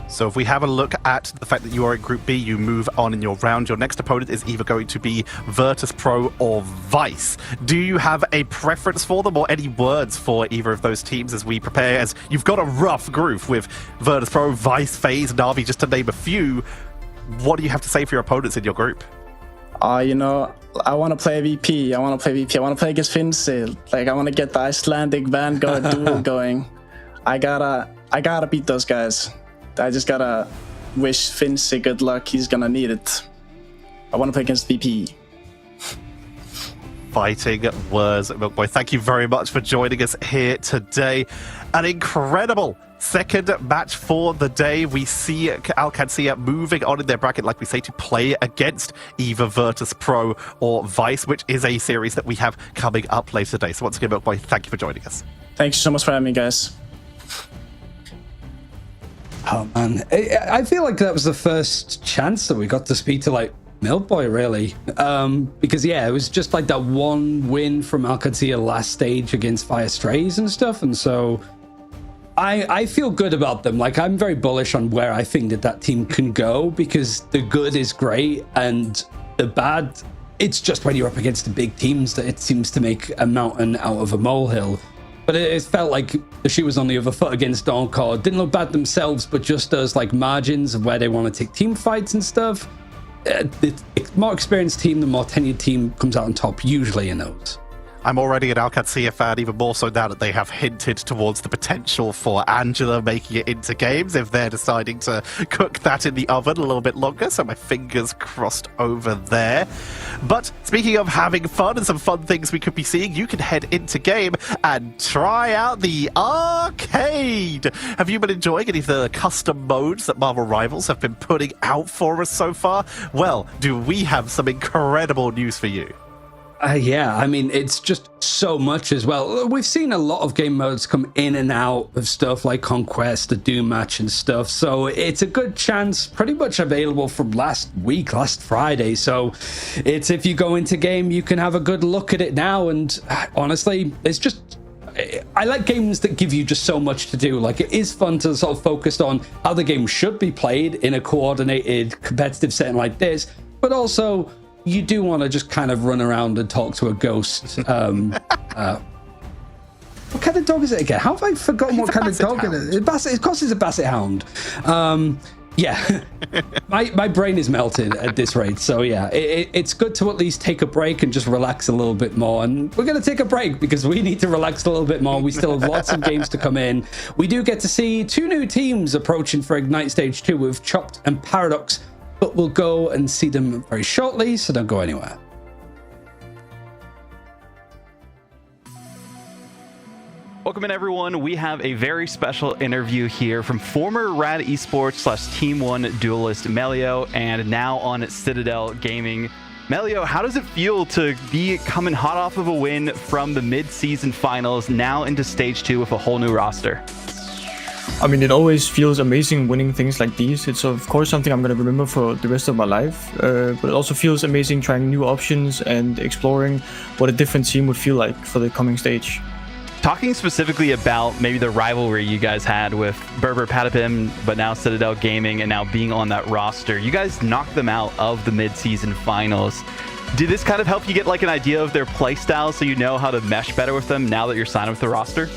So if we have a look at the fact that you are in Group B, you move on in your round. Your next opponent is either going to be Virtus Pro or Vice. Do you have a preference for them or any words for either of those teams as we prepare? As you've got a rough group with Virtus Pro, Vice, FaZe, Na'Vi, just to name a few. What do you have to say for your opponents in your group? You know, I want to play VP. I want to play against Finsil. Like, I want to get the Icelandic Vanguard duel going. I gotta beat those guys. I just gotta wish Finsi good luck. He's gonna need it. I want to play against VP. Fighting words, Milkboy. Thank you very much for joining us here today. An incredible second match for the day. We see Alqadsiah moving on in their bracket, like we say, to play against either Virtus Pro or Vice, which is a series that we have coming up later today. So once again, Milkboy, thank you for joining us. Thank you so much for having me, guys. Oh man, I feel like that was the first chance that we got to speak to like Milkboy, really, because yeah, it was just like that one win from Alqadsiah last stage against Fire Strays and stuff, and so I feel good about them. Like, I'm very bullish on where I think that team can go, because the good is great and the bad, it's just when you're up against the big teams that it seems to make a mountain out of a molehill. But it felt like the shoe was on the other foot against Dawncore. Didn't look bad themselves, but just as like margins of where they want to take team fights and stuff. The more experienced team, the more tenured team comes out on top, usually in those. I'm already an Alqadsiah fan, even more so now that they have hinted towards the potential for Angela making it into games if they're deciding to cook that in the oven a little bit longer, so my fingers crossed over there. But speaking of having fun and some fun things we could be seeing, you can head into game and try out the arcade. Have you been enjoying any of the custom modes that Marvel Rivals have been putting out for us so far? Well, do we have some incredible news for you? Yeah, I mean, it's just so much as well. We've seen a lot of game modes come in and out of stuff like Conquest, the Doom match and stuff. So it's a good chance, pretty much available from last Friday. So it's, if you go into game, you can have a good look at it now. And honestly, it's just, I like games that give you just so much to do. Like, it is fun to sort of focus on how the game should be played in a coordinated competitive setting like this, but also you do want to just kind of run around and talk to a ghost. What kind of dog is it again? How have I forgotten what kind of dog it is? Of course it's a Basset Hound. Yeah, my brain is melted at this rate. So yeah, it's good to at least take a break and just relax a little bit more. And we're going to take a break because we need to relax a little bit more. We still have lots of games to come in. We do get to see 2 new teams approaching for Ignite Stage 2 with Chopped and Paradox, but we'll go and see them very shortly, so don't go anywhere. Welcome in, everyone. We have a very special interview here from former Rad Esports / Team 1 duelist Melio, and now on Citadel Gaming. Melio, how does it feel to be coming hot off of a win from the mid-season finals, now into Stage 2 with a whole new roster? I mean, it always feels amazing winning things like these. It's of course something I'm going to remember for the rest of my life, but it also feels amazing trying new options and exploring what a different team would feel like for the coming stage. Talking specifically about maybe the rivalry you guys had with Berber Patapim, but now Citadel Gaming, and now being on that roster, you guys knocked them out of the mid-season finals. Did this kind of help you get like an idea of their play style so you know how to mesh better with them now that you're signed with the roster?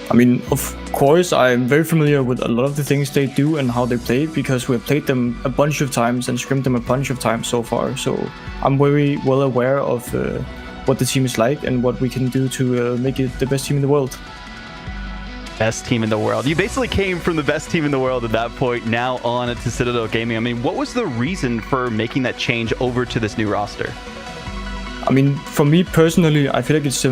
I mean, of course, I'm very familiar with a lot of the things they do and how they play because we've played them a bunch of times and scrimmed them a bunch of times so far. So I'm very well aware of what the team is like and what we can do to make it the best team in the world. Best team in the world. You basically came from the best team in the world at that point, now on to Citadel Gaming. I mean, what was the reason for making that change over to this new roster? I mean, for me personally, I feel like it's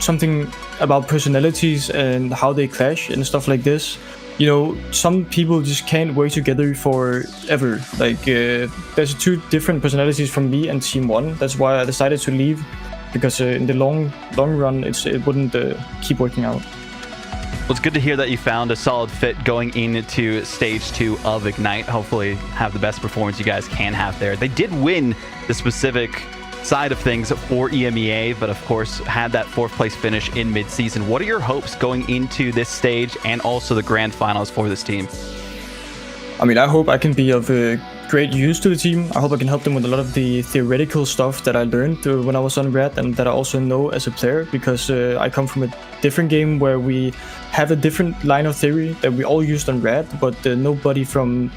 something about personalities and how they clash and stuff like this. You know, some people just can't work together forever. Like, there's two different personalities from me and Team 1. That's why I decided to leave, because in the long run, it wouldn't keep working out. Well, it's good to hear that you found a solid fit going into stage 2 of Ignite. Hopefully have the best performance you guys can have there. They did win the specific side of things for EMEA, but of course had that 4th place finish in mid-season. What are your hopes going into this stage and also the grand finals for this team? I mean, I hope I can be of great use to the team. I hope I can help them with a lot of the theoretical stuff that I learned when I was on Red and that I also know as a player, because I come from a different game where we have a different line of theory that we all used on Red, but nobody from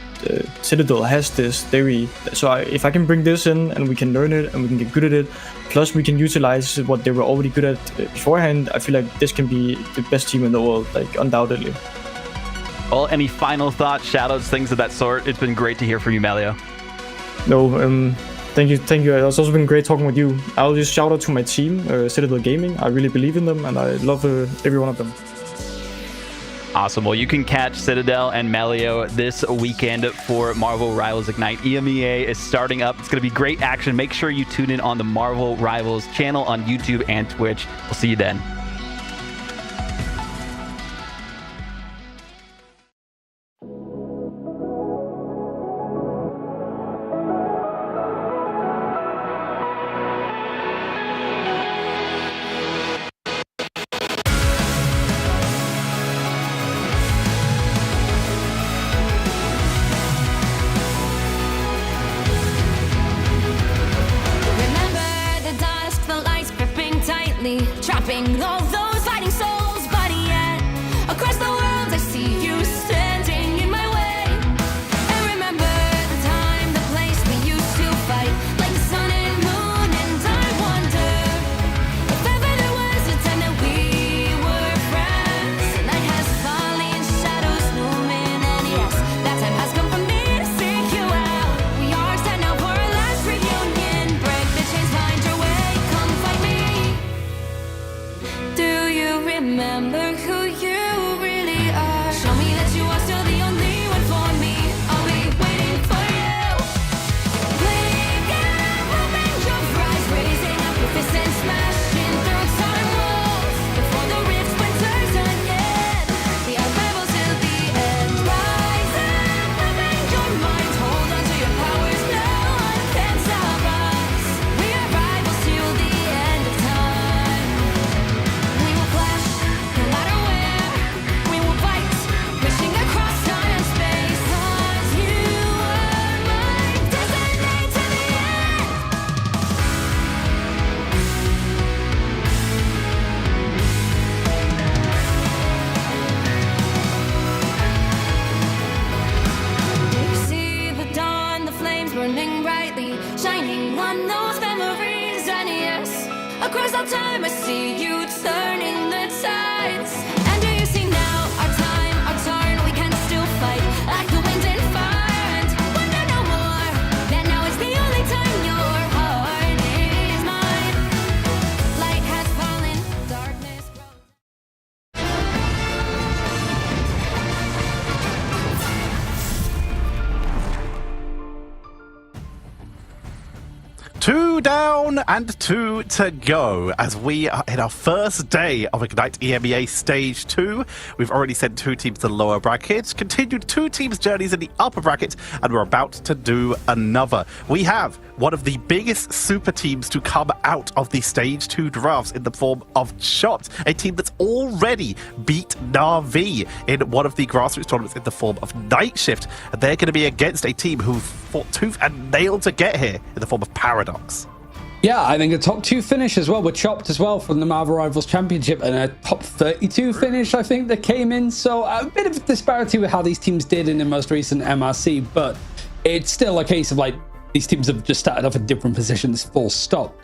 Citadel has this theory. So if I can bring this in and we can learn it and we can get good at it, plus we can utilize what they were already good at beforehand, I feel like this can be the best team in the world, like undoubtedly. Well, any final thoughts, shoutouts, things of that sort? It's been great to hear from you, Melio. No, thank you. It's also been great talking with you. I'll just shout out to my team, Citadel Gaming. I really believe in them and I love every one of them. Awesome. Well, you can catch Citadel and Melio this weekend for Marvel Rivals Ignite. EMEA is starting up. It's going to be great action. Make sure you tune in on the Marvel Rivals channel on YouTube and Twitch. We'll see you then. Trapping all those fighting souls, but yet across the world I see you standing in my way. And remember the time, the place we used to fight, like the sun and moon. And I wonder if ever there was a time that we were friends. The night has fallen, shadows looming, and yes, that time has come for me to seek you out. We are set now for our last reunion. Break the chains, find your way, come fight me. Do you remember who you really are? Show me that you are still the only one for me. I'll be waiting for you. Blink and open your eyes, raising up your fists and smashing through time walls before the rift splinters again. The unravel till the end. Rise and open your mind. Hold on to your powers. No one can stop us. We are rivals till the end of time. We will flash, no matter where. We will fight, pushing across time and space. 'Cause you are my destiny to the end. You see the dawn, the flames burning brightly, shining on those memories. And yes, across all time I see you turning the tides. And do you see now our time, our turn? We can still fight like the wind and fire. And wonder no more that now is the only time your heart is mine. Light has fallen, darkness grows. 2 down and 2 to go as we are in our first day of Ignite EMEA Stage 2. We've already sent 2 teams to the lower bracket, continued 2 teams' journeys in the upper bracket, and we're about to do another. We have one of the biggest super teams to come out of the Stage 2 drafts in the form of Chopped, a team that's already beat Na'Vi in one of the grassroots tournaments in the form of Night Shift, and they're going to be against a team who fought tooth and nail to get here in the form of Paradox. Yeah, I think a top 2 finish as well. We're Chopped as well from the Marvel Rivals Championship, and a top 32 finish, I think, that came in. So a bit of disparity with how these teams did in the most recent MRC, but it's still a case of like these teams have just started off in different positions, full stop.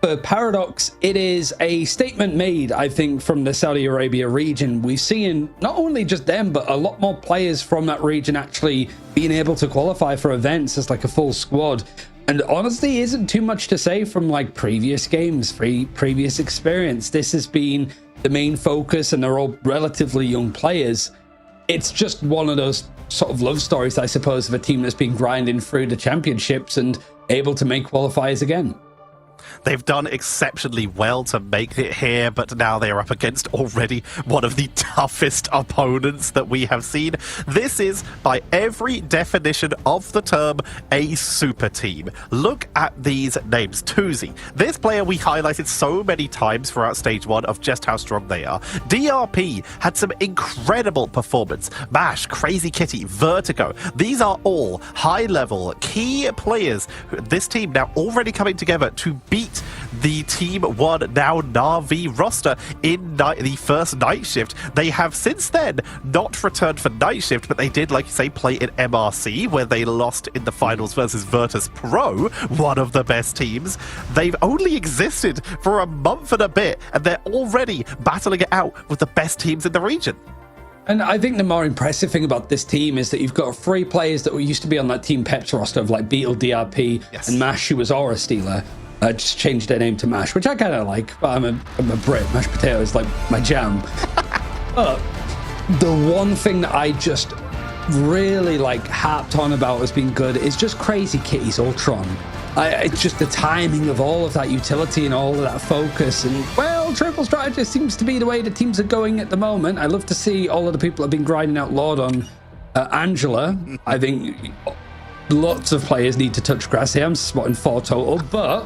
For Paradox, it is a statement made, I think, from the Saudi Arabia region. We've seen not only just them, but a lot more players from that region actually being able to qualify for events as like a full squad. And honestly, isn't too much to say from like previous games, previous experience. This has been the main focus, and they're all relatively young players. It's just one of those sort of love stories, I suppose, of a team that's been grinding through the championships and able to make qualifiers again. They've done exceptionally well to make it here, but now they are up against already one of the toughest opponents that we have seen. This is, by every definition of the term, a super team. Look at these names. Tuzi, this player we highlighted so many times throughout Stage 1 of just how strong they are. DRP had some incredible performance. Mash, Crazy Kitty, Vertigo, these are all high-level key players. This team now already coming together to beat the Team 1 now Na'Vi roster in the first Night Shift. They have since then not returned for Night Shift, but they did, like you say, play in MRC, where they lost in the finals versus Virtus Pro, one of the best teams. They've only existed for a month and a bit, and they're already battling it out with the best teams in the region. And I think the more impressive thing about this team is that you've got 3 players that used to be on that Team Peps roster of like Beetle, DRP, yes, and Mash, who was Aura Stealer. Just changed their name to Mash, which I kind of like, but I'm a Brit. Mashed potato is like my jam. But the one thing that I just really like harped on about as being good is just Crazy Kitty's Ultron. It's just the timing of all of that utility and all of that focus. And, well, Triple Strategist seems to be the way the teams are going at the moment. I love to see all of the people that have been grinding out Lord on Angela. I think lots of players need to touch grass here. I'm spotting 4 total, but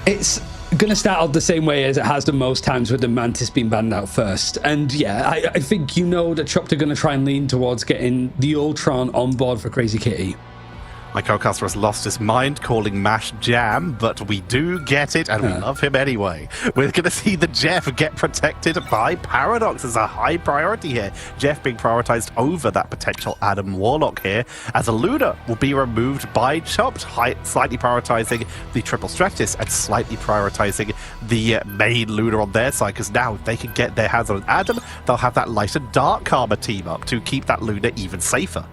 it's going to start out the same way as it has done most times with the Mantis being banned out first. And yeah, I think that Chopped are going to try and lean towards getting the Ultron on board for Crazy Kitty. My co-caster has lost his mind calling Mash Jam, but we do get it, and we love him anyway. We're going to see the Jeff get protected by Paradox as a high priority here. Jeff being prioritized over that potential Adam Warlock here, as a Luna will be removed by Chopped, slightly prioritizing the Triple Strategist and slightly prioritizing the main Luna on their side, because now if they can get their hands on Adam, they'll have that Light and Dark Karma team up to keep that Luna even safer.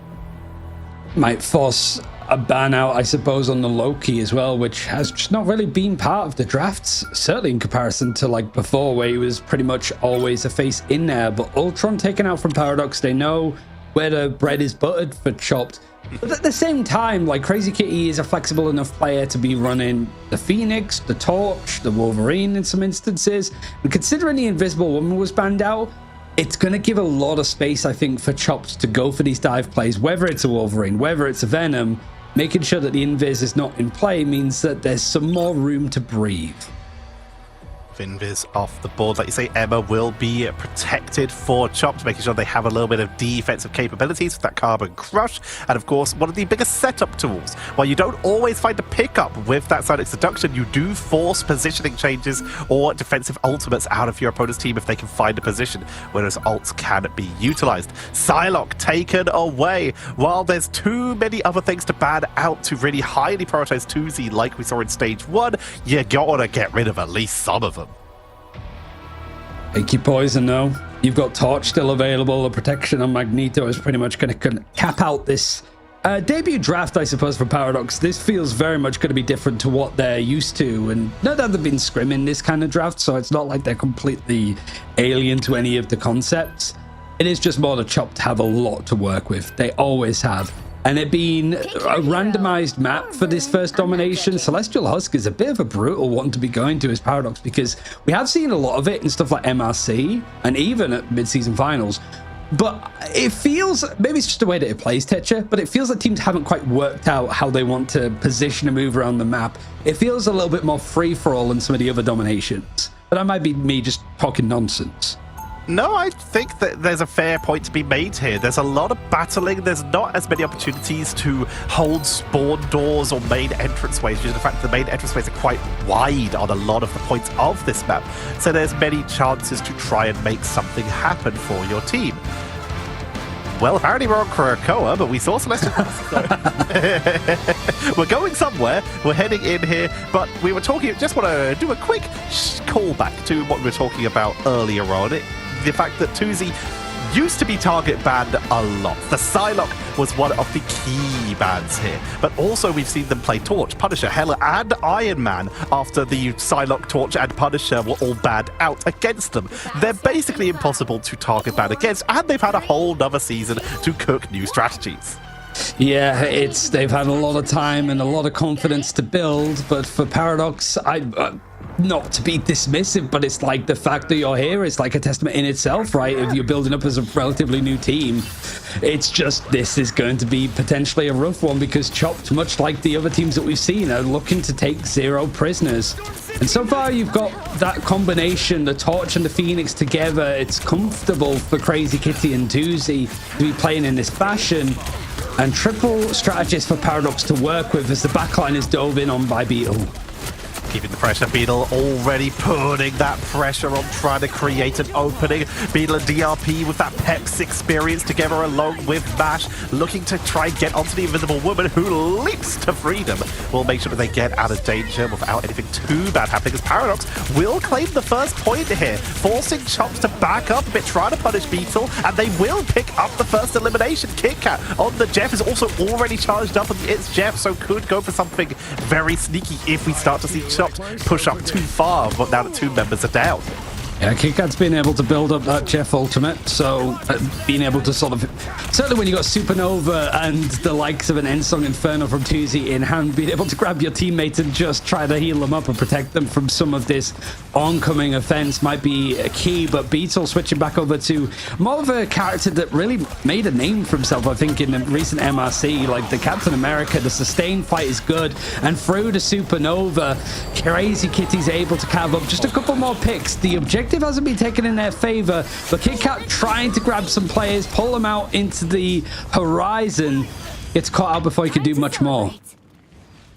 Might force a ban out, I suppose, on the Loki as well, which has just not really been part of the drafts, certainly in comparison to like before, where he was pretty much always a face in there. But Ultron taken out from Paradox, they know where the bread is buttered for Chopped. But at the same time, like, Crazy Kitty is a flexible enough player to be running the Phoenix, the Torch, the Wolverine in some instances, and considering the Invisible Woman was banned out, it's going to give a lot of space, I think, for Chopped to go for these dive plays, whether it's a Wolverine, whether it's a Venom. Making sure that the Invis is not in play means that there's some more room to breathe. Invis off the board. Like you say, Emma will be protected for Chopped, making sure they have a little bit of defensive capabilities with that Carbon Crush. And of course, one of the biggest setup tools. While you don't always find a pickup with that Sonic Seduction, you do force positioning changes or defensive ultimates out of your opponent's team if they can find a position where those ults can be utilized. Psylocke taken away, while there's too many other things to ban out to really highly prioritize 2Z like we saw in Stage 1. You gotta get rid of at least some of them. Icky Poison, though. You've got Torch still available. The protection on Magneto is pretty much going to cap out this debut draft, I suppose, for Paradox. This feels very much going to be different to what they're used to. And not that they've been scrimming this kind of draft, so it's not like they're completely alien to any of the concepts. It is just more the Chopped have a lot to work with. They always have. and it being a randomized map for this first domination, Celestial Husk is a bit of a brutal one to be going to as Paradox, because we have seen a lot of it in stuff like MRC and even at mid-season finals. But it feels, maybe it's just the way that it plays, Tetcher, but it feels like teams haven't quite worked out how they want to position and move around the map. It feels a little bit more free-for-all than some of the other dominations. But that might be me just talking nonsense. No, I think that there's a fair point to be made here. There's a lot of battling. There's not as many opportunities to hold spawn doors or main entranceways, due to the fact that the main entranceways are quite wide on a lot of the points of this map. So there's many chances to try and make something happen for your team. Well, apparently we're on Krakoa, but we saw Celestial Husk. We're going somewhere. We're heading in here, but we were talking, just want to do a quick callback to what we were talking about earlier on. The fact that Tuzi used to be target banned a lot. The Psylocke was one of the key bans here, but also we've seen them play Torch, Punisher, Hela, and Iron Man after the Psylocke, Torch, and Punisher were all banned out against them. They're basically impossible to target ban against, and they've had a whole nother season to cook new strategies. Yeah, they've had a lot of time and a lot of confidence to build, but for Paradox, not to be dismissive, but it's like the fact that you're here is like a testament in itself, right? If you're building up as a relatively new team, it's just, this is going to be potentially a rough one, because Chopped, much like the other teams that we've seen, are looking to take 0 prisoners. And so far you've got that combination, the Torch and the Phoenix together. It's comfortable for Crazy Kitty and Tuzi to be playing in this fashion, and triple strategists for Paradox to work with as the backline is dove in on by Beetle. Keeping the pressure, Beetle already putting that pressure on, trying to create an opening. Beetle and DRP with that Peps experience together along with Mash, looking to try and get onto the Invisible Woman, who leaps to freedom. We'll make sure that they get out of danger without anything too bad happening, as Paradox will claim the first point here, forcing Chops to back up a bit, trying to punish Beetle, and they will pick up the first elimination. KitKat on the Jeff is also already charged up on the It's Jeff, so could go for something very sneaky if we start to see Chops push up too far, but now that 2 members are down. Yeah, KitKat's been able to build up that Jeff ultimate, so being able to sort of, certainly when you got Supernova and the likes of an Ensong Inferno from Tuzi in hand, being able to grab your teammates and just try to heal them up and protect them from some of this oncoming offense might be a key. But Beetle switching back over to more of a character that really made a name for himself, I think, in the recent MRC, like the Captain America. The sustained fight is good, and through the Supernova, Crazy Kitty's able to carve up just a couple more picks. The objective hasn't been taken in their favor, but KitKat trying to grab some players, pull them out into the horizon, gets caught out before he can do much more.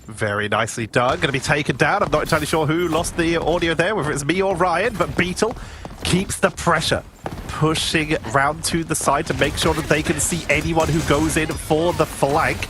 Very nicely done. Going to be taken down. I'm not entirely sure who lost the audio there, whether it's me or Ryan, but Beetle keeps the pressure, pushing round to the side to make sure that they can see anyone who goes in for the flank.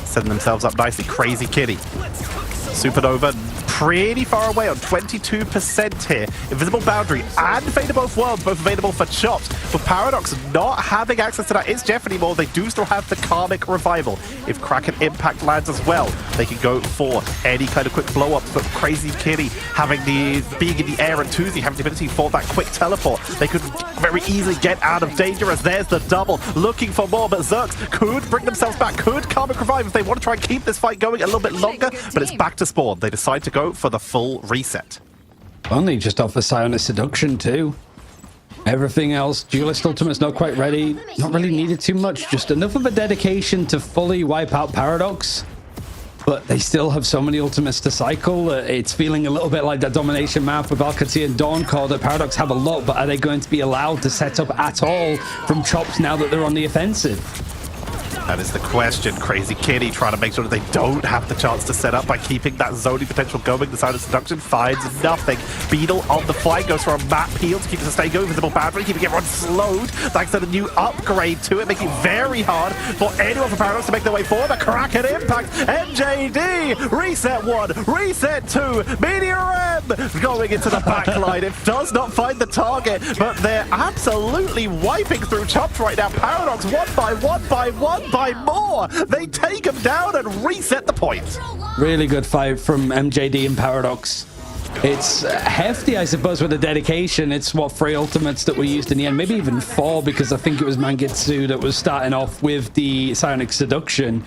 Setting themselves up nicely. Crazy Kitty. Supernova pretty far away on 22% here. Invisible Boundary and Fate of Both Worlds, both available for Chops. With Paradox not having access to that It's Jeff anymore, they do still have the Karmic Revival. If Kraken Impact lands as well, they can go for any kind of quick blow-ups, but Crazy Kitty being in the air and Tuzi having the ability for that quick teleport, they could very easily get out of danger, as there's the double, looking for more, but Zerks could bring themselves back, could Karmic Revive if they want to try and keep this fight going a little bit longer, but it's back to spawn. They decide to go for the full reset. Only just off the Psionic Seduction too. Everything else, Duelist Ultimate's not quite ready, not really needed too much, just enough of a dedication to fully wipe out Paradox. But they still have so many ultimates to cycle. It's feeling a little bit like that domination map with Alqadsiah and Dawncore that Paradox have a lot, but are they going to be allowed to set up at all from Chops now that they're on the offensive? That is the question. Crazy Kitty trying to make sure that they don't have the chance to set up by keeping that zoning potential going. The Silent Seduction finds nothing. Beetle on the fly goes for a map heal to keep the stay going. Visible Boundary, keeping everyone slowed. Thanks to the new upgrade to it, making it very hard for anyone from Paradox to make their way forward. The Kraken Impact, MJD, reset 1, reset 2, Meteor M going into the backline. It does not find the target, but they're absolutely wiping through Chops right now. Paradox one by more. They take him down and reset the point. Really good fight from MJD and Paradox. It's hefty, I suppose, with the dedication. It's what 3 ultimates that were used in the end, maybe even 4, because I think it was Mangitsu that was starting off with the Psionic Seduction.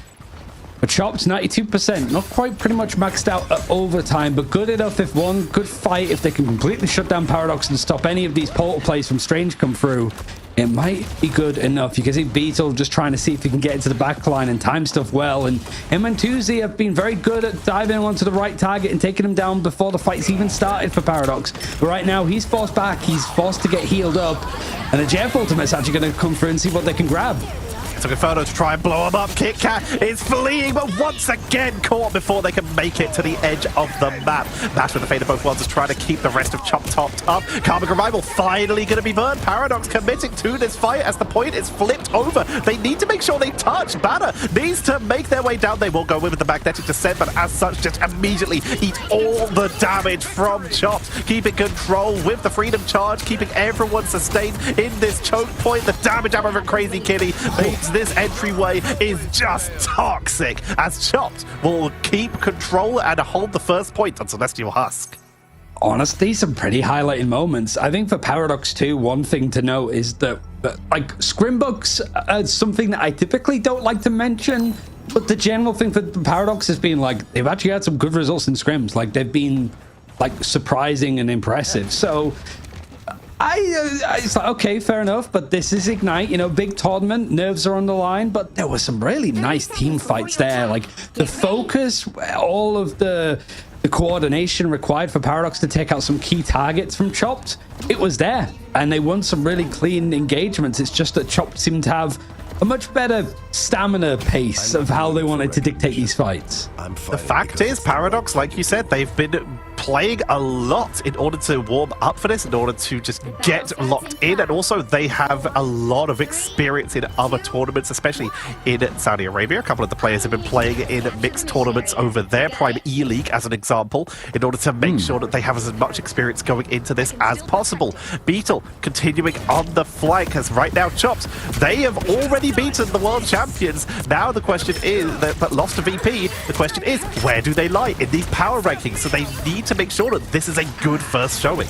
But Chopped, 92%, not quite pretty much maxed out at overtime, but good enough if one good fight, if they can completely shut down Paradox and stop any of these portal plays from Strange come through, it might be good enough. You can see Beetle just trying to see if he can get into the back line and time stuff well. And him and Tuzi have been very good at diving onto the right target and taking him down before the fight's even started for Paradox. But right now, he's forced back. He's forced to get healed up. And the Jeff Ultimate's actually going to come through and see what they can grab. Took Inferno to try and blow him up. Kit Kat is fleeing, but once again caught before they can make it to the edge of the map. Mash with the Fate of Both Worlds is trying to keep the rest of Chop topped up. Karmic Revival finally going to be burned. Paradox committing to this fight as the point is flipped over. They need to make sure they touch. Banner needs to make their way down. They will go with the Magnetic Descent, but as such just immediately eat all the damage from Chopped. Keeping control with the Freedom Charge, keeping everyone sustained in this choke point. The damage out of a Crazy Kitty means this entryway is just toxic, as Chopped will keep control and hold the first point on Celestial Husk. Honestly, some pretty highlighting moments. I think for Paradox too, one thing to note is that like scrimbooks are something that I typically don't like to mention, but the general thing for Paradox has been like they've actually had some good results in scrims. Like they've been like surprising and impressive. So it's like, okay, fair enough, but this is Ignite, you know, big tournament, nerves are on the line, but there were some really nice team fights there. Like the focus, all of the coordination required for Paradox to take out some key targets from Chopped, it was there, and they won some really clean engagements. It's just that Chopped seemed to have a much better stamina pace of how they wanted to dictate these fights. The fact is, Paradox, like you said, they've been playing a lot in order to warm up for this, in order to just get locked in, and also they have a lot of experience in other tournaments, especially in Saudi Arabia. A couple of the players have been playing in mixed tournaments over there, Prime E-League as an example, in order to make sure that they have as much experience going into this as possible. Beetle continuing on the flank, as right now Chopped, they have already beaten the world champions. Now the question is, but lost to VP, the question is, where do they lie in these power rankings? So they need to make sure that this is a good first showing.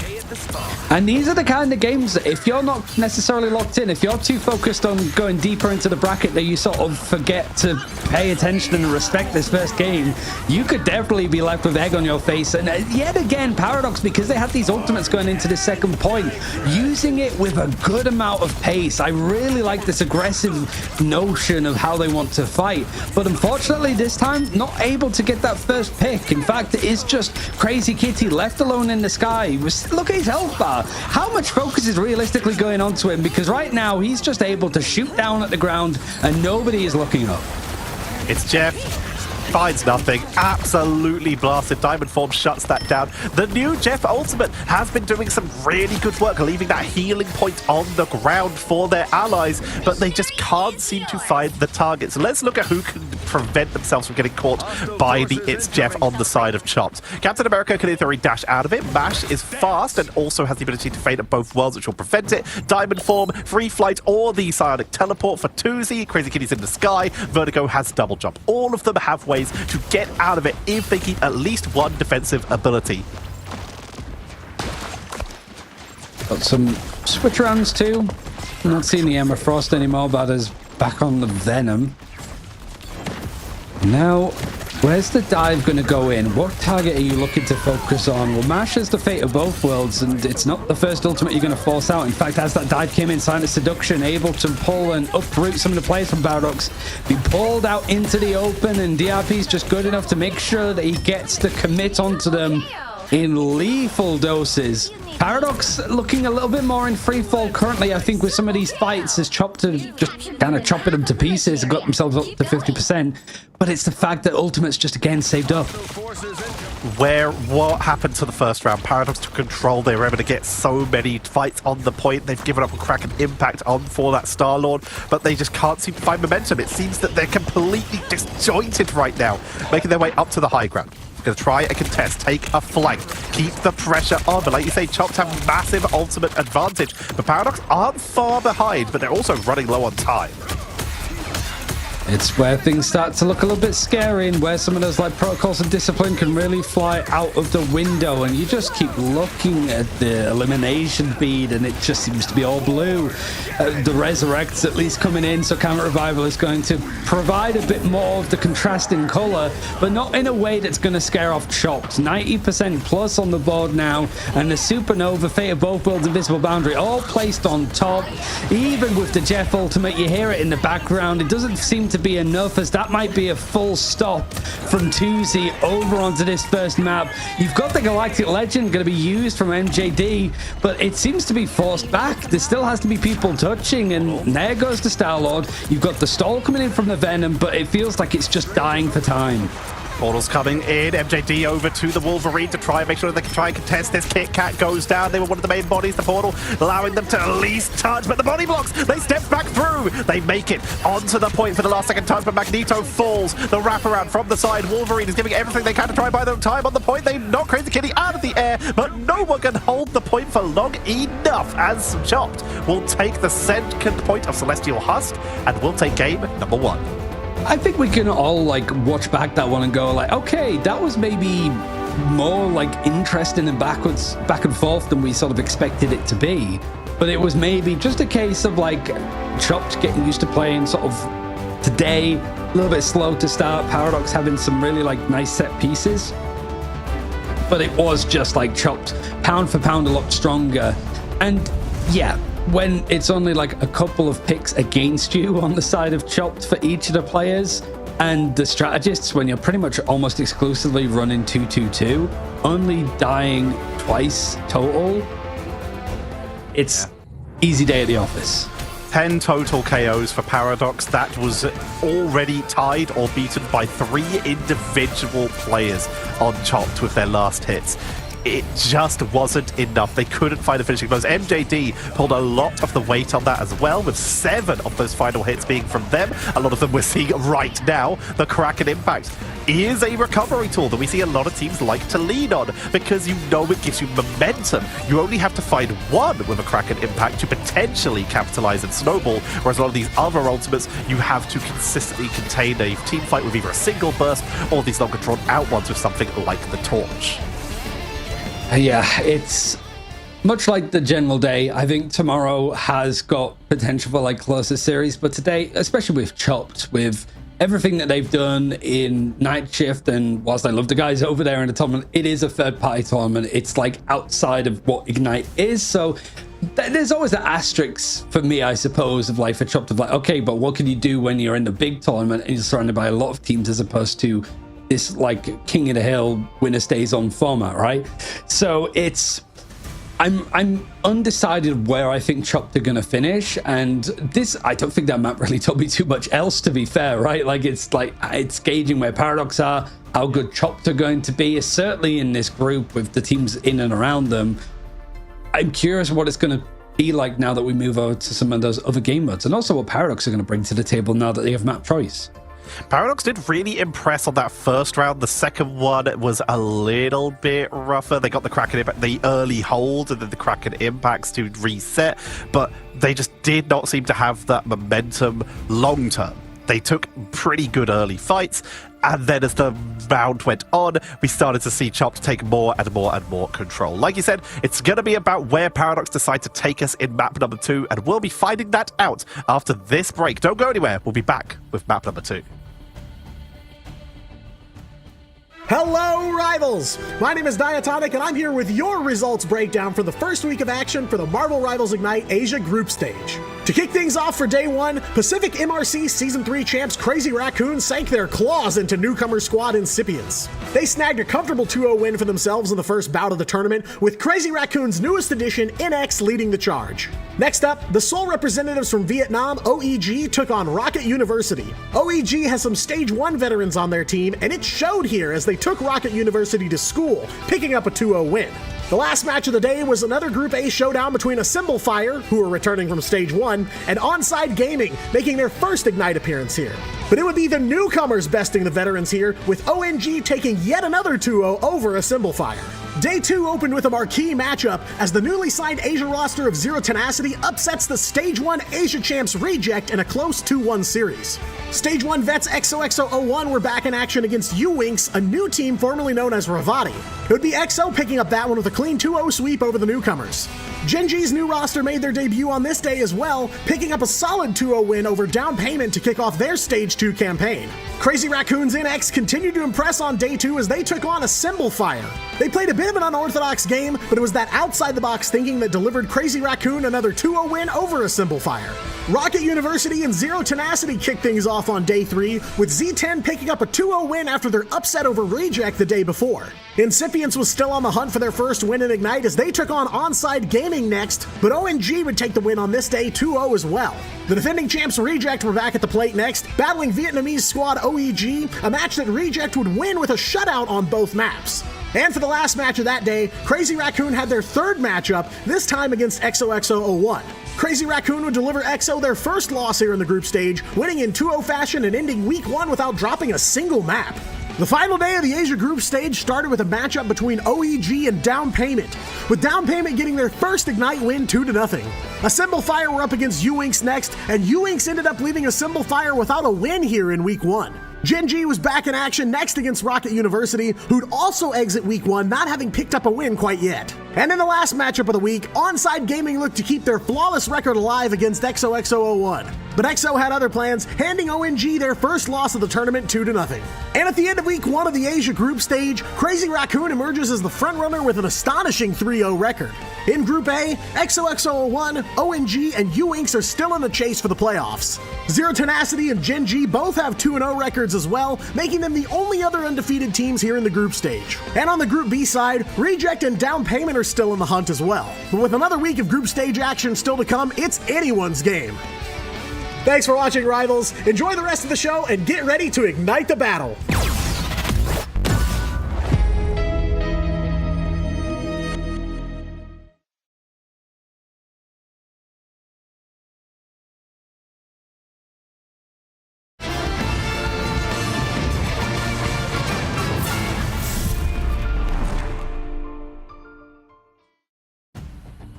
And these are the kind of games that if you're not necessarily locked in, if you're too focused on going deeper into the bracket that you sort of forget to pay attention and respect this first game, you could definitely be left with egg on your face. And yet again, Paradox, because they had these ultimates going into the second point, using it with a good amount of pace. I really like this aggressive notion of how they want to fight, but unfortunately this time not able to get that first pick. In fact, it is just Crazy Kitty left alone in the sky. Look at his health bar. How much focus is realistically going on to him? Because right now he's just able to shoot down at the ground and nobody is looking up. It's Jeff. Finds nothing, absolutely blasted. Diamond Form shuts that down. The new Jeff Ultimate has been doing some really good work, leaving that healing point on the ground for their allies, but they just can't seem to find the target. So let's look at who can prevent themselves from getting caught by the It's Jeff on the side of Chopped. Captain America can in theory dash out of it. Mash is fast and also has the ability to fade at both worlds, which will prevent it. Diamond Form, Free Flight, or the Psionic Teleport for Tuzi. Crazy Kitty's in the sky. Vertigo has Double Jump. All of them have ways to get out of it if they keep at least one defensive ability. Got some switch rounds too. I'm not seeing the Emma Frost anymore, but is back on the Venom. Now, where's the dive going to go in? What target are you looking to focus on? Well, Mash is the Fate of Both Worlds, and it's not the first ultimate you're going to force out. In fact, as that dive came in, Silent Seduction, able to pull and uproot some of the players from Paradox, be pulled out into the open, and DRP's just good enough to make sure that he gets to commit onto them in lethal doses. Paradox looking a little bit more in free fall currently, I think, with some of these fights, has chopped to just kind of chopping them to pieces and got themselves up to 50%. But it's the fact that Ultimate's just again saved up. What happened to the first round? Paradox took control. They were able to get so many fights on the point. They've given up a Kraken impact on for that Star-Lord, but they just can't seem to find momentum. It seems that they're completely disjointed right now, making their way up to the high ground. Going to try a contest, take a flank, keep the pressure on. But like you say, Chopped have massive ultimate advantage. But Paradox aren't far behind, but they're also running low on time. It's where things start to look a little bit scary and where some of those like protocols and discipline can really fly out of the window, and you just keep looking at the elimination feed and it just seems to be all blue. The Resurrect's at least coming in, so Counter Revival is going to provide a bit more of the contrasting color, but not in a way that's going to scare off Chopped. 90% plus on the board now, and the Supernova, Fate of Both Worlds, Invisible Boundary all placed on top. Even with the Jeff Ultimate, you hear it in the background. It doesn't seem to be enough, as that might be a full stop from Tuesday over onto this first map. You've got the Galactic Legend going to be used from MJD, but it seems to be forced back. There still has to be people touching, and there goes the Star-Lord. You've got the stall coming in from the Venom, but it feels like it's just dying for time. Portal's coming in, MJD over to the Wolverine to try and make sure they can try and contest this. Kit Kat goes down, they were one of the main bodies, the Portal, allowing them to at least touch, but the body blocks, they step back through, they make it onto the point for the last second touch, but Magneto falls, the wraparound from the side, Wolverine is giving everything they can to try and buy them time on the point, they knock Crazy Kitty out of the air, but no one can hold the point for long enough, as Chopped will take the second point of Celestial Husk, and will take game number 1. I think we can all like watch back that one and go like, okay, that was maybe more like interesting and back and forth than we sort of expected it to be. But it was maybe just a case of like Chopped getting used to playing sort of today, a little bit slow to start, Paradox having some really like nice set pieces. But it was just like Chopped pound for pound a lot stronger. And yeah, when it's only like a couple of picks against you on the side of Chopped for each of the players and the strategists, when you're pretty much almost exclusively running 2-2-2, only dying twice total, it's easy day at the office. 10 total KOs for Paradox. That was already tied or beaten by 3 individual players on Chopped with their last hits. It just wasn't enough. They couldn't find the finishing blows. MJD pulled a lot of the weight on that as well, with 7 of those final hits being from them. A lot of them we're seeing right now. The Kraken Impact is a recovery tool that we see a lot of teams like to lean on, because you know it gives you momentum. You only have to find one with a Kraken Impact to potentially capitalize and snowball, whereas a lot of these other ultimates, you have to consistently contain a team fight with either a single burst or these longer drawn out ones with something like the Torch. Yeah, it's much like the general day. I think tomorrow has got potential for like closer series, but today, especially with Chopped, with everything that they've done in Night Shift, and whilst I love the guys over there in the tournament, it is a third-party tournament. It's like outside of what Ignite is, so there's always an asterisk for me, I suppose, of like for Chopped, of like, okay, but what can you do when you're in the big tournament and you're surrounded by a lot of teams as opposed to this like King of the Hill winner stays on format, right? So it's I'm undecided where I think Chopped are gonna finish, and this, I don't think that map really told me too much else, to be fair, right? Like it's gauging where Paradox are, how good Chopped are going to be, certainly in this group with the teams in and around them. I'm curious what it's gonna be like now that we move over to some of those other game modes, and also what Paradox are gonna bring to the table now that they have map choice. Paradox did really impress on that first round. The second one was a little bit rougher. They got the Kraken Impact, the early hold, and then the Kraken Impacts to reset, but they just did not seem to have that momentum long term. They took pretty good early fights, and then as the round went on, we started to see Chopped take more and more and more control. Like you said, it's going to be about where Paradox decide to take us in map number 2, and we'll be finding that out after this break. Don't go anywhere. We'll be back with map number 2. Hello, Rivals! My name is Diatonic, and I'm here with your results breakdown for the first week of action for the Marvel Rivals Ignite Asia Group Stage. To kick things off for day 1, Pacific MRC Season 3 champs Crazy Raccoon sank their claws into newcomer squad Incipients. They snagged a comfortable 2-0 win for themselves in the first bout of the tournament, with Crazy Raccoon's newest addition, NX, leading the charge. Next up, the sole representatives from Vietnam, OEG, took on Rocket University. OEG has some Stage 1 veterans on their team, and it showed here as they took Rocket University to school, picking up a 2-0 win. The last match of the day was another Group A showdown between Assemble Fire, who are returning from Stage 1, and Onside Gaming, making their first Ignite appearance here. But it would be the newcomers besting the veterans here, with ONG taking yet another 2-0 over Assemble Fire. Day 2 opened with a marquee matchup as the newly signed Asia roster of Zero Tenacity upsets the Stage 1 Asia Champs Reject in a close 2-1 series. Stage 1 vets XOXO01 were back in action against U-Winks, a new team formerly known as Ravati. It would be XO picking up that one with a clean 2-0 sweep over the newcomers. Gen G's new roster made their debut on this day as well, picking up a solid 2-0 win over Down Payment to kick off their Stage 2 campaign. Crazy Raccoons NX continued to impress on day 2 as they took on a Symbol Fire. They played a bit of an unorthodox game, but it was that outside-the-box thinking that delivered Crazy Raccoon another 2-0 win over a Symbol Fire. Rocket University and Zero Tenacity kicked things off on day 3, with Z10 picking up a 2-0 win after their upset over Reject the day before. Incipients was still on the hunt for their first win in Ignite as they took on Onside Gaming next, but ONG would take the win on this day 2-0 as well. The defending champs Reject were back at the plate next, battling Vietnamese squad OEG, a match that Reject would win with a shutout on both maps. And for the last match of that day, Crazy Raccoon had their third matchup, this time against XOXO01. Crazy Raccoon would deliver XO their first loss here in the group stage, winning in 2-0 fashion and ending week 1 without dropping a single map. The final day of the Asia group stage started with a matchup between OEG and Down Payment, with Down Payment getting their first Ignite win 2-0. A Symbol Fire were up against U-Winks next, and U-Winks ended up leaving a Symbol Fire without a win here in week 1. Gen G was back in action next against Rocket University, who'd also exit week 1 not having picked up a win quite yet. And in the last matchup of the week, Onside Gaming looked to keep their flawless record alive against XOXO01. But XO had other plans, handing ONG their first loss of the tournament 2-0. And at the end of week 1 of the Asia group stage, Crazy Raccoon emerges as the frontrunner with an astonishing 3-0 record. In Group A, XOXO01, ONG, and U-Winks are still in the chase for the playoffs. Zero Tenacity and Gen G both have 2-0 records as well, making them the only other undefeated teams here in the group stage. And on the Group B side, Reject and Down Payment are still in the hunt as well. But with another week of group stage action still to come, it's anyone's game. Thanks for watching, Rivals. Enjoy the rest of the show and get ready to ignite the battle.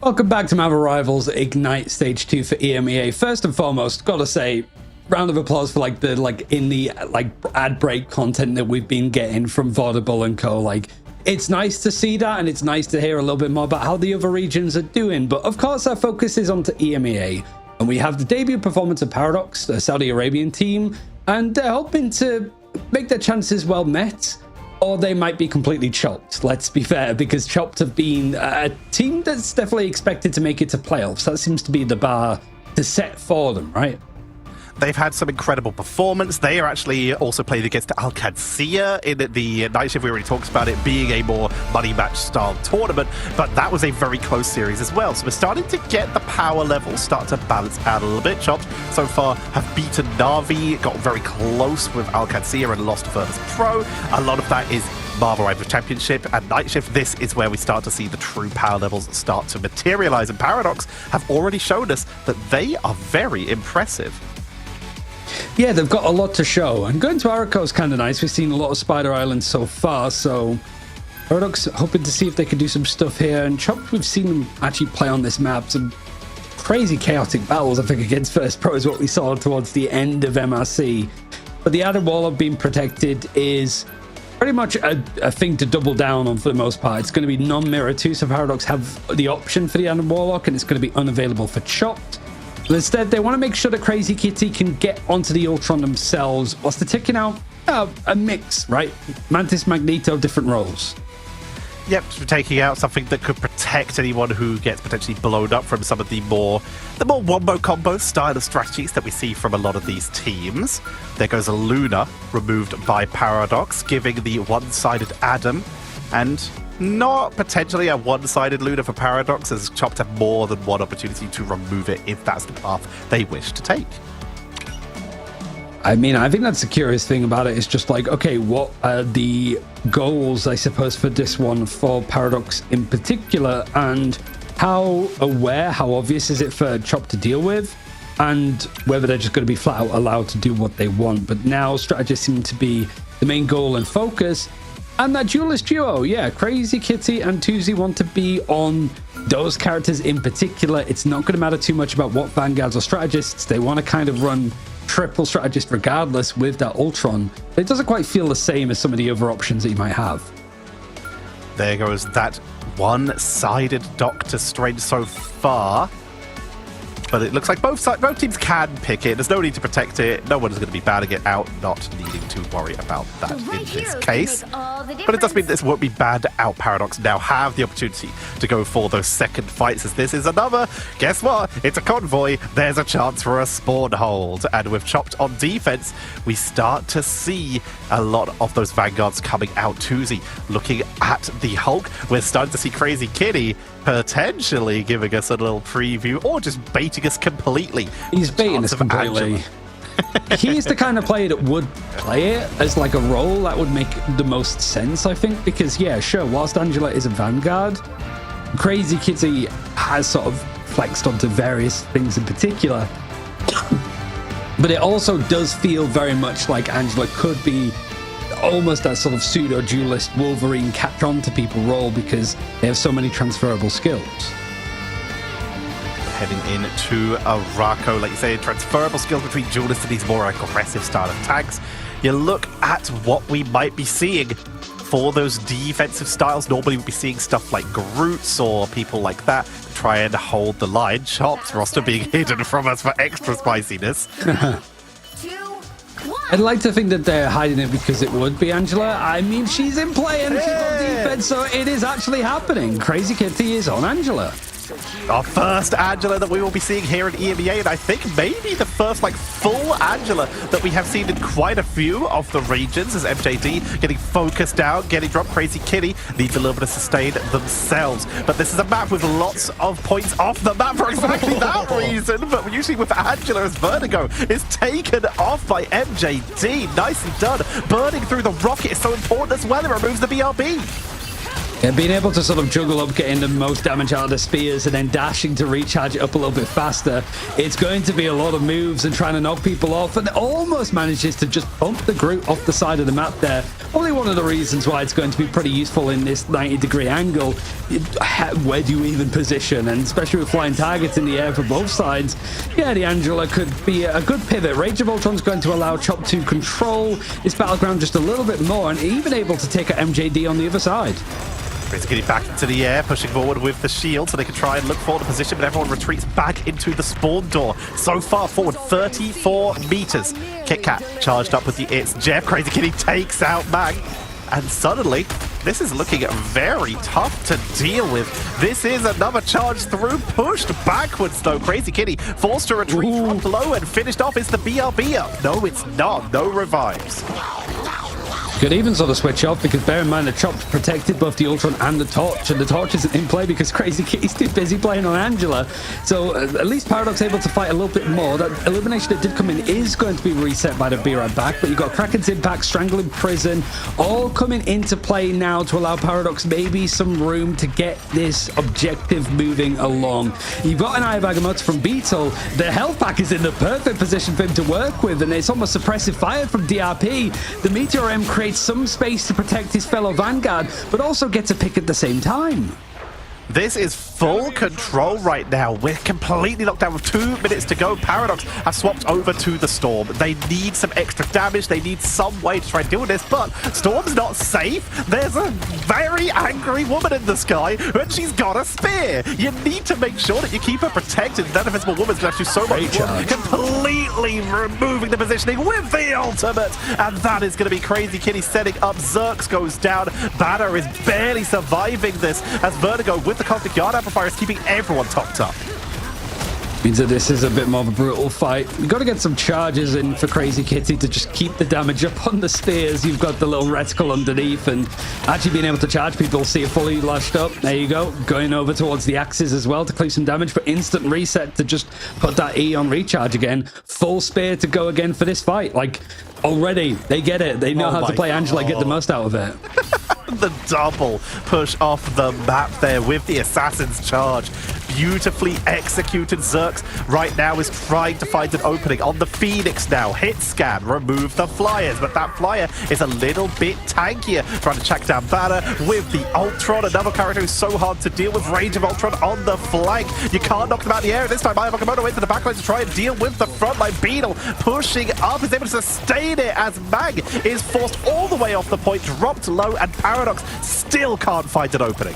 Welcome back to Marvel Rivals Ignite Stage 2 for EMEA. First and foremost, gotta say, round of applause for the ad break content that we've been getting from Vaudable and co. It's nice to see that, and it's nice to hear a little bit more about how the other regions are doing. But of course, our focus is onto EMEA, and we have the debut performance of Paradox, the Saudi Arabian team, and they're hoping to make their chances well met. Or they might be completely chopped, let's be fair, because chopped have been a team that's definitely expected to make it to playoffs. That seems to be the bar to set for them, right? They've had some incredible performance. They are actually also played against Alqadsiah in the night shift. We already talked about it being a more money match style tournament, but that was a very close series as well. So we're starting to get the power levels start to balance out a little bit. Chopped so far have beaten Na'Vi, got very close with Alqadsiah and lost to Virtus Pro. A lot of that is Marvel Rivals Championship and Night Shift. This is where we start to see the true power levels start to materialize, and Paradox have already shown us that they are very impressive. Yeah, they've got a lot to show, and going to Araco is kind of nice. We've seen a lot of Spider Island so far, so Paradox hoping to see if they can do some stuff here. And Chopped, we've seen them actually play on this map. Some crazy chaotic battles, I think, against First Pro is what we saw towards the end of MRC. But the added wall of being protected is pretty much a thing to double down on for the most part. It's going to be non-mirror too, so Paradox have the option for the added warlock, and it's going to be unavailable for Chopped. But instead, they want to make sure that Crazy Kitty can get onto the Ultron themselves whilst they're taking out a mix, right? Mantis, Magneto, different roles. Yep, taking out something that could protect anyone who gets potentially blown up from some of the more wombo combo style of strategies that we see from a lot of these teams. There goes a Luna removed by Paradox, giving the one-sided Adam, and not potentially a one-sided Luna for Paradox, as Chopped have more than one opportunity to remove it if that's the path they wish to take. I mean, I think that's the curious thing about it. It's just like, okay, what are the goals, I suppose, for this one for Paradox in particular, and how aware, how obvious is it for Chop to deal with, and whether they're just going to be flat out allowed to do what they want. But now strategies seem to be the main goal and focus. And that duelist duo, yeah, Crazy Kitty and Tuzi want to be on those characters in particular. It's not going to matter too much about what vanguards or strategists. They want to kind of run triple strategist regardless with that Ultron. It doesn't quite feel the same as some of the other options that you might have. There goes that one-sided Doctor Strange so far. But it looks like both teams can pick it. There's no need to protect it. No one is going to be batting it out, not needing to worry about that in this case. But it does mean this won't be banned out. Paradox now have the opportunity to go for those second fights, as this is another, guess what? It's a convoy. There's a chance for a spawn hold. And with Chopped on defense, we start to see a lot of those Vanguards coming out. Tuzi looking at the Hulk. We're starting to see Crazy Kitty potentially giving us a little preview, or just baiting us completely. He's baiting us completely. He's the kind of player that would play it as like a role that would make the most sense, I think, because yeah, sure, whilst Angela is a Vanguard, Crazy Kitty has sort of flexed onto various things in particular. But it also does feel very much like Angela could be almost that sort of pseudo-duelist Wolverine catch-on-to people role, because they have so many transferable skills. Heading into Arako, like you say, transferable skills between duelists and these more aggressive style attacks. You look at what we might be seeing for those defensive styles. Normally we'd be seeing stuff like Groots or people like that to try and hold the line. Chops roster being hidden from us for extra spiciness. I'd like to think that they're hiding it because it would be Angela. I mean, she's in play and she's on defense, so it is actually happening. Crazy Kitty is on Angela. Our first Angela that we will be seeing here in EMEA, and I think maybe the first like full Angela that we have seen in quite a few of the regions, as MJD getting focused down, getting dropped. Crazy Kitty needs a little bit of sustain themselves. But this is a map with lots of points off the map for exactly that reason. But usually with Angela as Vertigo is taken off by MJD. Nicely done. Burning through the rocket is so important as well. It removes the BRB. Yeah, being able to sort of juggle up, getting the most damage out of the spears, and then dashing to recharge it up a little bit faster. It's going to be a lot of moves and trying to knock people off, and almost manages to just bump the Groot off the side of the map there. Probably one of the reasons why it's going to be pretty useful in this 90-degree angle. Where do you even position? And especially with flying targets in the air for both sides, yeah, the Angela could be a good pivot. Rage of Ultron's going to allow Chop to control this battleground just a little bit more, and even able to take out MJD on the other side. It's getting back into the air, pushing forward with the shield so they can try and look for the position, but everyone retreats back into the spawn door. So far forward, 34 meters. Kit Kat charged up with the It's Jeff. Crazy Kitty takes out Mag. And suddenly, this is looking very tough to deal with. This is another charge through, pushed backwards though. Crazy Kitty forced to retreat from low and finished off. Is the BRB up? No, it's not. No revives. Could even sort of switch off, because bear in mind the Chop's protected both the Ultron and the Torch, and the Torch isn't in play because Crazy Kitty's too busy playing on Angela. So at least Paradox able to fight a little bit more. That elimination that did come in is going to be reset by the Be Right Back, but you've got Kraken's Impact, Strangling Prison, all coming into play now to allow Paradox maybe some room to get this objective moving along. You've got an Eye of Agamotto from Beetle. The health pack is in the perfect position for him to work with, and it's almost suppressive fire from DRP. The Meteor M creates some space to protect his fellow Vanguard, but also gets a pick at the same time. This is full control right now. We're completely locked down with 2 minutes to go. Paradox have swapped over to the Storm. They need some extra damage. They need some way to try and deal with this, but Storm's not safe. There's a very angry woman in the sky, and she's got a spear. You need to make sure that you keep her protected. That Invisible Woman's going to do so much work, completely removing the positioning with the ultimate, and that is going to be Crazy Kitty setting up. Zerx goes down. Banner is barely surviving this, as Vertigo with the Cosmic Guard Amplifier is keeping everyone topped up. Means that this is a bit more of a brutal fight. You've got to get some charges in for Crazy Kitty to just keep the damage up on the spears. You've got the little reticle underneath, and actually being able to charge people, see it fully lashed up. There you go. Going over towards the axes as well to clear some damage, but instant reset to just put that E on recharge again. Full spear to go again for this fight. Like, already, they get it. They know how to play Angela, get the most out of it. The double push off the map there with the Assassin's Charge. beautifully executed. Zerx right now is trying to find an opening on the Phoenix now. Hit scan, remove the flyers, but that flyer is a little bit tankier. Trying to track down Banner with the Ultron, another character who's so hard to deal with. Range of Ultron on the flank. You can't knock them out of the air. This time, Ayamoto into the backline to try and deal with the frontline. Beetle pushing up, is able to sustain it as Mag is forced all the way off the point, dropped low, and Paradox still can't find an opening.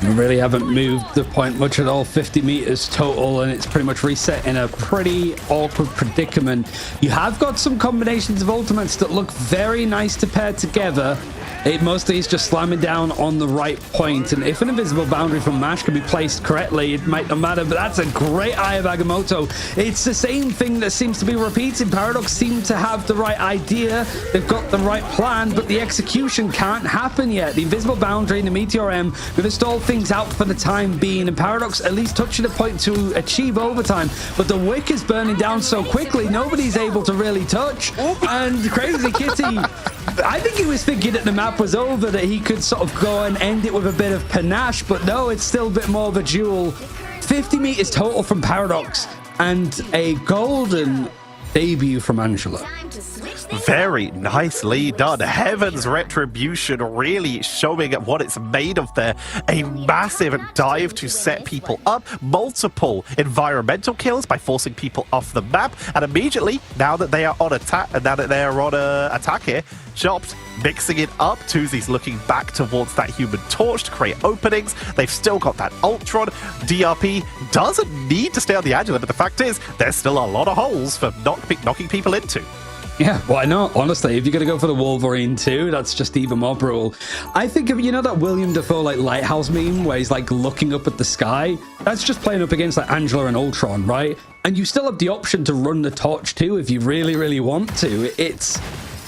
We really haven't moved the point much at all. 50 meters total, and it's pretty much reset in a pretty awkward predicament. You have got some combinations of ultimates that look very nice to pair together. It mostly is just slamming down on the right point, and if an invisible boundary from Mash can be placed correctly, it might not matter, but that's a great eye of Agamotto. It's the same thing that seems to be repeated. Paradox seem to have the right idea, they've got the right plan, but the execution can't happen yet. The invisible boundary and the Meteor M, we've installed things out for the time being, and Paradox at least touching a point to achieve overtime, but the wick is burning down so quickly, nobody's able to really touch, and Crazy Kitty, I think he was thinking that the map was over, that he could sort of go and end it with a bit of panache, but no, it's still a bit more of a duel. 50 meters total from Paradox and a golden debut from Angela. Very nicely done. Heaven's Retribution really showing what it's made of there. A massive dive to set people up. Multiple environmental kills by forcing people off the map. And immediately, now that they are on attack, attack here, Chopped mixing it up. Tuzi's looking back towards that Human Torch to create openings. They've still got that Ultron. DRP doesn't need to stay on the Angela, but the fact is, there's still a lot of holes for knocking people into. Yeah, why not? Honestly, if you're going to go for the Wolverine too, that's just even more brutal. I think of, you know, that William Dafoe like lighthouse meme where he's like looking up at the sky? That's just playing up against like Angela and Ultron, right? And you still have the option to run the torch too if you really, really want to. It's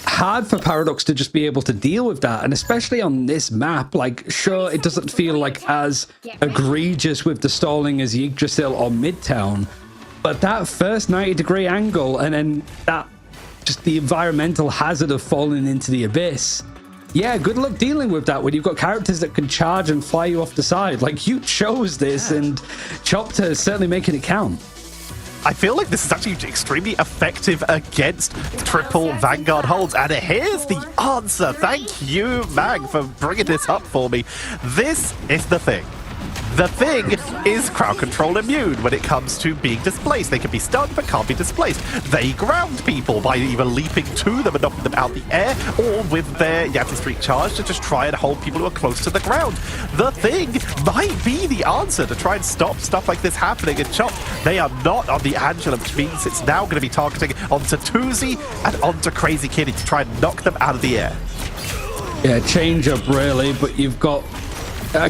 hard for Paradox to just be able to deal with that, and especially on this map, like, sure, it doesn't feel like as egregious with the stalling as Yggdrasil or Midtown, but that first 90-degree angle and then that just the environmental hazard of falling into the abyss. Yeah, good luck dealing with that when you've got characters that can charge and fly you off the side. Like, you chose this, and Chopped is certainly making it count. I feel like this is actually extremely effective against triple Vanguard holds. And here's the answer. Thank you, Mag, for bringing this up for me. This is the thing. The thing is crowd control immune when it comes to being displaced. They can be stunned but can't be displaced. They ground people by either leaping to them and knocking them out the air, or with their Yati Street charge to just try and hold people who are close to the ground. The thing might be the answer to try and stop stuff like this happening. And Chop, they are not on the Angela, which means it's now going to be targeting onto Tuzi and onto Crazy Kitty to try and knock them out of the air. Yeah, change up really, but you've got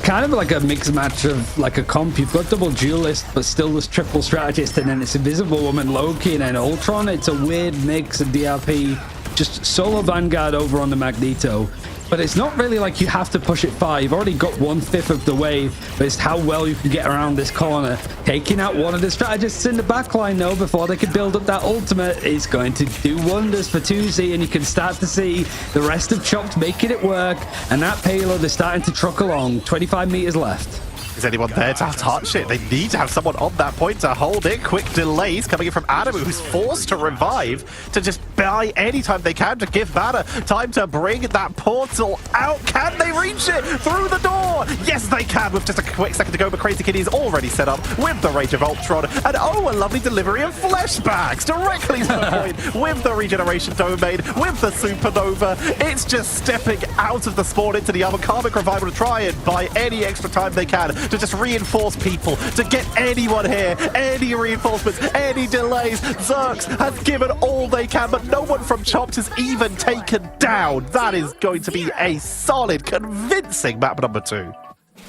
kind of like a mixed match of like a comp. You've got double duelist, but still this triple strategist, and then it's Invisible Woman, Loki, and then Ultron. It's a weird mix of DRP, just solo Vanguard over on the Magneto. But it's not really like you have to push it far. You've already got 1/5 of the way, but it's how well you can get around this corner. Taking out one of the strategists in the backline, though, before they can build up that ultimate is going to do wonders for Tuzi, and you can start to see the rest of Chopped making it work, and that payload is starting to truck along. 25 meters left. Is anyone there to touch it? They need to have someone on that point to hold it. Quick delays coming in from Adamu, who's forced to revive to just buy any time they can to give Banner time to bring that portal out. Can they reach it through the door? Yes, they can, with just a quick second to go, but Crazy Kitty is already set up with the Rage of Ultron. And oh, a lovely delivery of flashbacks directly to the point with the regeneration domain, with the supernova. It's just stepping out of the spawn into the other Karmic Revival to try and buy any extra time they can to just reinforce people, to get anyone here, any reinforcements, any delays. Zerx has given all they can, but no one from Chopped has even taken down. That is going to be a solid, convincing map number 2.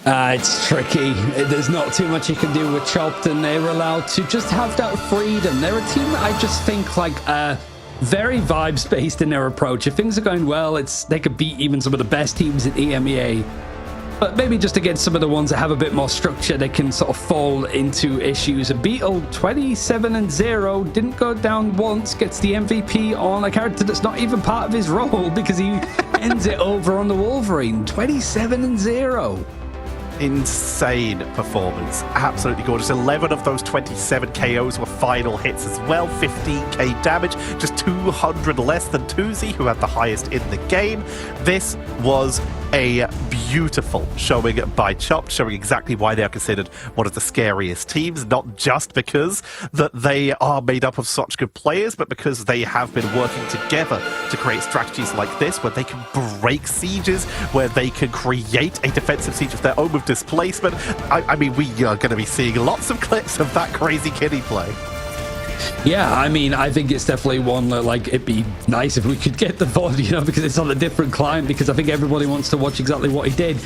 It's tricky. There's not too much you can do with Chopped, and they're allowed to just have that freedom. They're a team that I just think like very vibes-based in their approach. If things are going well, they could beat even some of the best teams in EMEA. But maybe just against some of the ones that have a bit more structure, they can sort of fall into issues. Beetle, 27-0, didn't go down once, gets the MVP on a character that's not even part of his role because he ends it over on the Wolverine. 27-0. insane performance. Absolutely gorgeous. 11 of those 27 KOs were final hits as well. 15k damage, just 200 less than Tuzi, who had the highest in the game. This was a beautiful showing by Chopped, showing exactly why they are considered one of the scariest teams, not just because that they are made up of such good players, but because they have been working together to create strategies like this, where they can break sieges, where they can create a defensive siege of their own with displacement. I mean, we are going to be seeing lots of clips of that crazy kiddie play. Yeah, I mean, I think it's definitely one that, like, it'd be nice if we could get the VOD, you know, because it's on a different client, because I think everybody wants to watch exactly what he did.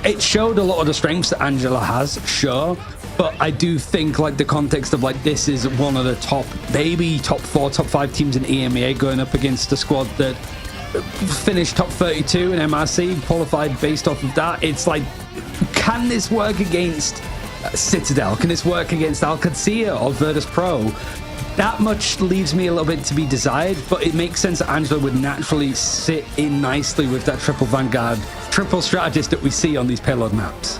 It showed a lot of the strengths that Angela has, sure, but I do think, like, the context of, like, this is one of the top, maybe top 4, top 5 teams in EMEA going up against a squad that finished top 32 in MRC, qualified based off of that. It's like, can this work against Citadel? Can this work against Alqadsiah or Virtus Pro? That much leaves me a little bit to be desired, but it makes sense that Angela would naturally sit in nicely with that triple Vanguard, triple strategist that we see on these payload maps.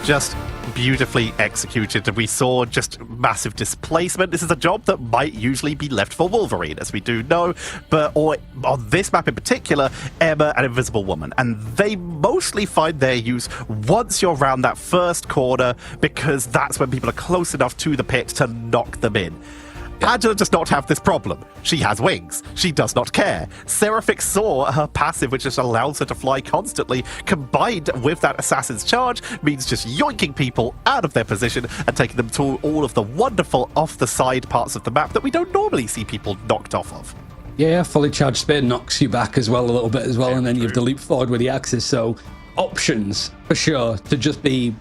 Just beautifully executed. We saw just massive displacement. This is a job that might usually be left for Wolverine, as we do know, but or on this map in particular, Emma and Invisible Woman, and they mostly find their use once you're around that first corner, because that's when people are close enough to the pit to knock them in. Angela does not have this problem. She has wings. She does not care. Seraphic saw her passive, which just allows her to fly constantly, combined with that Assassin's Charge, means just yoinking people out of their position and taking them to all of the wonderful off-the-side parts of the map that we don't normally see people knocked off of. Yeah, fully charged spear knocks you back as well a little bit as well, and then you have to leap forward with the axes, so options for sure to just be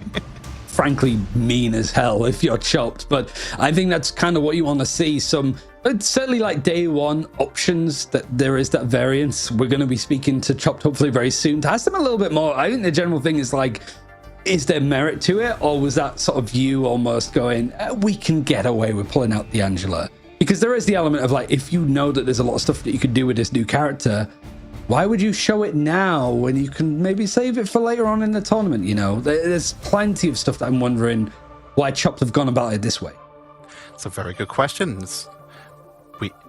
frankly mean as hell if you're Chopped, but I think that's kind of what you want to see. Some, it's certainly like day one options, that there is that variance. We're going to be speaking to Chopped hopefully very soon to ask them a little bit more. I think the general thing is, like, is there merit to it, or was that sort of you almost going, we can get away with pulling out the Angela? Because there is the element of, like, if you know that there's a lot of stuff that you could do with this new character, why would you show it now when you can maybe save it for later on in the tournament? You know, there's plenty of stuff that I'm wondering why Chopped have gone about it this way. It's a very good question.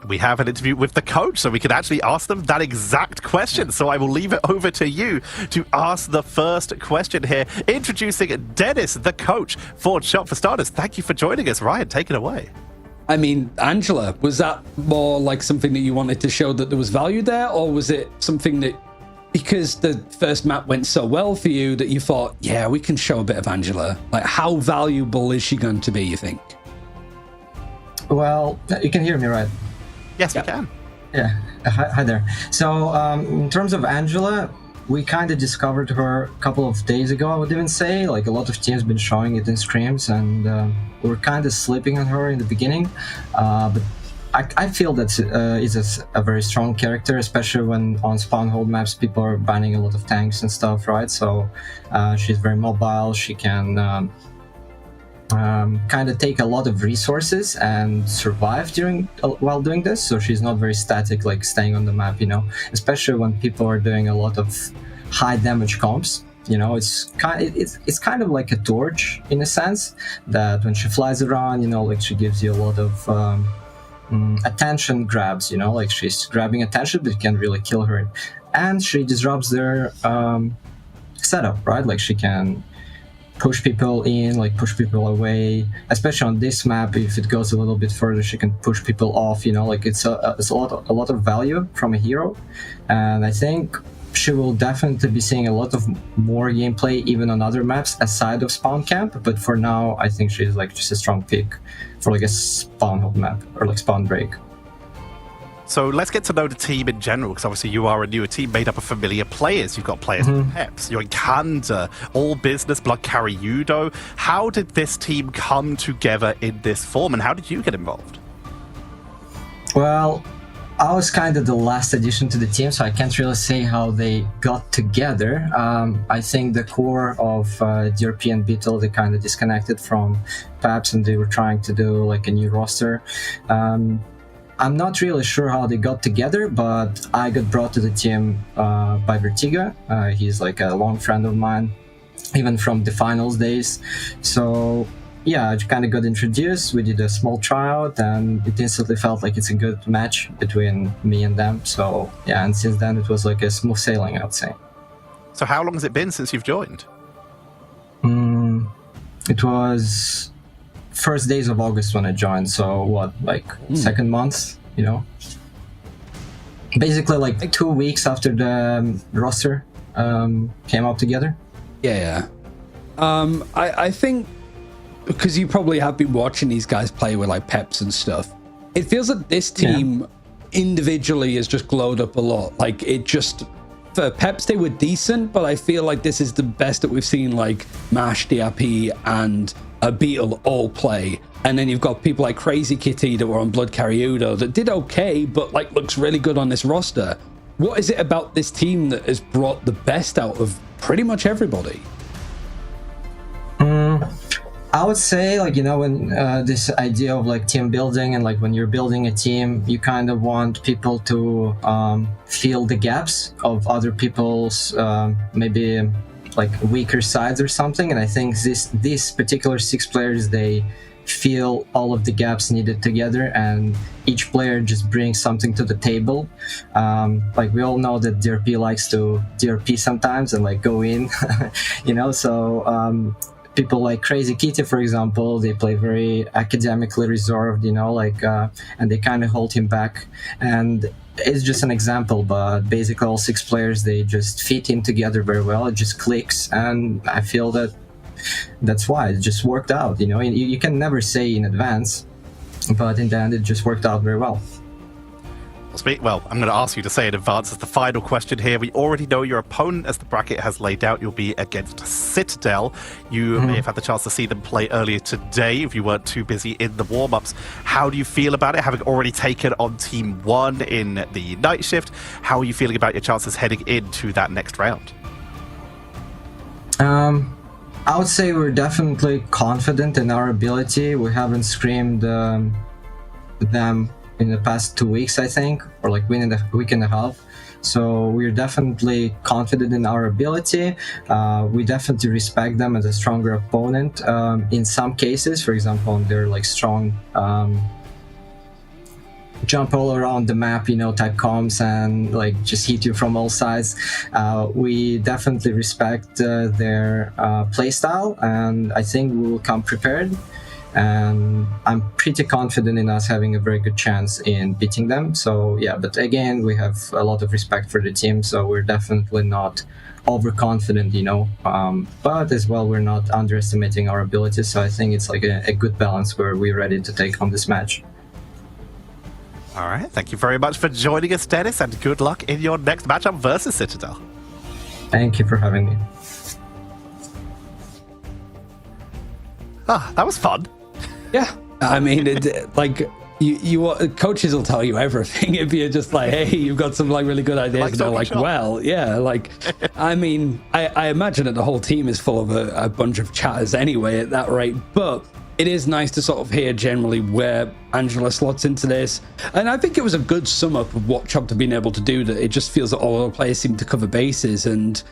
We have an interview with the coach, so we can actually ask them that exact question. So I will leave it over to you to ask the first question here. Introducing Dennis, the coach for Chopped. For starters, thank you for joining us. Ryan, take it away. I mean, Angela, was that more like something that you wanted to show that there was value there, or was it something that, because the first map went so well for you, that you thought, yeah, we can show a bit of Angela? Like, how valuable is she going to be, you think? Well, you can hear me, right? Yes, we can. Yeah, hi there. So, in terms of Angela, we kind of discovered her a couple of days ago, I would even say. Like, a lot of teams been showing it in scrims, and we were kind of sleeping on her in the beginning. But I feel that is a very strong character, especially when on spawn hold maps people are banning a lot of tanks and stuff, right? So she's very mobile. She can kind of take a lot of resources and survive while doing this. So she's not very static, like staying on the map, you know, especially when people are doing a lot of high damage comps. You know, it's kind of like a torch in a sense, that when she flies around, you know, like she gives you a lot of attention grabs, you know, like she's grabbing attention, but you can't really kill her. And she disrupts their setup, right? Like she can push people in, like push people away, especially on this map. If it goes a little bit further, she can push people off, you know, like it's a lot of value from a hero. And I think she will definitely be seeing a lot of more gameplay even on other maps aside of spawn camp, but for now I think she's like just a strong pick for like a spawn hold map or like spawn break. So let's get to know the team in general, because obviously you are a newer team made up of familiar players. You've got players like Peps, you're in Kanda, All Business, Blood Carry Judo. How did this team come together in this form, and how did you get involved? Well, I was kind of the last addition to the team, so I can't really say how they got together. I think the core of DRP and Beetle, they kind of disconnected from Peps, and they were trying to do like a new roster. I'm not really sure how they got together, but I got brought to the team by Vertigo. He's like a long friend of mine. even from the finals days. So yeah, I kind of got introduced. We did a small tryout, and it instantly felt like it's a good match between me and them. So yeah, and since then it was like a smooth sailing, I would say. So how long has it been since you've joined? It was first days of August when I joined. So what, like second month, you know? Basically like 2 weeks after the roster came up together. Yeah. I think because you probably have been watching these guys play with like Peps and stuff, it feels that this team individually has just glowed up a lot. Like it just, for Peps they were decent, but I feel like this is the best that we've seen like Mash, DRP and Beetle all play. And then you've got people like Crazy Kitty that were on Blood Cariudo that did okay, but like looks really good on this roster. What is it about this team that has brought the best out of pretty much everybody? I would say, like, you know, when this idea of like team building and like when you're building a team, you kind of want people to fill the gaps of other people's maybe like weaker sides or something. And I think these particular 6 players, they feel all of the gaps needed together, and each player just brings something to the table. Like we all know that DRP likes to DRP sometimes and like go in, you know, so people like Crazy Kitty, for example, they play very academically reserved, you know, like, and they kind of hold him back. And it's just an example, but basically all 6 players, they just fit in together very well. It just clicks, and I feel that that's why it just worked out, you know. You can never say in advance, but in the end, it just worked out very well. Well, I'm going to ask you to say in advance as the final question here. We already know your opponent, as the bracket has laid out. You'll be against Citadel. You may have had the chance to see them play earlier today if you weren't too busy in the warm-ups. How do you feel about it, having already taken on Team 1 in the night shift? How are you feeling about your chances heading into that next round? I would say we're definitely confident in our ability. We haven't screamed them in the past 2 weeks, I think, or like within a week and a half. So we're definitely confident in our ability. We definitely respect them as a stronger opponent. In some cases, for example, they're like strong jump all around the map, you know, type comms and like just hit you from all sides. We definitely respect their playstyle, and I think we will come prepared. And I'm pretty confident in us having a very good chance in beating them. So yeah, but again, we have a lot of respect for the team, so we're definitely not overconfident, you know. But as well, we're not underestimating our abilities. So I think it's like a good balance where we're ready to take on this match. All right, thank you very much for joining us, Dennis, and good luck in your next matchup versus Citadel. Thank you for having me. Ah, that was fun. Yeah, I mean, like you coaches will tell you everything if you're just like, hey, you've got some like really good ideas, like and they're like, well, yeah, like, I mean, I imagine that the whole team is full of a bunch of chatters anyway at that rate, but it is nice to sort of hear generally where Angela slots into this, and I think it was a good sum up of what Chopped have been able to do. That it just feels that all the players seem to cover bases, and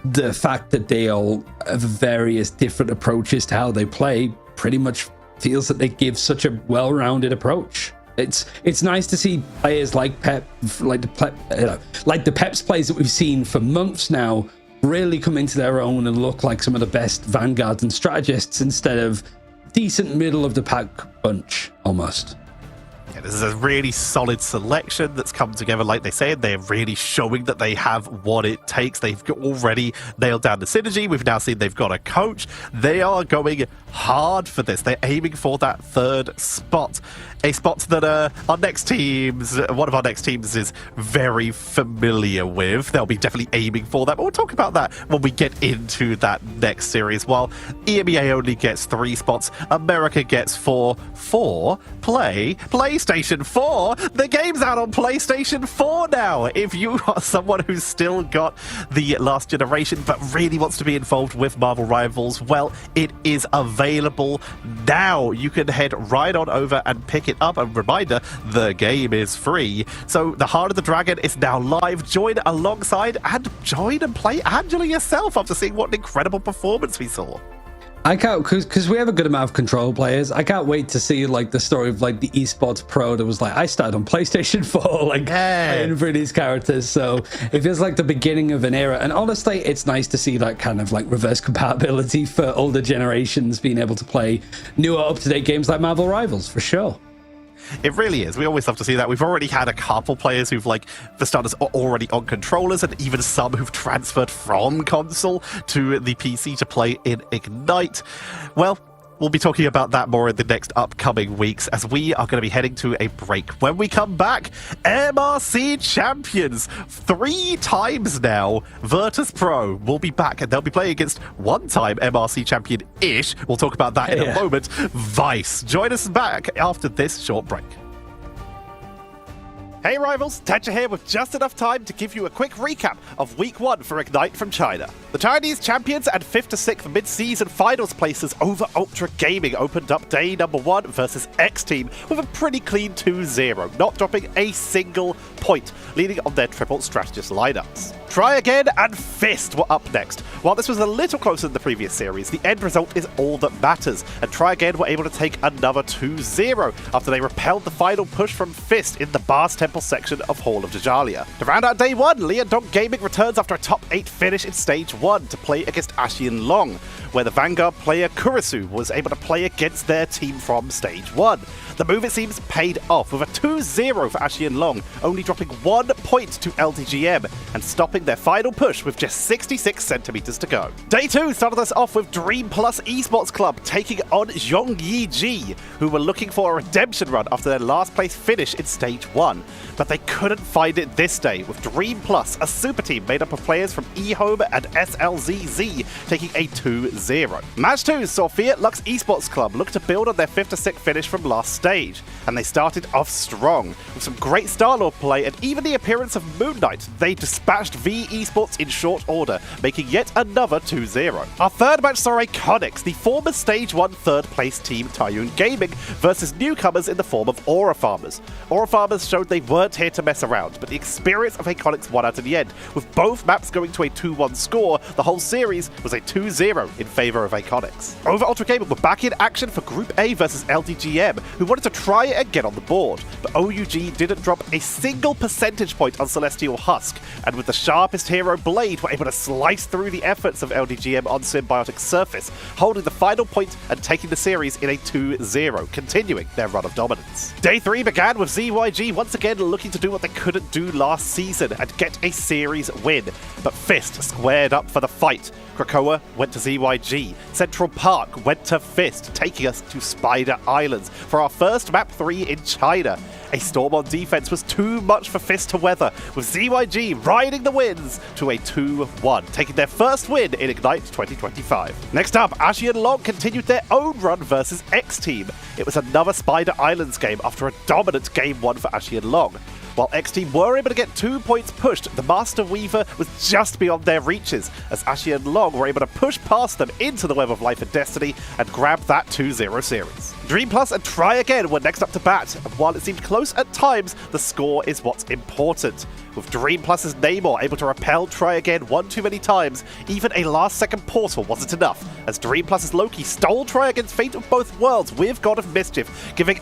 the fact that they all have various different approaches to how they play pretty much feels that they give such a well-rounded approach. It's nice to see players like Pep, like the Peps plays that we've seen for months now, really come into their own and look like some of the best vanguards and strategists instead of decent middle of the pack bunch almost. Yeah, this is a really solid selection that's come together. Like they said, they're really showing that they have what it takes. They've already nailed down the synergy. We've now seen they've got a coach. They are going hard for this. They're aiming for that 3rd spot. A spot that one of our next teams is very familiar with. They'll be definitely aiming for that, but we'll talk about that when we get into that next series. While EMEA only gets 3 spots, America gets 4 for PlayStation 4. The game's out on PlayStation 4 now. If you are someone who's still got the last generation but really wants to be involved with Marvel Rivals, well, it is available now. You can head right on over and pick pick it up. A reminder, the game is free. So the Heart of the Dragon is now live. Join alongside and join and play Angela yourself after seeing what an incredible performance we saw. I can't, because we have a good amount of control players. I can't wait to see like the story of like the esports pro that was like, I started on PlayStation 4, like playing for these characters. So it feels like the beginning of an era. And honestly, it's nice to see that kind of like reverse compatibility for older generations being able to play newer, up-to-date games like Marvel Rivals, for sure. It really is. We always love to see that. We've already had a couple players who've, like, for starters, are already on controllers, and even some who've transferred from console to the PC to play in Ignite. Well, we'll be talking about that more in the next upcoming weeks as we are going to be heading to a break. When we come back, MRC champions 3 times now. Virtus Pro will be back and they'll be playing against one-time MRC champion-ish. We'll talk about that in a moment. Vice. Join us back after this short break. Hey Rivals, Tetcher here with just enough time to give you a quick recap of Week 1 for Ignite from China. The Chinese champions and 5th to 6th mid-season finals places over Ultra Gaming opened up day number 1 versus X Team with a pretty clean 2-0, not dropping a single point, leading on their triple strategist lineups. Try Again and Fist were up next. While this was a little closer than the previous series, the end result is all that matters, and Try Again were able to take another 2-0 after they repelled the final push from Fist in the Bars Temple section of Hall of Dajalia. To round out day 1, Liandong Gaming returns after a top 8 finish in stage 1 to play against Ashian Long, where the Vanguard player Kurisu was able to play against their team from stage 1. The move, it seems, paid off with a 2-0 for Ashian Long, only dropping 1 point to LDGM and stopping their final push with just 66 centimeters to go. Day 2 started us off with Dream Plus Esports Club taking on Zhongyi Ji, who were looking for a redemption run after their last place finish in stage 1. But they couldn't find it this day, with Dream Plus, a super team made up of players from eHome and SLZZ, taking a 2-0. Match 2 saw Fiat Lux Esports Club look to build on their 5th to 6th finish from last stage, and they started off strong. With some great Starlord play and even the appearance of Moon Knight, they dispatched V Esports in short order, making yet another 2-0. Our third match saw Iconics, the former stage 1 third place team Taiyun Gaming, versus newcomers in the form of Aura Farmers. Aura Farmers showed they weren't here to mess around, but the experience of Iconics won out in the end. With both maps going to a 2-1 score, the whole series was a 2-0 in favor of Iconics. Over Ultra Gaming were back in action for Group A versus LDGM, who wanted to try and get on the board, but OUG didn't drop a single percentage point on Celestial Husk, and with the sharpest hero Blade were able to slice through the efforts of LDGM on Symbiotic Surface, holding the final point and taking the series in a 2-0, continuing their run of dominance. Day 3 began with ZYG once again looking to do what they couldn't do last season and get a series win, but Fist squared up for the fight. Krakoa went to ZYG, Central Park went to Fist, taking us to Spider Islands for our first map 3 in China. A storm on defense was too much for Fist to weather, with ZYG riding the wins to a 2-1, taking their first win in Ignite 2025. Next up, Ashian Long continued their own run versus X Team. It was another Spider Islands game after a dominant game 1 for Ashian Long. While X Team were able to get 2 points pushed, the Master Weaver was just beyond their reaches, as Ashian Long were able to push past them into the Web of Life and Destiny and grab that 2-0 series. Dream Plus and Try Again were next up to bat, and while it seemed close at times, the score is what's important. With Dream Plus's Namor able to repel Try Again one too many times, even a last-second portal wasn't enough, as Dream Plus's Loki stole Try Again's Fate of Both Worlds with God of Mischief, giving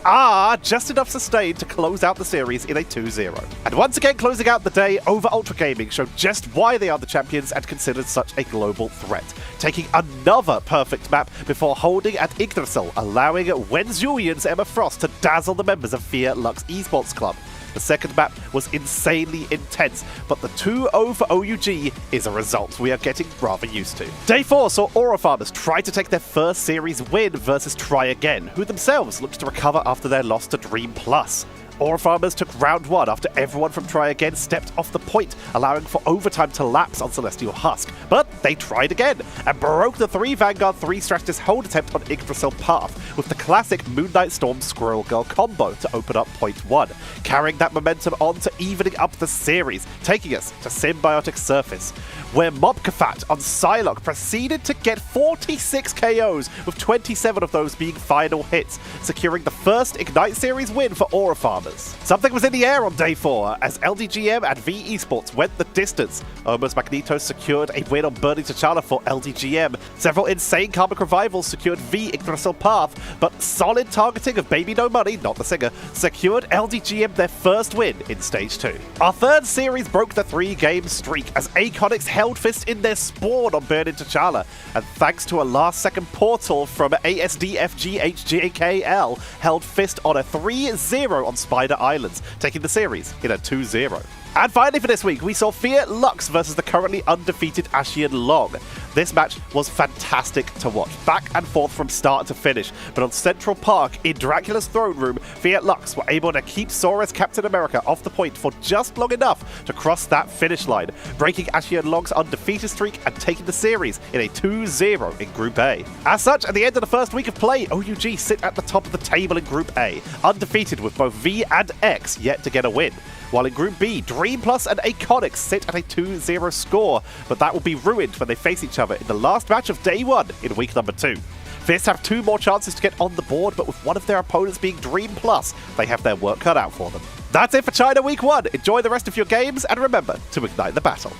just enough sustain to close out the series in a 2-0. And once again closing out the day, Over Ultra Gaming showed just why they are the champions and considered such a global threat, taking another perfect map before holding at Yggdrasil, allowing Wenzhuian's Emma Frost to dazzle the members of Fiat Lux Esports Club. The second map was insanely intense, but the 2-0 for OUG is a result we are getting rather used to. Day 4 saw Aura Farmers try to take their first series win versus Try Again, who themselves looked to recover after their loss to Dream Plus. Aura Farmers took round 1 after everyone from Try Again stepped off the point, allowing for overtime to lapse on Celestial Husk. But they tried again, and broke the 3 Vanguard 3 strategist hold attempt on Yggdrasil Path, with the classic Moon Knight Storm Squirrel Girl combo to open up point 1, carrying that momentum on to evening up the series, taking us to Symbiotic Surface. where Mobkafat on Psylocke proceeded to get 46 KOs, with 27 of those being final hits, securing the first Ignite Series win for Aura Farmers. Something was in the air on day 4 as LDGM and V Esports went the distance. Omos Magneto secured a win on Burning T'Challa for LDGM. Several insane Karmic Revivals secured V Yggdrasil Path, but solid targeting of Baby No Money, not the singer, secured LDGM their first win in Stage 2. Our third series broke the 3-game streak as Aconics held fist in their spawn on Burning T'Challa, and thanks to a last-second portal from ASDFGHJKL, held fist on a 3-0 on Spider Islands, taking the series in a 2-0. And finally for this week, we saw Fiat Lux versus the currently undefeated Ashian Long. This match was fantastic to watch, back and forth from start to finish, but on Central Park in Dracula's throne room, Fiat Lux were able to keep Sora's Captain America off the point for just long enough to cross that finish line, breaking Ashian Long's undefeated streak and taking the series in a 2-0 in Group A. As such, at the end of the first week of play, OUG sit at the top of the table in Group A, undefeated with both V and X yet to get a win. While in Group B, Dream Plus and Aconics sit at a 2-0 score, but that will be ruined when they face each other in the last match of Day 1 in week number 2. Fist have 2 more chances to get on the board, but with one of their opponents being Dream Plus, they have their work cut out for them. That's it for China Week 1. Enjoy the rest of your games, and remember to ignite the battle.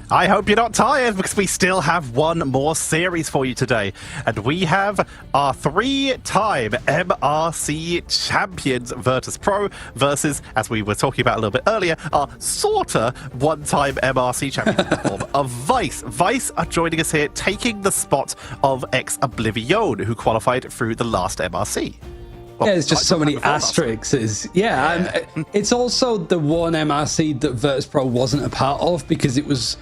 I hope you're not tired, because we still have one more series for you today. And we have our 3-time MRC champions, Virtus Pro, versus, as we were talking about a little bit earlier, our sorta one-time MRC champions in the form of Vice. Vice are joining us here, taking the spot of ex-Oblivion, who qualified through the last MRC. Well, yeah, there's just so many asterisks. Yeah, and it's also the one MRC that Virtus Pro wasn't a part of, because it was...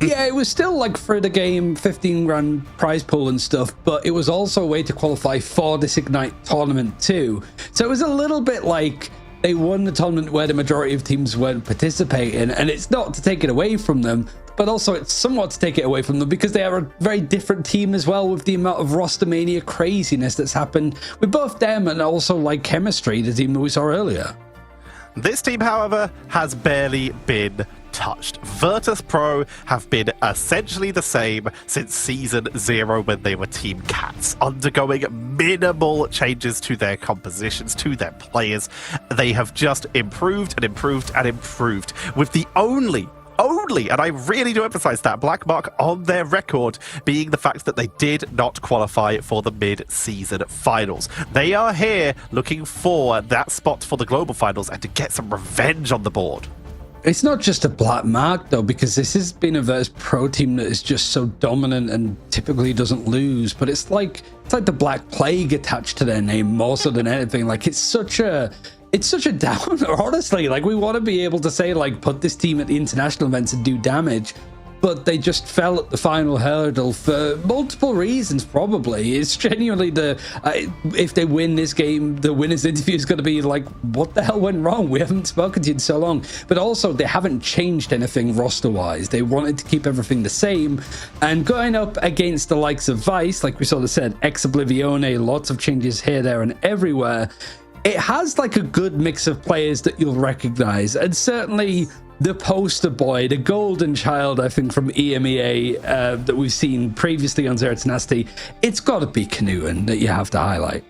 Yeah, it was still like for the game, 15 grand prize pool and stuff, but it was also a way to qualify for this Ignite tournament too. So it was a little bit like they won the tournament where the majority of teams weren't participating, and it's not to take it away from them, but also it's somewhat to take it away from them because they are a very different team as well, with the amount of roster mania craziness that's happened with both them and also like Chemistry, the team that we saw earlier. This team, however, has barely been touched. Virtus Pro have been essentially the same since Season 0 when they were Team Cats, undergoing minimal changes to their compositions, to their players. They have just improved and improved and improved, with the only, and I really do emphasize that, black mark on their record being the fact that they did not qualify for the mid-season finals. They are here looking for that spot for the global finals and to get some revenge on the board. It's not just a black mark though, because this has been a Virtus Pro team that is just so dominant and typically doesn't lose, but it's like the Black Plague attached to their name more so than anything. Like it's such a downer, honestly. Like, we want to be able to say, like, put this team at the international events and do damage, but they just fell at the final hurdle for multiple reasons, probably. It's genuinely if they win this game, the winner's interview is going to be like, what the hell went wrong? We haven't spoken to you in so long. But also, they haven't changed anything roster-wise. They wanted to keep everything the same. And going up against the likes of Vice, like we sort of said, ex-Oblivione, lots of changes here, there, and everywhere. It has like a good mix of players that you'll recognize, and certainly the poster boy, the golden child, I think, from EMEA that we've seen previously on Zero Tenacity, it's got to be Canoean that you have to highlight.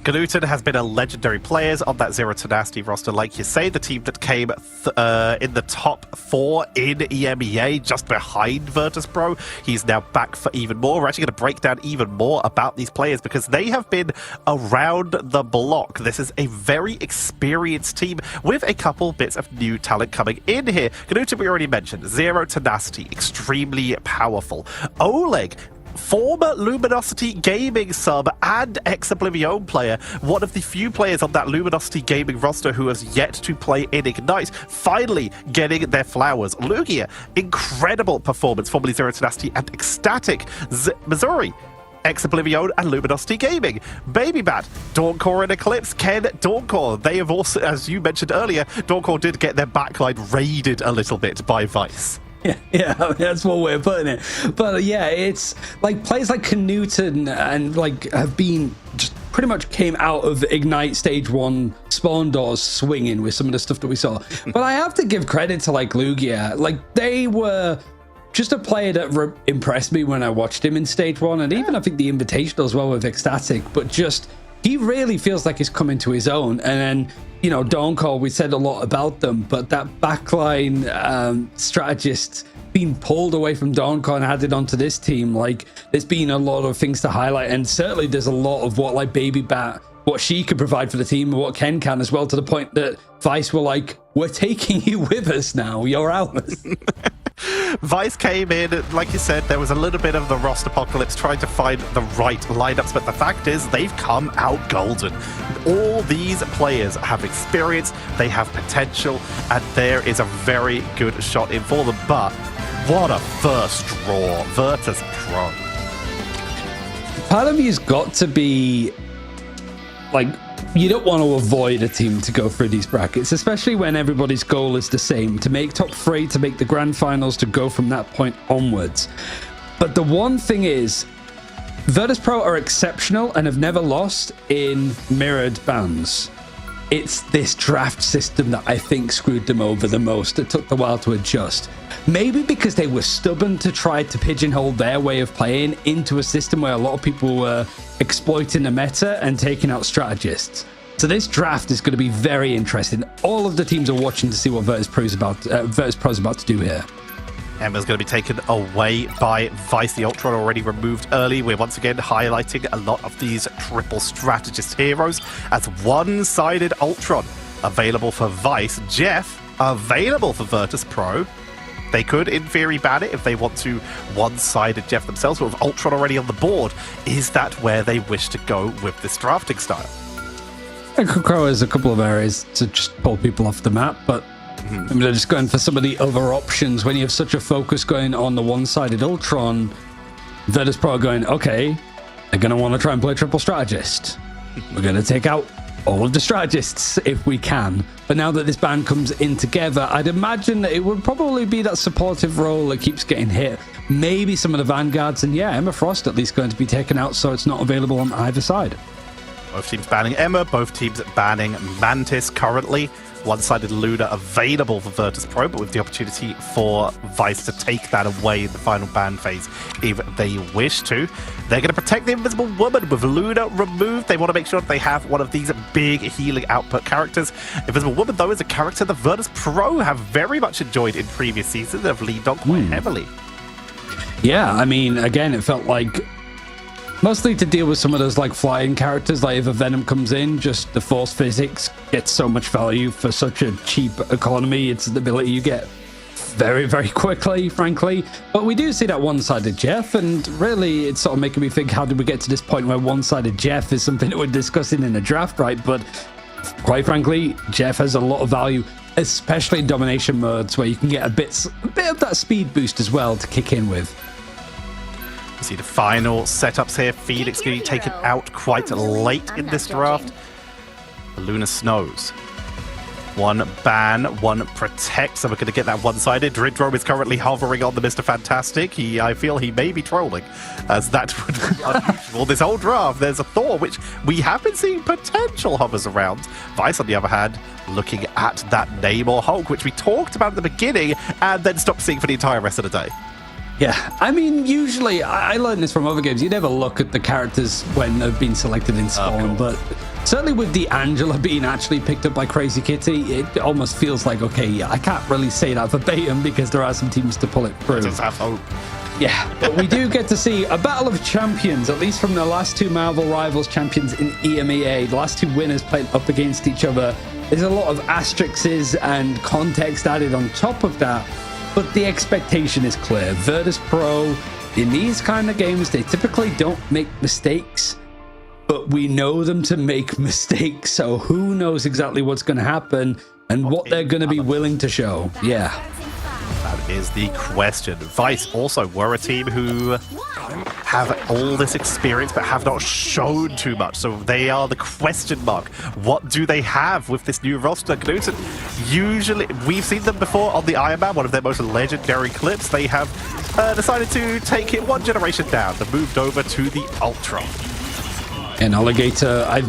Gnuten has been a legendary player on that Zero Tenacity roster, like you say, the team that came in the top 4 in EMEA, just behind Virtus.pro. He's now back for even more. We're actually going to break down even more about these players because they have been around the block. This is a very experienced team with a couple bits of new talent coming in here. Gnuten, we already mentioned. Zero Tenacity, extremely powerful. Oleg, former Luminosity Gaming sub and ex-Oblivion player, one of the few players on that Luminosity Gaming roster who has yet to play in Ignite, finally getting their flowers. Lugia, incredible performance, formerly Zero Tenacity and Ecstatic. Missouri, ex-Oblivion and Luminosity Gaming. Babybat, Dawncore and Eclipse, Ken, Dawncore. They have also, as you mentioned earlier, Dawncore did get their backline raided a little bit by Vice. Yeah, that's one way of putting it. But yeah, it's like players like Gnuten and like have been just pretty much came out of Ignite Stage 1 spawn doors swinging with some of the stuff that we saw. But I have to give credit to like Lugia. Like they were just a player that impressed me when I watched him in Stage 1, and even I think the Invitational as well with Ecstatic, but just he really feels like he's coming to his own. And then, you know, Dawncore, we said a lot about them, but that backline strategist being pulled away from Dawncore and added onto this team, like there's been a lot of things to highlight, and certainly there's a lot of what like Baby Bat, what she could provide for the team and what Ken can as well, to the point that Vice were like, we're taking you with us now, you're ours. Vice came in, like you said, there was a little bit of the roster apocalypse trying to find the right lineups, but the fact is they've come out golden. All these players have experience, they have potential, and there is a very good shot in for them. But what a first draw, Virtus.pro. Part of you's got to be like, you don't want to avoid a team to go through these brackets, especially when everybody's goal is the same, to make top 3, to make the grand finals, to go from that point onwards. But the one thing is, Virtus.pro are exceptional and have never lost in mirrored bans. It's this draft system that I think screwed them over the most. It took a while to adjust. Maybe because they were stubborn to try to pigeonhole their way of playing into a system where a lot of people were exploiting the meta and taking out strategists. So this draft is going to be very interesting. All of the teams are watching to see what Virtus.pro's about to do here. Emma's going to be taken away by Vice. The Ultron already removed early. We're once again highlighting a lot of these triple strategist heroes as one-sided Ultron available for Vice. Jeff available for Virtus.pro. They could, in theory, ban it if they want to one-sided Jeff themselves, but with Ultron already on the board, is that where they wish to go with this drafting style? It could grow as a couple of areas to just pull people off the map, but I mean, they're just going for some of the other options. When you have such a focus going on the one-sided Ultron, Virtus.pro going, okay, they're going to want to try and play triple strategist. We're going to take out all of the strategists if we can. But now that this ban comes in together, I'd imagine that it would probably be that supportive role that keeps getting hit. Maybe some of the vanguards, and yeah, Emma Frost at least going to be taken out, so it's not available on either side. Both teams banning Emma, both teams banning Mantis currently. One-sided Luna available for Virtus.pro, but with the opportunity for Vice to take that away in the final ban phase if they wish to. They're going to protect the Invisible Woman with Luna removed. They want to make sure that they have one of these big healing output characters. Invisible Woman, though, is a character the Virtus.pro have very much enjoyed in previous seasons and have leaned on quite heavily. Yeah, I mean, again, it felt like mostly to deal with some of those like flying characters, like if a Venom comes in, just the force physics gets so much value for such a cheap economy. It's the ability you get very, very quickly, frankly. But we do see that one-sided Jeff, and really it's sort of making me think, how did we get to this point where one-sided Jeff is something that we're discussing in the draft, right? But quite frankly, Jeff has a lot of value, especially in domination modes where you can get a bit of that speed boost as well to kick in with. You see the final setups here. Felix getting taken out quite late in this draft. The Luna Snows. One ban, one protect. So we're going to get that one-sided. Dridrome is currently hovering on the Mr. Fantastic. I feel he may be trolling, as that would be unusual. This whole draft, there's a Thor, which we have been seeing potential hovers around. Vice, on the other hand, looking at that Namor Hulk, which we talked about at the beginning, and then stopped seeing for the entire rest of the day. Yeah, I mean, usually, I learned this from other games, you never look at the characters when they've been selected in spawn, but certainly with the Angela being actually picked up by Crazy Kitty, it almost feels like, okay, yeah, I can't really say that verbatim because there are some teams to pull it through. Just have hope. Yeah, but we do get to see a battle of champions, at least from the last two Marvel Rivals champions in EMEA. The last two winners played up against each other. There's a lot of asterisks and context added on top of that, but the expectation is clear. Virtus Pro, in these kind of games, they typically don't make mistakes, but we know them to make mistakes, so who knows exactly what's going to happen and what they're going to be willing to show. Yeah. That is the question. Vice also were a team who have all this experience but have not shown too much, so they are the question mark. What do they have with this new roster? Knudsen, usually, we've seen them before on the Iron Man, one of their most legendary clips. They have decided to take it one generation down. They moved over to the Ultra. And Alligator, I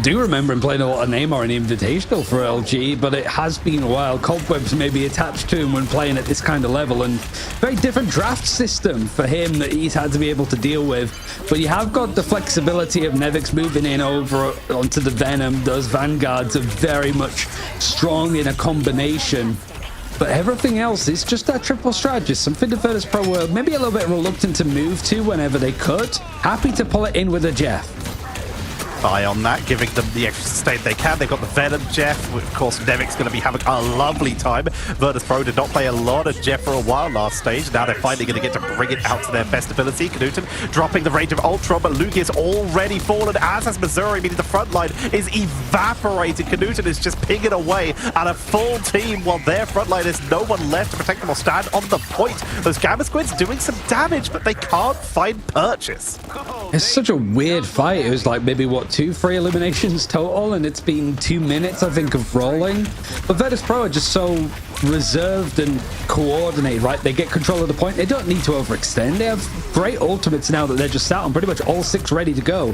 do remember him playing a lot of Neymar in the Invitational for LG, but it has been a while. Cobwebs may be attached to him when playing at this kind of level, and very different draft system for him that he's had to be able to deal with. But you have got the flexibility of Nevix moving in over onto the Venom. Those Vanguards are very much strong in a combination. But everything else is just that triple strategy, something the Virtus Pro were maybe a little bit reluctant to move to whenever they could. Happy to pull it in with a Jeff. Eye on that, giving them the extra sustain they can. They've got the Venom Jeff. Of course, Nevic's going to be having a lovely time. Virtus Pro did not play a lot of Jeff for a while last stage. Now they're finally going to get to bring it out to their best ability. Knudsen dropping the range of Ultra, but Lugia's already fallen, as has Missouri, meaning the front line is evaporated. Knudsen is just pinging away at a full team while their front line is no one left to protect them or stand on the point. Those Gamma Squids doing some damage, but they can't find purchase. It's such a weird fight. It was like maybe, what, 2-3 eliminations total, and it's been 2 minutes, I think, of rolling. But Virtus Pro are just so reserved and coordinated, right? They get control of the point. They don't need to overextend. They have great ultimates now that they're just sat on, pretty much all 6 ready to go.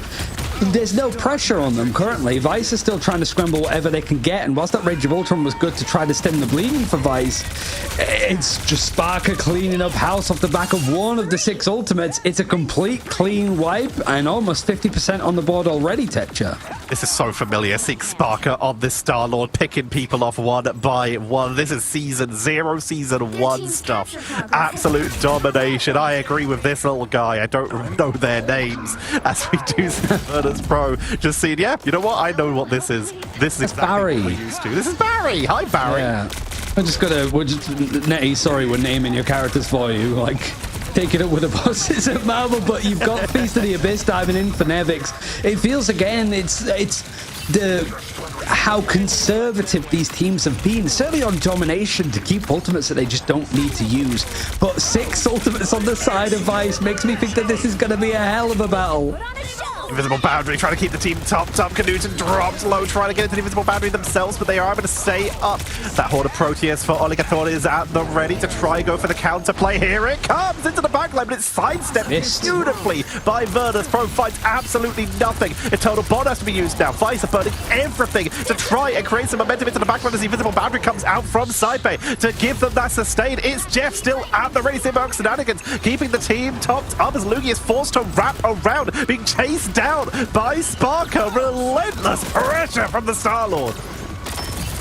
There's no pressure on them currently. Vice is still trying to scramble whatever they can get, and whilst that range of Ultron was good to try to stem the bleeding for Vice, it's just Sparker cleaning up house off the back of one of the 6 ultimates. It's a complete clean wipe and almost 50% on the board already, Tetcher. This is so familiar, seeing Sparker on this Star-Lord, picking people off one by one. This is Season 0, Season 1 stuff. Absolute domination. I agree with this little guy. I don't know their names, as we do see Virtus Pro. Just seeing, yeah, you know what? I know what this is. This is exactly Barry. what we're used to. This is Barry. Hi, Barry. Yeah. Nettie, sorry, we're naming your characters for you. Like, taking it with the bosses at Marvel, but you've got Feast of the Abyss diving in for Nevix. It feels, again, it's the how conservative these teams have been, certainly on domination, to keep ultimates that they just don't need to use. But 6 ultimates on the side of Vice makes me think that this is going to be a hell of a battle. Invisible Boundary trying to keep the team topped up. Knudsen dropped low, trying to get into the Invisible Boundary themselves, but they are able to stay up. That Horde of Proteus for Alqadsiah is at the ready to try and go for the counterplay. Here it comes into the backline, but it's sidestepped beautifully by Virtus Pro. Finds absolutely nothing. Eternal Bond has to be used now. Vice are burning everything to try and create some momentum into the backline as the Invisible Boundary comes out from Saipei to give them that sustain. It's Jeff still at the ready. Simbark Shenanigans keeping the team topped up as Lugi is forced to wrap around, being chased down by Sparker. Relentless pressure from the Star-Lord.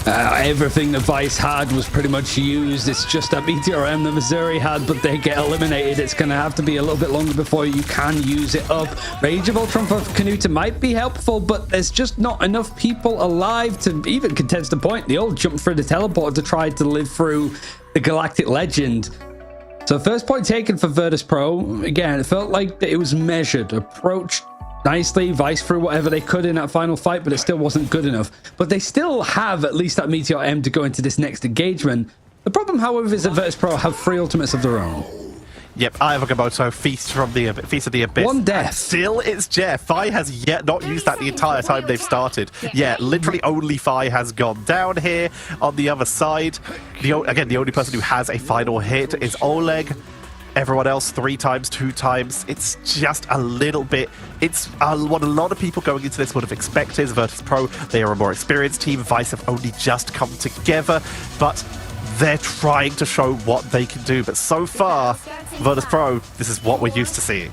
Everything the Vice had was pretty much used. It's just that Meteor M the Missouri had, but they get eliminated. It's going to have to be a little bit longer before you can use it up. Rage of Ultron for Knudsen might be helpful, but there's just not enough people alive to even contest the point. They all jumped through the teleport to try to live through the Galactic Legend. So first point taken for Virtus Pro. Again, it felt like it was measured, approached nicely. Vice threw whatever they could in that final fight, but it still wasn't good enough. But they still have at least that Meteor M to go into this next engagement. The problem, however, is that Virtus Pro have 3 ultimates of their own. Yep, Ivor Gamoto, Feast of the Abyss. One death. And still, it's Jeff. Fi has yet not used that the entire time they've started. Yeah, literally only Fi has gone down here. On the other side, again, the only person who has a final hit is Oleg. Everyone else 3 times, 2 times. It's just a little bit. It's what a lot of people going into this would have expected. Virtus Pro, they are a more experienced team. Vice have only just come together, but they're trying to show what they can do. But so far, Virtus.pro, this is what we're used to seeing.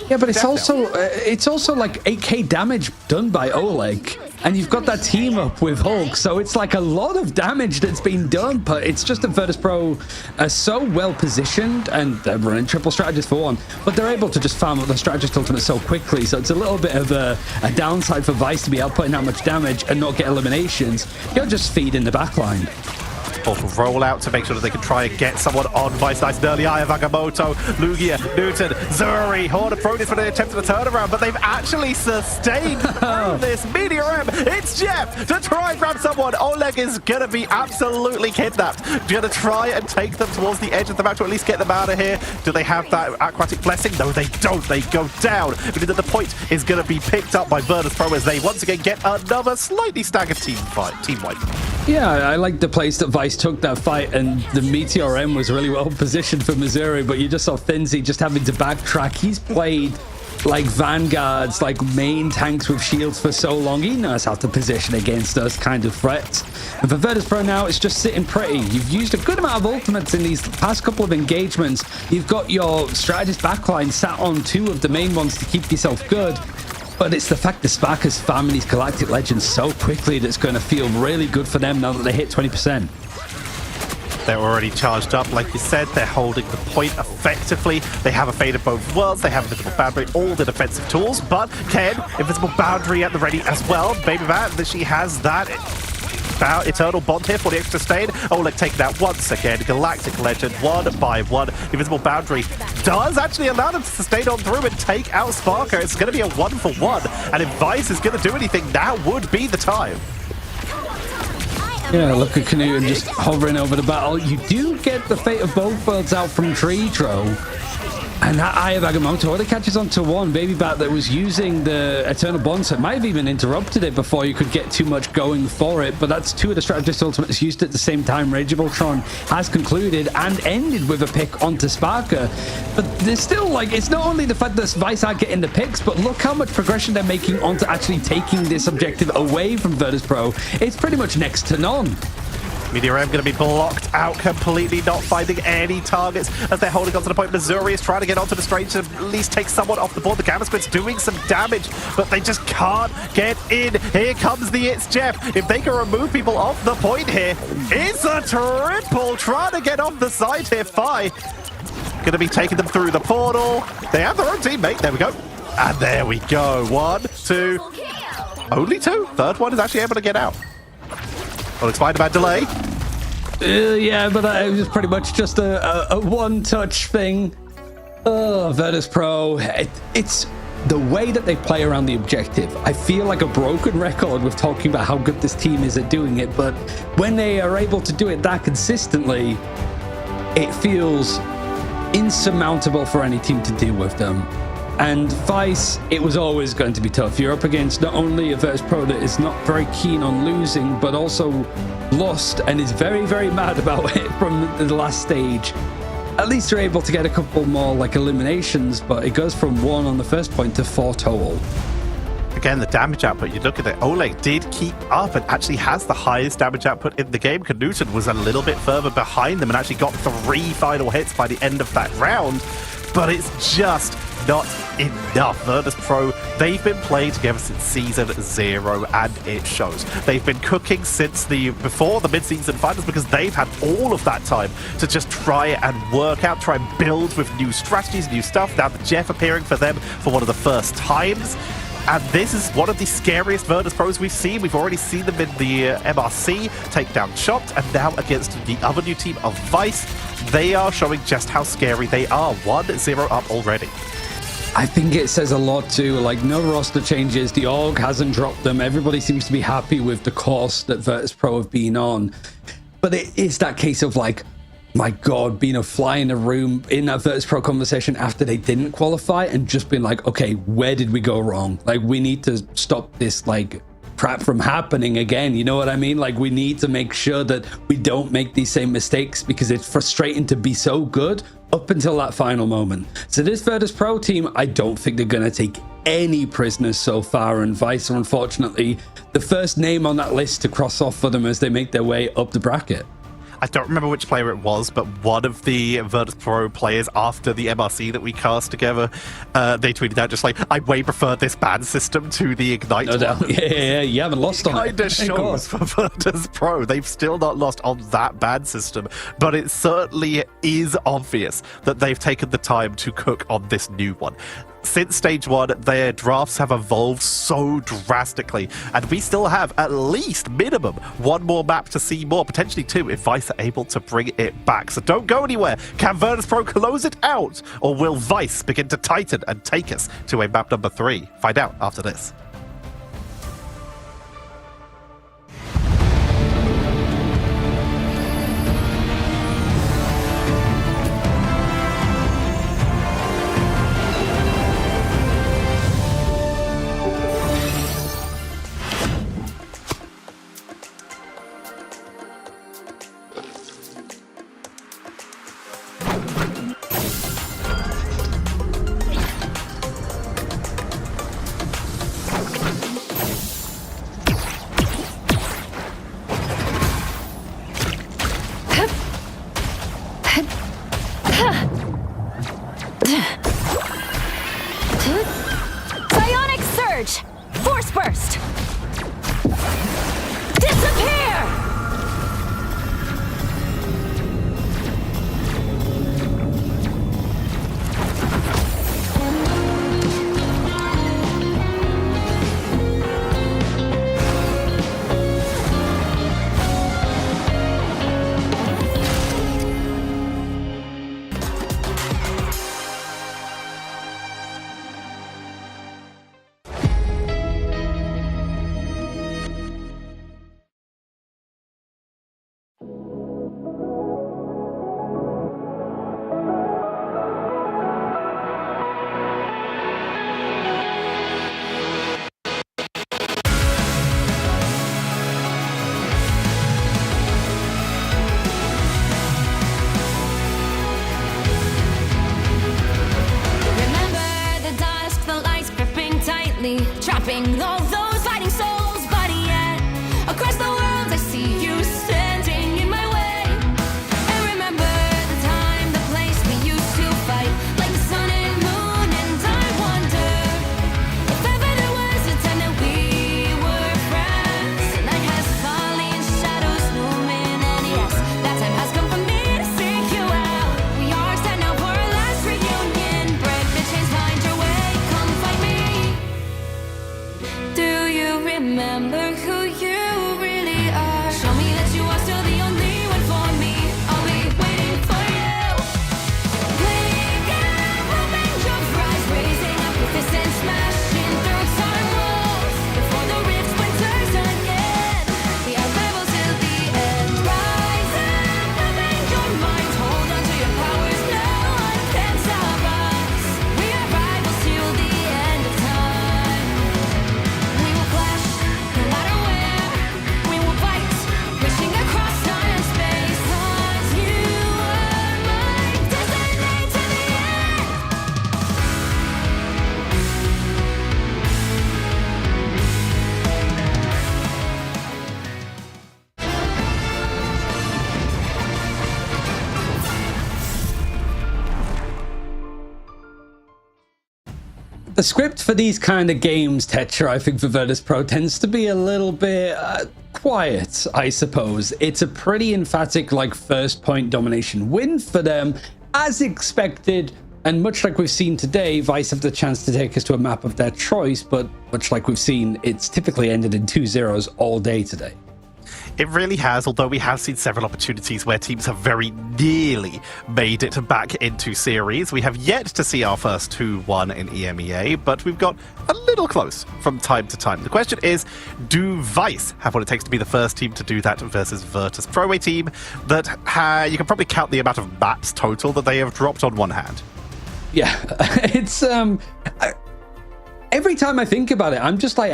Yeah, but it's also like 8k damage done by Oleg, and you've got that team up with Hulk, so it's like a lot of damage that's been done. But it's just that Virtus.pro are so well positioned, and they're running triple strategist for one, but they're able to just farm up the strategist ultimate so quickly. So it's a little bit of a downside for Vice to be outputting that much damage and not get eliminations. You're just feeding the backline. Portal rollout to make sure that they can try and get someone on Vice. Nice and early. Aya, Vagamoto, Lugia, Newton, Zuri, Horde of Proteus for the attempt at a turnaround, but they've actually sustained through this. Meteor M, it's Jeff to try and grab someone. Oleg is going to be absolutely kidnapped. Going to try and take them towards the edge of the map to at least get them out of here. Do they have that aquatic blessing? No, they don't. They go down. Meaning that the point is going to be picked up by Virtus.pro as they once again get another slightly staggered team wipe. Yeah, I like the place that Vice took that fight, and the Meteor M was really well positioned for Missouri, but you just saw Finzi just having to backtrack. He's played like vanguards, like main tanks with shields for so long. He knows how to position against those kind of threats. And for Virtus.pro now, it's just sitting pretty. You've used a good amount of ultimates in these past couple of engagements. You've got your strategist backline sat on 2 of the main ones to keep yourself good. But it's the fact that Sparker's farming these Galactic Legends so quickly that's going to feel really good for them now that they hit 20%. They're already charged up, like you said. They're holding the point effectively. They have a Fate of Both Worlds. They have Invisible Boundary, all the defensive tools. But Ken, Invisible Boundary at the ready as well. Baby Bat, that she has that Eternal Bond here for the extra stain. Oleg taking that once again. Galactic Legend, 1 by 1. Invisible Boundary does actually allow them to sustain on through and take out Sparker. It's going to be a 1-for-1. And if Vice is going to do anything, now would be the time. Yeah, look at Canute and just hovering over the battle. You do get the Fate of Both Worlds out from Tridro. And that Eye of Agamotto, it catches onto one Baby Bat that was using the Eternal Bond, so it might have even interrupted it before you could get too much going for it. But that's 2 of the strategist ultimates used at the same time. Rageabletron has concluded and ended with a pick onto Sparker. But there's still, like, it's not only the fact that Vice are getting the picks, but look how much progression they're making onto actually taking this objective away from Virtus.pro. It's pretty much next to none. Meteor M going to be blocked out completely, not finding any targets as they're holding on to the point. Missouri is trying to get onto the Strange to at least take someone off the board. The Gamma Squid's doing some damage, but they just can't get in. Here comes the It's Jeff. If they can remove people off the point here, it's a triple trying to get off the side here. Fi going to be taking them through the portal. They have their own teammate. There we go. And there we go. 1, 2. Only 2. Third one is actually able to get out. Well, it's fine about delay. Yeah, but it was pretty much just a one-touch thing. Virtus.pro, it's the way that they play around the objective. I feel like a broken record with talking about how good this team is at doing it, but when they are able to do it that consistently, it feels insurmountable for any team to deal with them. And Vice, it was always going to be tough. You're up against not only a Virtus.pro that is not very keen on losing, but also lost and is very, very mad about it from the last stage. At least they're able to get a couple more like eliminations, but it goes from 1 on the first point to 4 total. Again, the damage output, you look at it, Oleg did keep up and actually has the highest damage output in the game. Knudsen was a little bit further behind them and actually got 3 final hits by the end of that round, but it's just not enough. Virtus.pro, they've been playing together since Season 0, and it shows. They've been cooking since before the mid-season finals because they've had all of that time to just try and work out, try and build with new strategies, new stuff. Now the Jeff appearing for them for one of the first times. And this is one of the scariest Virtus.pros we've seen. We've already seen them in the MRC take down Chopped, and now against the other new team of Vice, they are showing just how scary they are. 1-0 up already. I think it says a lot too, like no roster changes, the org hasn't dropped them, everybody seems to be happy with the course that Virtus.pro have been on. But it is that case of like, my God, being a fly in a room in that Virtus.pro conversation after they didn't qualify and just being like, okay, where did we go wrong? Like, we need to stop this, like, crap from happening again. You know what I mean? Like, we need to make sure that we don't make these same mistakes because it's frustrating to be so good up until that final moment. So this Virtus.pro team, I don't think they're going to take any prisoners so far, and Vice are unfortunately the first name on that list to cross off for them as they make their way up the bracket. I don't remember which player it was, but one of the Virtus Pro players after the MRC that we cast together, they tweeted out just like, I way prefer this ban system to the Ignite No doubt. one. Yeah, you haven't lost on it. Kind of shows for Virtus Pro. They've still not lost on that ban system, but it certainly is obvious that they've taken the time to cook on this new one. Since stage 1, their drafts have evolved so drastically, and we still have at least minimum 1 more map to see more, potentially 2 if Vice are able to bring it back. So don't go anywhere. Can Virtus Pro close it out, or will Vice begin to tighten and take us to a map number 3? Find out after this. Psionic Surge! Force Burst! Disappear! Trapping all those fighting souls, but yet across the world I see you standing in my way. And remember the time, the place we used to fight, like the sun and moon. And I wonder if ever there was a time that we were friends. The night has fallen, shadows looming, and yes, that time has come for me to seek you out. We are set now for our last reunion. Break the chains, find your way, come find me. Do you remember who you really are? Show me that you are still the only one for me. I'll be waiting for you. Wake up, open your eyes, raising up with this and smashing through time walls. Before the rift splinters again, we are rebels till the end. Rise up, open your mind, hold on to your powers. No one can stop us. We are rivals till the end of time. We will clash, no matter where. We will fight, pushing across time and space. 'Cause you are my destiny to the end. The script for these kind of games, Tetra, I think for Virtus Pro tends to be a little bit quiet, I suppose. It's a pretty emphatic, like, first point domination win for them, as expected. And much like we've seen today, Vice have the chance to take us to a map of their choice, but much like we've seen, it's typically ended in 2-0s all day today. It really has, although we have seen several opportunities where teams have very nearly made it back into series. We have yet to see our first 2-1 in EMEA, but we've got a little close from time to time. The question is, do Vice have what it takes to be the first team to do that versus Virtus Pro, a team that you can probably count the amount of maps total that they have dropped on one hand? Yeah, it's every time I think about it, I'm just like,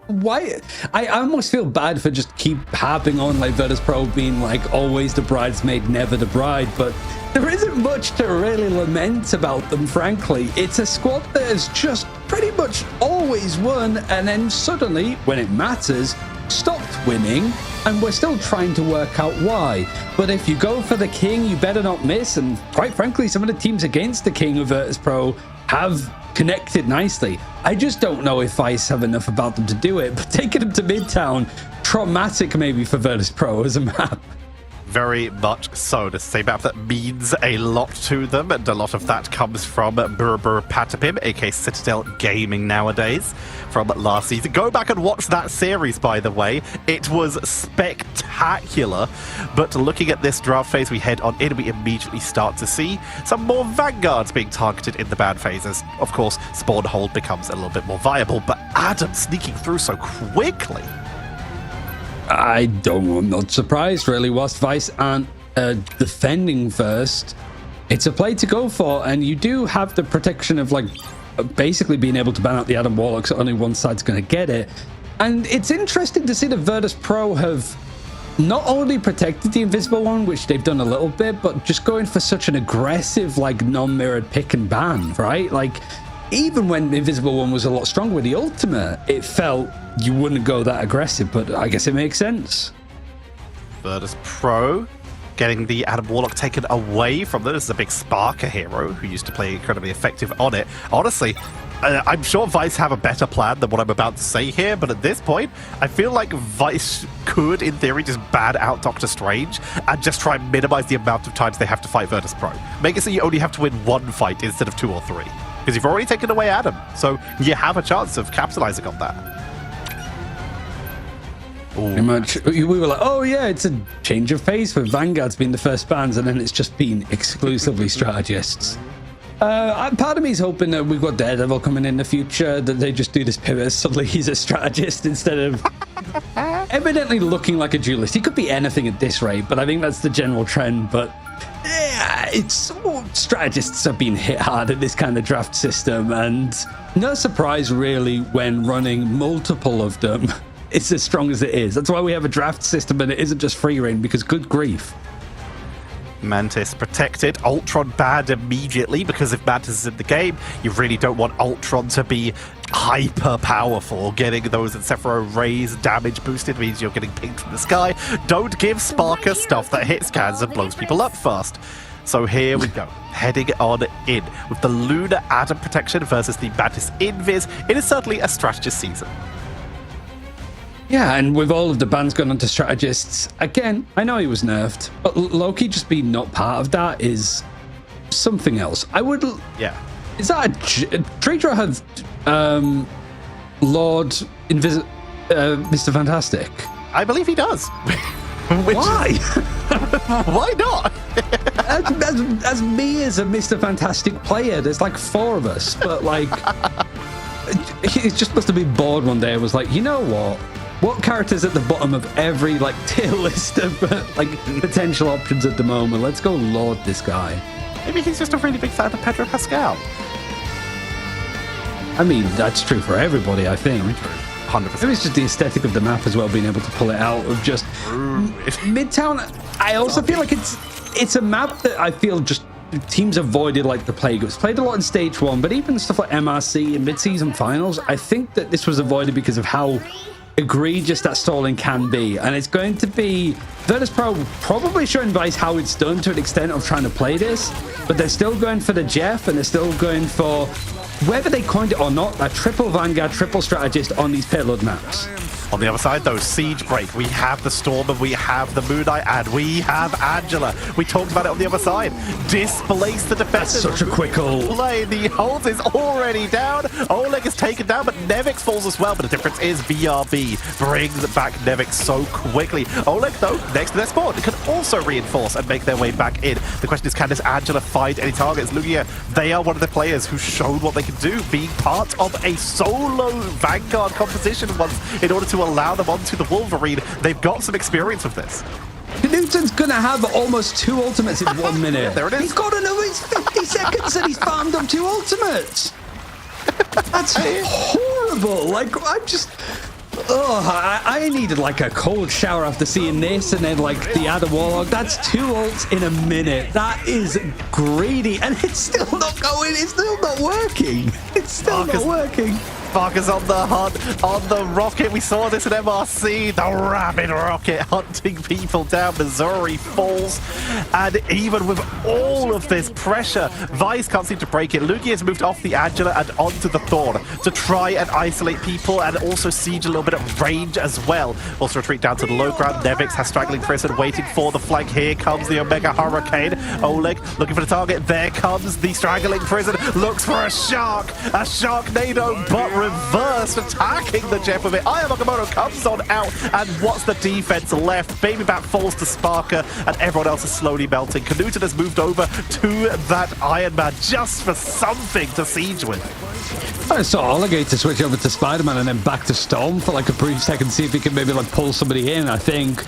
why? I almost feel bad for just keep harping on like Virtus Pro being like always the bridesmaid, never the bride, but there isn't much to really lament about them, frankly. It's a squad that has just pretty much always won, and then suddenly, when it matters, stopped winning, and we're still trying to work out why. But if you go for the king, you better not miss. And quite frankly, some of the teams against the king of Virtus.pro have connected nicely. I just don't know if Vice have enough about them to do it, but taking them to Midtown, traumatic maybe for Virtus.pro as a map. Very much so. This is a map that means a lot to them, and a lot of that comes from Berber Patapim, aka Citadel Gaming nowadays, from last season. Go back and watch that series, by the way. It was spectacular. But looking at this draft phase we head on in, we immediately start to see some more Vanguards being targeted in the ban phases. Of course, Spawn Hold becomes a little bit more viable, but Adam sneaking through so quickly. I'm not surprised, really. Whilst Vice aren't defending first, it's a play to go for, and you do have the protection of, like, basically being able to ban out the Adam Warlock, so only one side's going to get it. And it's interesting to see that Virtus.pro have not only protected the Invisible One, which they've done a little bit, but just going for such an aggressive, like, non-mirrored pick and ban, right? Like, even when the Invisible One was a lot stronger with the ultimate, it felt you wouldn't go that aggressive, but I guess it makes sense. Virtus.pro getting the Adam Warlock taken away from them. This is a big Sparker hero who used to play incredibly effective on it. Honestly, I'm sure Vice have a better plan than what I'm about to say here, but at this point, I feel like Vice could, in theory, just ban out Doctor Strange and just try and minimize the amount of times they have to fight Virtus.pro. Make it so you only have to win one fight instead of 2 or 3. Because you've already taken away Adam, so you have a chance of capitalizing on that. Pretty much, we were like, oh yeah, it's a change of pace for Vanguard's being the first bans, and then it's just been exclusively strategists. Part of me is hoping that we've got Daredevil coming in the future, that they just do this pivot, suddenly he's a strategist instead of evidently looking like a duelist. He could be anything at this rate, but I think that's the general trend. But yeah, it's strategists are being hit hard in this kind of draft system, and no surprise really when running multiple of them. It's as strong as it is. That's why we have a draft system and it isn't just free reign, because good grief. Mantis protected. Ultron banned immediately, because if Mantis is in the game, you really don't want Ultron to be hyper powerful. Getting those Encephalo rays damage boosted means you're getting pinged from the sky. Don't give Sparker stuff that hits cans and blows people up fast. So here we go, heading on in with the Lunar Adam protection versus the Mantis Invis. It is certainly a strategist season. Yeah, and with all of the bans going on to strategists, again, I know he was nerfed, but Loki just being not part of that is something else. I would... Yeah. Is that a... Trader have Lord Mr. Fantastic? I believe he does. Why? Why not? as me as a Mr. Fantastic player, there's like 4 of us, but like... He just must have been bored one day and was like, you know what character's at the bottom of every like tier list of like potential options at the moment? Let's go Lord this guy. Maybe he's just a really big fan of Pedro Pascal. I mean, that's true for everybody, I think. 100%. Maybe it's just the aesthetic of the map as well, being able to pull it out of just Midtown. I also feel like it's a map that I feel just teams avoided like the plague. It was played a lot in stage 1, but even stuff like MRC and mid-season finals, I think that this was avoided because of how egregious that stalling can be. And it's going to be Virtus.pro probably showing Vice how it's done to an extent of trying to play this, but they're still going for the Jeff, and they're still going for, whether they coined it or not, a triple Vanguard, triple strategist on these payload maps. On the other side, though, Siege Break. We have the Storm, and we have the Moon Knight, and we have Angela. We talked about it on the other side. Displace the defense. That's such a quick ult. Play. The ult is already down. Oleg is taken down, but Nevix falls as well. But the difference is BRB brings back Nevix so quickly. Oleg, though, next to their spawn, can also reinforce and make their way back in. The question is, can this Angela find any targets? Lugia, they are one of the players who showed what they can do, being part of a solo Vanguard composition once in order to allow them onto the Wolverine. They've got some experience with this. Newton's gonna have almost 2 ultimates in 1 minute. There it is. He's got another 50 seconds and he's farmed up 2 ultimates. That's horrible. Like, I'm just... Oh, I needed like a cold shower after seeing this, and then like the Adam Warlock. That's 2 ults in a minute. That is greedy, and it's still not going. It's still not working. It's still not working. Sparker's on the hunt, on the rocket. We saw this in MRC, the rabid rocket hunting people down. Missouri falls. And even with all of this pressure, Vice can't seem to break it. Lugia has moved off the Angela and onto the Thorn to try and isolate people and also siege a little bit of range as well. Also retreat down to the low ground. Nevix has Straggling Prison waiting for the flank. Here comes the Omega Hurricane. Oleg looking for the target. There comes the Straggling Prison. Looks for a shark. A Sharknado, but reversed, attacking the Jeff with it. Aya Nakamoto comes on out, and what's the defense left? Baby Bat falls to Sparker, and everyone else is slowly melting. Knuten has moved over to that Iron Man just for something to siege with. I saw Alligator switch over to Spider-Man and then back to Storm for like a brief second, see if he can maybe like pull somebody in, I think.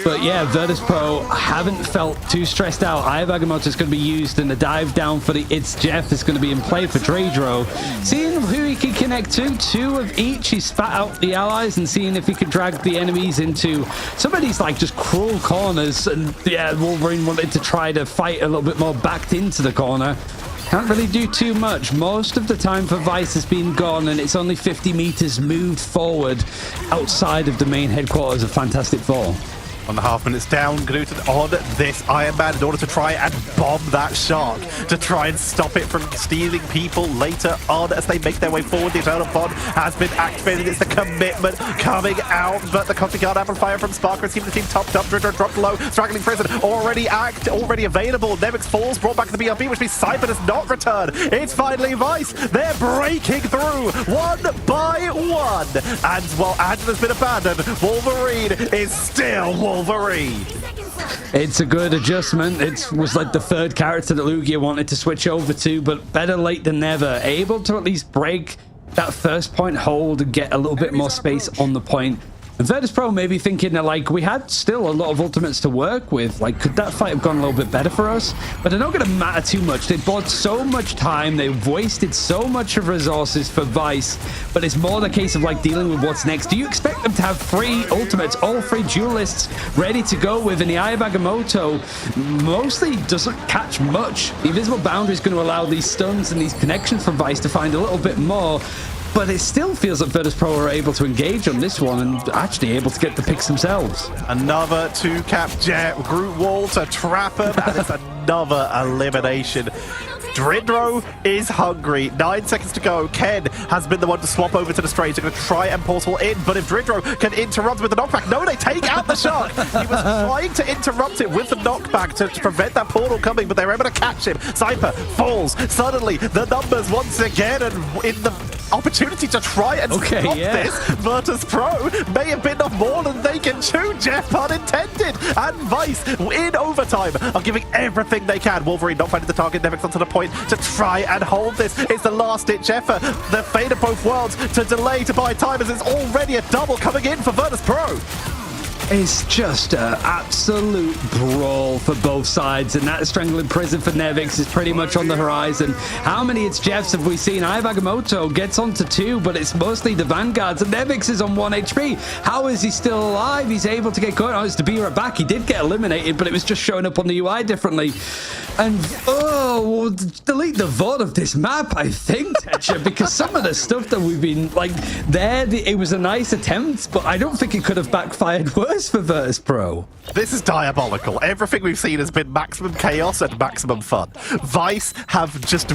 But yeah, Virtus Pro haven't felt too stressed out. Aya Nakamoto is going to be used in the dive down for the It's Jeff is going to be in play for Dreydro. Seeing who he can connect to, 2 of each. He spat out the allies and seeing if he can drag the enemies into some of these like just cruel corners. And yeah, Wolverine wanted to try to fight a little bit more backed into the corner. Can't really do too much. Most of the time for Vice has been gone, and it's only 50 meters moved forward outside of the main headquarters of Fantastic Four. 1.5 minutes down, Knuten on this Iron Man in order to try and bomb that shark, to try and stop it from stealing people later on as they make their way forward. The Eternal Bond has been activated. It's the commitment coming out, but the Cosmic Guard Amplifier from Sparker seems the team topped up. Dreydro dropped low. Straggling Prison already available. Nevix falls, brought back to the BRB, which means Cyber does not return. It's finally Vice. They're breaking through one by one. And while Angela's been abandoned, Wolverine is still Wolverine. It's a good adjustment. It was like the 3rd character that Lugia wanted to switch over to, but better late than never. Able to at least break that first point hold and get a little bit more space on the point. And Virtus Pro may be thinking that, like, we had still a lot of ultimates to work with. Like, could that fight have gone a little bit better for us? But they're not going to matter too much. They bought so much time. They've wasted so much of resources for Vice. But it's more the case of, like, dealing with what's next. Do you expect them to have 3 ultimates, all 3 duelists ready to go with? And the Aya Nakamoto mostly doesn't catch much. The Invisible Boundary is going to allow these stuns and these connections from Vice to find a little bit more. But it still feels like Virtus Pro are able to engage on this one and actually able to get the picks themselves. Another 2-cap jet, Groot Wall to trap him, and it's another elimination. Dreydro is hungry. 9 seconds to go. Ken has been the one to swap over to the Strange. They're going to try and portal in, but if Dreydro can interrupt with the knockback, no, they take out the shark. He was trying to interrupt it with the knockback to prevent that portal coming, but they were able to catch him. Cypher falls. Suddenly, the numbers once again, and in the opportunity to try and stop this, Virtus Pro may have been off more than they can chew, Jeff, pun intended. And Vice, in overtime, are giving everything they can. Wolverine not finding the target, Nevix onto the point to try and hold this. It's the last-ditch effort. The fate of both worlds to delay, to buy time, as it's already a double coming in for Virtus Pro. It's just an absolute brawl for both sides, and that Strangling Prison for Nevix is pretty much on the horizon. How many It's Jeffs have we seen? Aya Nakamoto gets onto 2, but it's mostly the Vanguards, and Nevix is on 1 HP. How is he still alive? He's able to get going. Oh, it's to be right back. He did get eliminated, but it was just showing up on the UI differently. And, we'll delete the VOD of this map, I think, Tetcher, because some of the stuff that we've been, like, it was a nice attempt, but I don't think it could have backfired worse for Virtus Pro. This is diabolical. Everything we've seen has been maximum chaos and maximum fun. Vice have just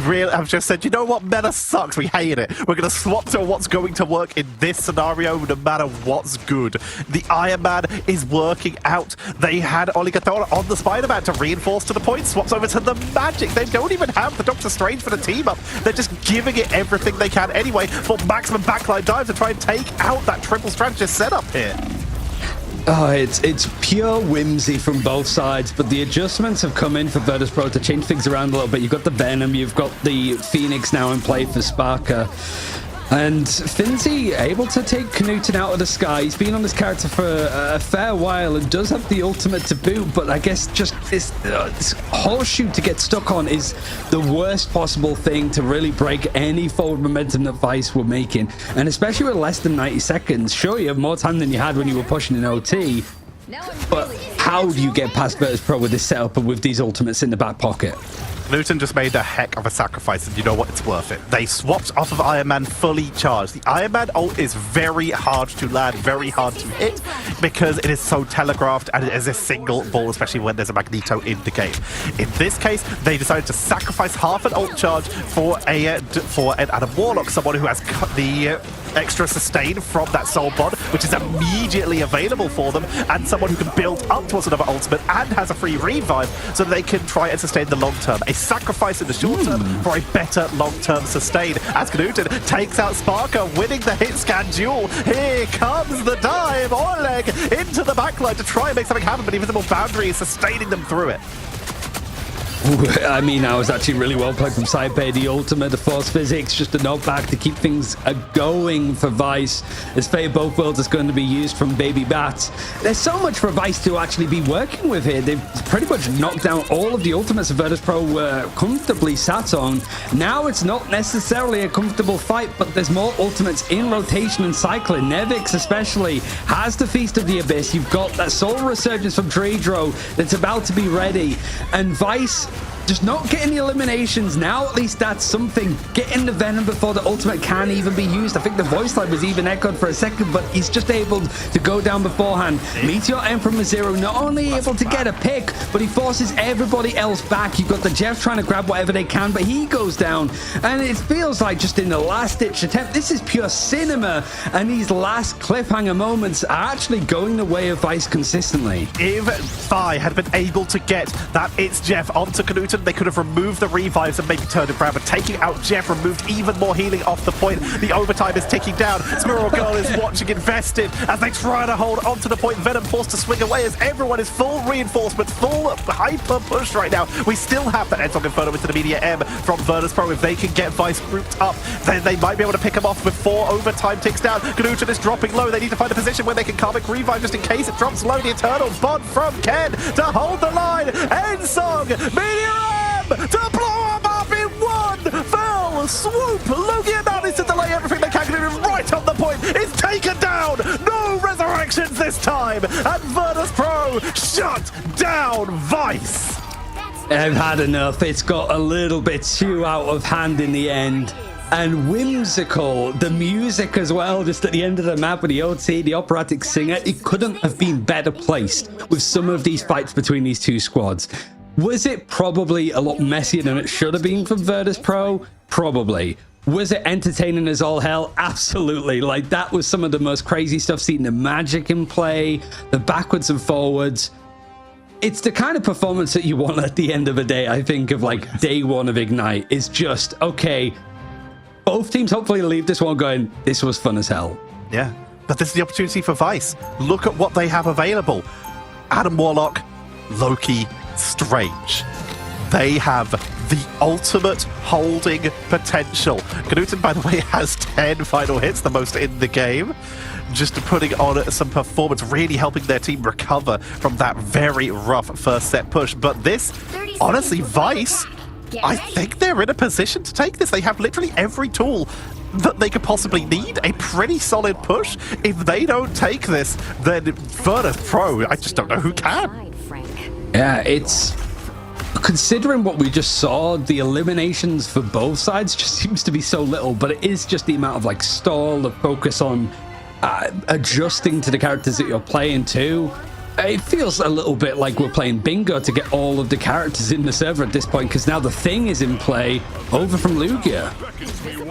said, you know what, meta sucks, we hate it. We're going to swap to what's going to work in this scenario no matter what's good. The Iron Man is working out. They had Alqadsiah on the Spider-Man to reinforce to the point, swaps over to the Magic. They don't even have the Doctor Strange for the team up. They're just giving it everything they can anyway for maximum backline dive to try and take out that triple strategist setup here. Oh, it's pure whimsy from both sides, but the adjustments have come in for Virtus Pro to change things around a little bit. You've got the Venom, you've got the Phoenix now in play for Sparker. And Finzi able to take Knuten out of the sky. He's been on this character for a fair while and does have the ultimate to boot, but I guess just this horseshoe to get stuck on is the worst possible thing to really break any forward momentum that Vice were making. And especially with less than 90 seconds, sure, you have more time than you had when you were pushing in OT, But how do you get past Virtus Pro with this setup and with these ultimates in the back pocket? Newton just made a heck of a sacrifice, and you know what? It's worth it. They swapped off of Iron Man fully charged. The Iron Man ult is very hard to land, very hard to hit, because it is so telegraphed and it is a single ball, especially when there's a Magneto in the game. In this case, they decided to sacrifice half an ult charge for an Adam Warlock, someone who has the extra sustain from that soul bond, which is immediately available for them, and someone who can build up towards another ultimate and has a free revive so that they can try and sustain the long term. A sacrifice in the short term for a better long-term sustain, as Knuten takes out Sparker, winning the hit scan duel. Here comes the dive, Oleg into the backline to try and make something happen, but Invisible Boundary is sustaining them through it. I mean, that was actually really well played from Saipei. The ultimate, the force physics, just a knockback to keep things going for Vice. As Fate of Both Worlds is going to be used from Baby Bats. There's so much for Vice to actually be working with here. They've pretty much knocked down all of the ultimates that Virtus Pro were comfortably sat on. Now it's not necessarily a comfortable fight, but there's more ultimates in rotation and cycling. Nevix especially has the Feast of the Abyss. You've got that Soul Resurgence from Tridro that's about to be ready. And Vice just not getting the eliminations. Now at least that's something. Getting the Venom before the ultimate can even be used. I think the voice line was even echoed for a second, but he's just able to go down beforehand. Meteor Emperor Zero not only able to get a pick, but he forces everybody else back. You've got the Jeff trying to grab whatever they can, but he goes down. And it feels like just in the last ditch attempt, this is pure cinema, and these last cliffhanger moments are actually going the way of Vice consistently. If Vi had been able to get that It's Jeff onto Knuten, they could have removed the revives and maybe turned it around, but taking out Jeff removed even more healing off the point. The overtime is ticking down. Spiral Girl is watching invested as they try to hold onto the point. Venom forced to swing away as everyone is full reinforcement, full hyper push right now. We still have that Ensong Inferno into the Media M from Virtus Pro. If they can get Vice grouped up, then they might be able to pick him off before overtime ticks down. Knuten is dropping low. They need to find a position where they can karmic revive just in case it drops low. The Eternal Bond from Ken to hold the line. Ensong, Media to blow him up in one fell swoop. Lugia manages to delay everything they can do right on the point. It's taken down. No resurrections this time. And Virtus Pro shut down Vice. I've had enough. It's got a little bit too out of hand in the end. And whimsical, the music as well, just at the end of the map with the OT, the operatic singer, it couldn't have been better placed with some of these fights between these two squads. Was it probably a lot messier than it should have been from Virtus Pro? Probably. Was it entertaining as all hell? Absolutely. Like, that was some of the most crazy stuff, seeing the magic in play, the backwards and forwards. It's the kind of performance that you want at the end of a day, I think, of like day one of Ignite. It's just, okay, both teams hopefully leave this one going, this was fun as hell. Yeah, but this is the opportunity for Vice. Look at what they have available. Adam Warlock, Loki, Strange. They have the ultimate holding potential. Knuten, by the way, has 10 final hits, the most in the game. Just putting on some performance, really helping their team recover from that very rough first set push. But this, honestly, Vice, I think they're in a position to take this. They have literally every tool that they could possibly need. A pretty solid push. If they don't take this, then Virtus Pro, I just don't know who can. Yeah, it's... Considering what we just saw, the eliminations for both sides just seems to be so little, but it is just the amount of like stall, the focus on adjusting to the characters that you're playing too. It feels a little bit like we're playing bingo to get all of the characters in the server at this point, because now the Thing is in play over from Lugia.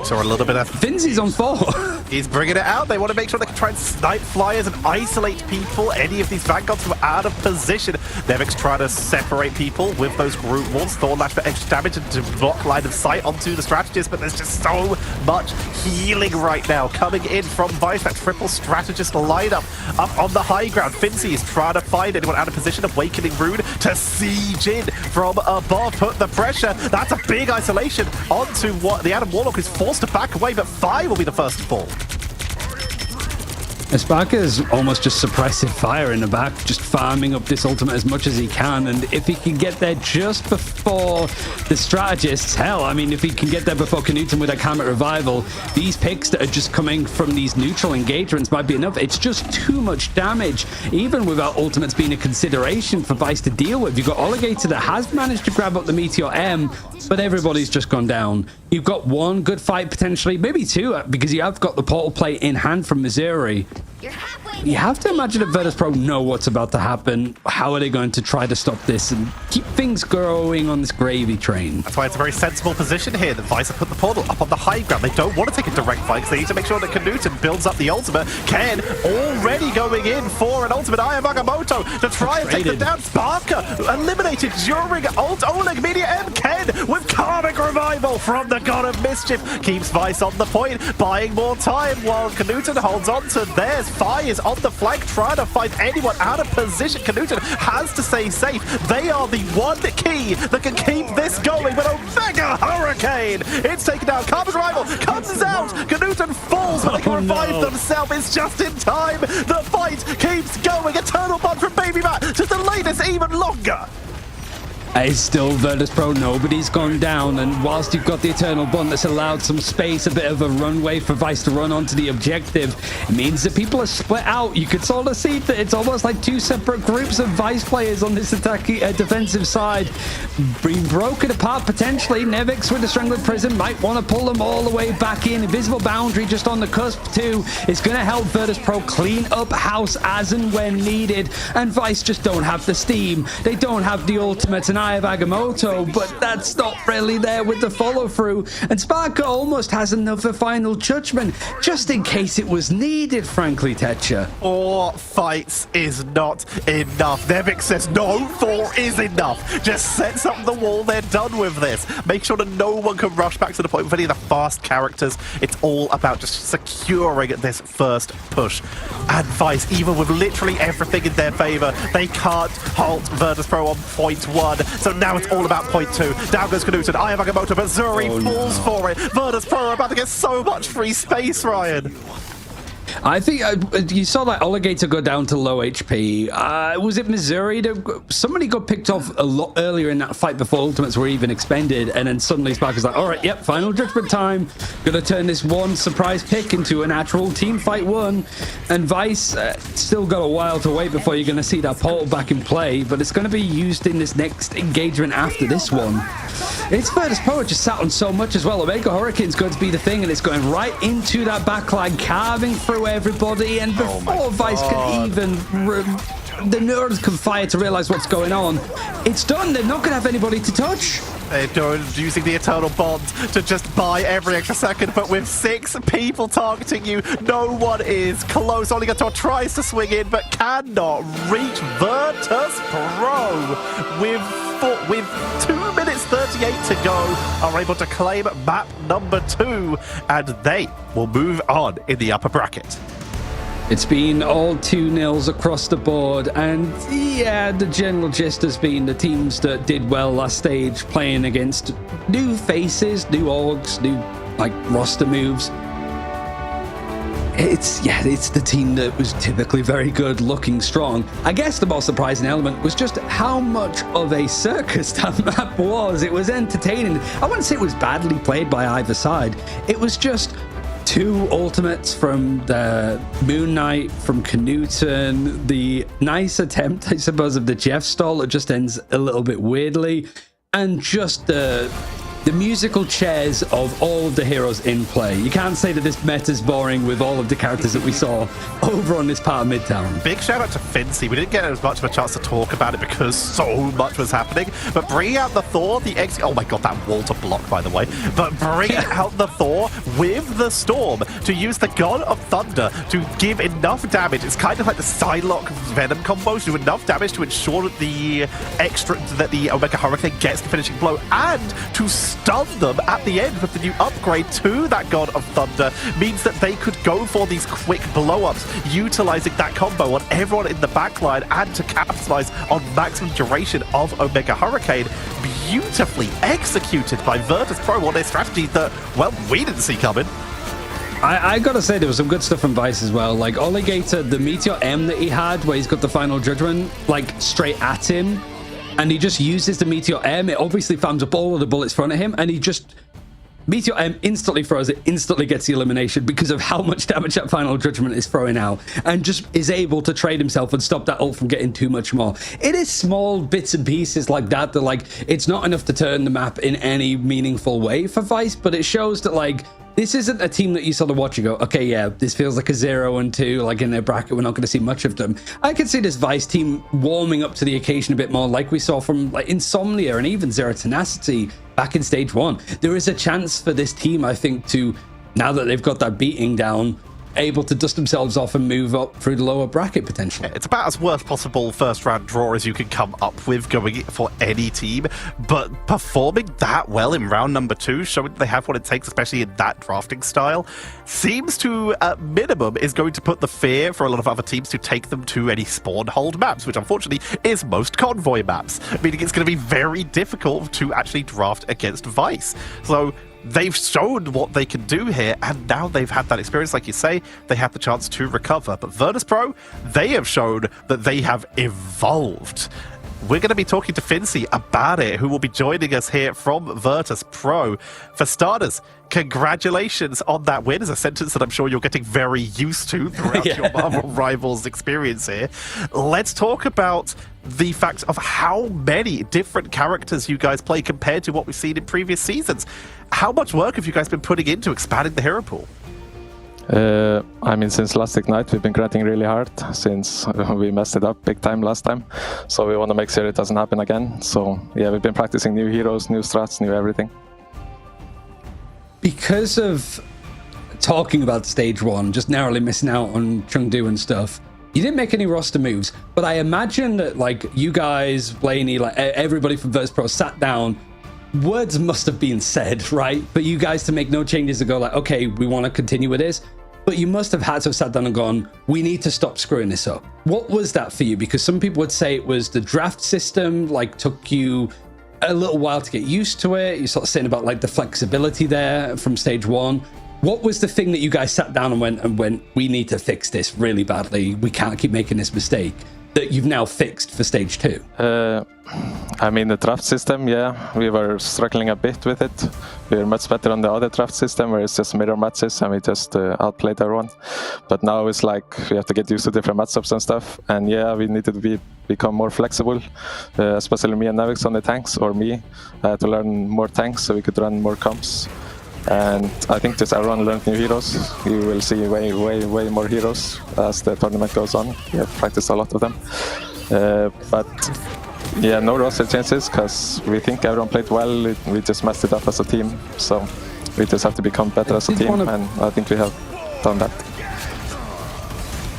So a little bit of... Finzy's on 4. He's bringing it out. They want to make sure they can try and snipe flyers and isolate people. Any of these Vanguards who are out of position. Nevix trying to separate people with those group walls. Thornlash for extra damage and to block line of sight onto the strategist, but there's just so much healing right now coming in from Vice. That triple strategist lineup up on the high ground. Finzy is trying to find anyone out of position. Awakening Rune to siege in from above. Put the pressure. That's a big isolation onto what the Adam Warlock is forced to back away, but Fi will be the first to fall. Sparker's almost just suppressive fire in the back, just farming up this ultimate as much as he can, and if he can get there just before the strategists, hell, I mean, if he can get there before Knudsen with that Karmic Revival, these picks that are just coming from these neutral engagements might be enough. It's just too much damage, even without ultimates being a consideration for Vice to deal with. You've got Alligator that has managed to grab up the Meteor M, but everybody's just gone down. You've got one good fight potentially, maybe two, because you have got the portal play in hand from Missouri. You have to imagine that Virtus.pro know what's about to happen. How are they going to try to stop this and keep things going on this gravy train? That's why it's a very sensible position here that Vice have put the portal up on the high ground. They don't want to take a direct fight because they need to make sure that Knudsen builds up the ultimate. Ken already going in for an ultimate Eye of Agamotto to try and take them down. Sparker eliminated during ult. Oleg Media M. Ken with Karmic Revival from the God of Mischief keeps Vice on the point, buying more time while Knudsen holds on to theirs. Fi is on the flank trying to find anyone out of position. Knudsen has to stay safe. They are the one key that can keep this going, but Omega Hurricane, it's taken down. Karmic Rival comes out. Knudsen falls, but they can revive themselves. It's just in time. The fight keeps going. Eternal Bond from Baby Matt to delay this even longer. It's still Virtus.pro, nobody's gone down, and whilst you've got the Eternal Bond that's allowed some space, a bit of a runway for Vice to run onto the objective, it means that people are split out. You could sort of see that it's almost like two separate groups of Vice players on this attacking defensive side, being broken apart potentially. Nevix with the Strangler Prison might want to pull them all the way back in. Invisible Boundary just on the cusp too. It's going to help Virtus.pro clean up house as and when needed, and Vice just don't have the steam. They don't have the ultimate and Eye of Agamotto, but that's not really there with the follow-through, and Sparker almost has another final judgment, just in case it was needed, frankly, Tetcher. 4 fights is not enough. Nevik says no, 4 is enough. Just sets up the wall, they're done with this. Make sure that no one can rush back to the point with any of the fast characters. It's all about just securing this first push. And Vice, even with literally everything in their favor, they can't halt Virtus.pro on point 1. So now it's all about point 2. Down goes Knudsen. Eye of Agamotto, but Zuri falls for it. Virtus.pro are about to get so much free space, Ryan. I think you saw that Alligator go down to low HP. Was it Missouri? Somebody got picked off a lot earlier in that fight before ultimates were even expended, and then suddenly Sparker's like, all right, yep, final judgment time. Gonna turn this one surprise pick into an actual team fight 1. And Vice still got a while to wait before you're gonna see that portal back in play, but it's gonna be used in this next engagement after this one. It's Virtus.pro just sat on so much as well. Omega Hurricane's going to be the thing, and it's going right into that backline, carving through everybody, and before Vice can even the nerves can fire to realize what's going on, it's done. They're not going to have anybody to touch. They're using the Eternal Bond to just buy every extra second, but with 6 people targeting you, no one is close. Alligator tries to swing in, but cannot reach Virtus.pro with 2 minutes 38 to go, are able to claim map number 2, and they will move on in the upper bracket. It's been all 2-0s across the board, and yeah, the general gist has been the teams that did well last stage playing against new faces, new orgs, new roster moves. It's the team that was typically very good, looking strong. I guess the most surprising element was just how much of a circus that map was. It was entertaining. I wouldn't say it was badly played by either side. It was just 2 ultimates from the Moon Knight, from Knudsen, the nice attempt, I suppose, of the Jeff stall that just ends a little bit weirdly, and just the musical chairs of all of the heroes in play. You can't say that this meta's boring with all of the characters that we saw over on this part of Midtown. Big shout out to Fincy. We didn't get as much of a chance to talk about it because so much was happening. But bringing out the Thor, oh my god, that wall to block, by the way. But bringing out the Thor with the Storm to use the God of Thunder to give enough damage. It's kind of like the Psylocke Venom combo, to do enough damage to ensure that the Omega Hurricane gets the finishing blow, and to stun them at the end with the new upgrade to that God of Thunder means that they could go for these quick blow-ups, utilizing that combo on everyone in the backline and to capitalize on maximum duration of Omega Hurricane. Beautifully executed by Virtus.pro on their strategy that, well, we didn't see coming. I gotta say, there was some good stuff from Vice as well. Like, Alligator, the Meteor M that he had, where he's got the Final Judgment, like, straight at him, and he just uses the Meteor M. It obviously farms up all of the bullets thrown at him, and he just... Meteor M instantly throws it, instantly gets the elimination because of how much damage that Final Judgment is throwing out, and just is able to trade himself and stop that ult from getting too much more. It is small bits and pieces like that that, like, it's not enough to turn the map in any meaningful way for Vice, but it shows that, like, this isn't a team that you sort of watch and go, okay, yeah, this feels like a 0 and 2, like in their bracket, we're not going to see much of them. I could see this Vice team warming up to the occasion a bit more, like we saw from like Insomnia and even Zero Tenacity back in stage 1. There is a chance for this team, I think, to, now that they've got that beating down, able to dust themselves off and move up through the lower bracket potentially. It's about as worst possible first round draw as you can come up with going for any team, but performing that well in round number 2, showing they have what it takes, especially in that drafting style, seems to, at minimum, is going to put the fear for a lot of other teams to take them to any spawn hold maps, which unfortunately is most convoy maps, meaning it's going to be very difficult to actually draft against Vice. So they've shown what they can do here, and now they've had that experience, like you say, they have the chance to recover. But Virtus.pro, they have shown that they have evolved. We're going to be talking to Fincy about it, who will be joining us here from Virtus.pro. For starters, congratulations on that win, is a sentence that I'm sure you're getting very used to throughout your Marvel Rivals experience here. Let's talk about the fact of how many different characters you guys play compared to what we've seen in previous seasons. How much work have you guys been putting into expanding the hero pool? I mean, since last Ignite, we've been grinding really hard since we messed it up big time last time. So we want to make sure it doesn't happen again. So yeah, we've been practicing new heroes, new strats, new everything. Because of talking about stage 1, just narrowly missing out on Chengdu and stuff, you didn't make any roster moves, but I imagine that, like, you guys, Blaney, like everybody from Virtus.pro sat down, words must have been said, right? But you guys to make no changes to go like, okay, we want to continue with this. But you must have had to have sat down and gone, we need to stop screwing this up. What was that for you? Because some people would say it was the draft system, like, took you a little while to get used to it. You're sort of saying about, like, the flexibility there from stage 1. What was the thing that you guys sat down and went, we need to fix this really badly, we can't keep making this mistake, that you've now fixed for stage 2? I mean, the draft system, yeah, we were struggling a bit with it. We were much better on the other draft system where it's just mirror matches and we just outplayed everyone. But now it's like we have to get used to different matchups and stuff. And yeah, we needed to become more flexible, especially me and Nevix on the tanks, or me. I had to learn more tanks so we could run more comps. And I think just everyone learned new heroes. You will see way more heroes as the tournament goes on. We have practiced a lot of them. But yeah, no roster changes because we think everyone played well. We just messed it up as a team. So we just have to become better as a team, and I think we have done that.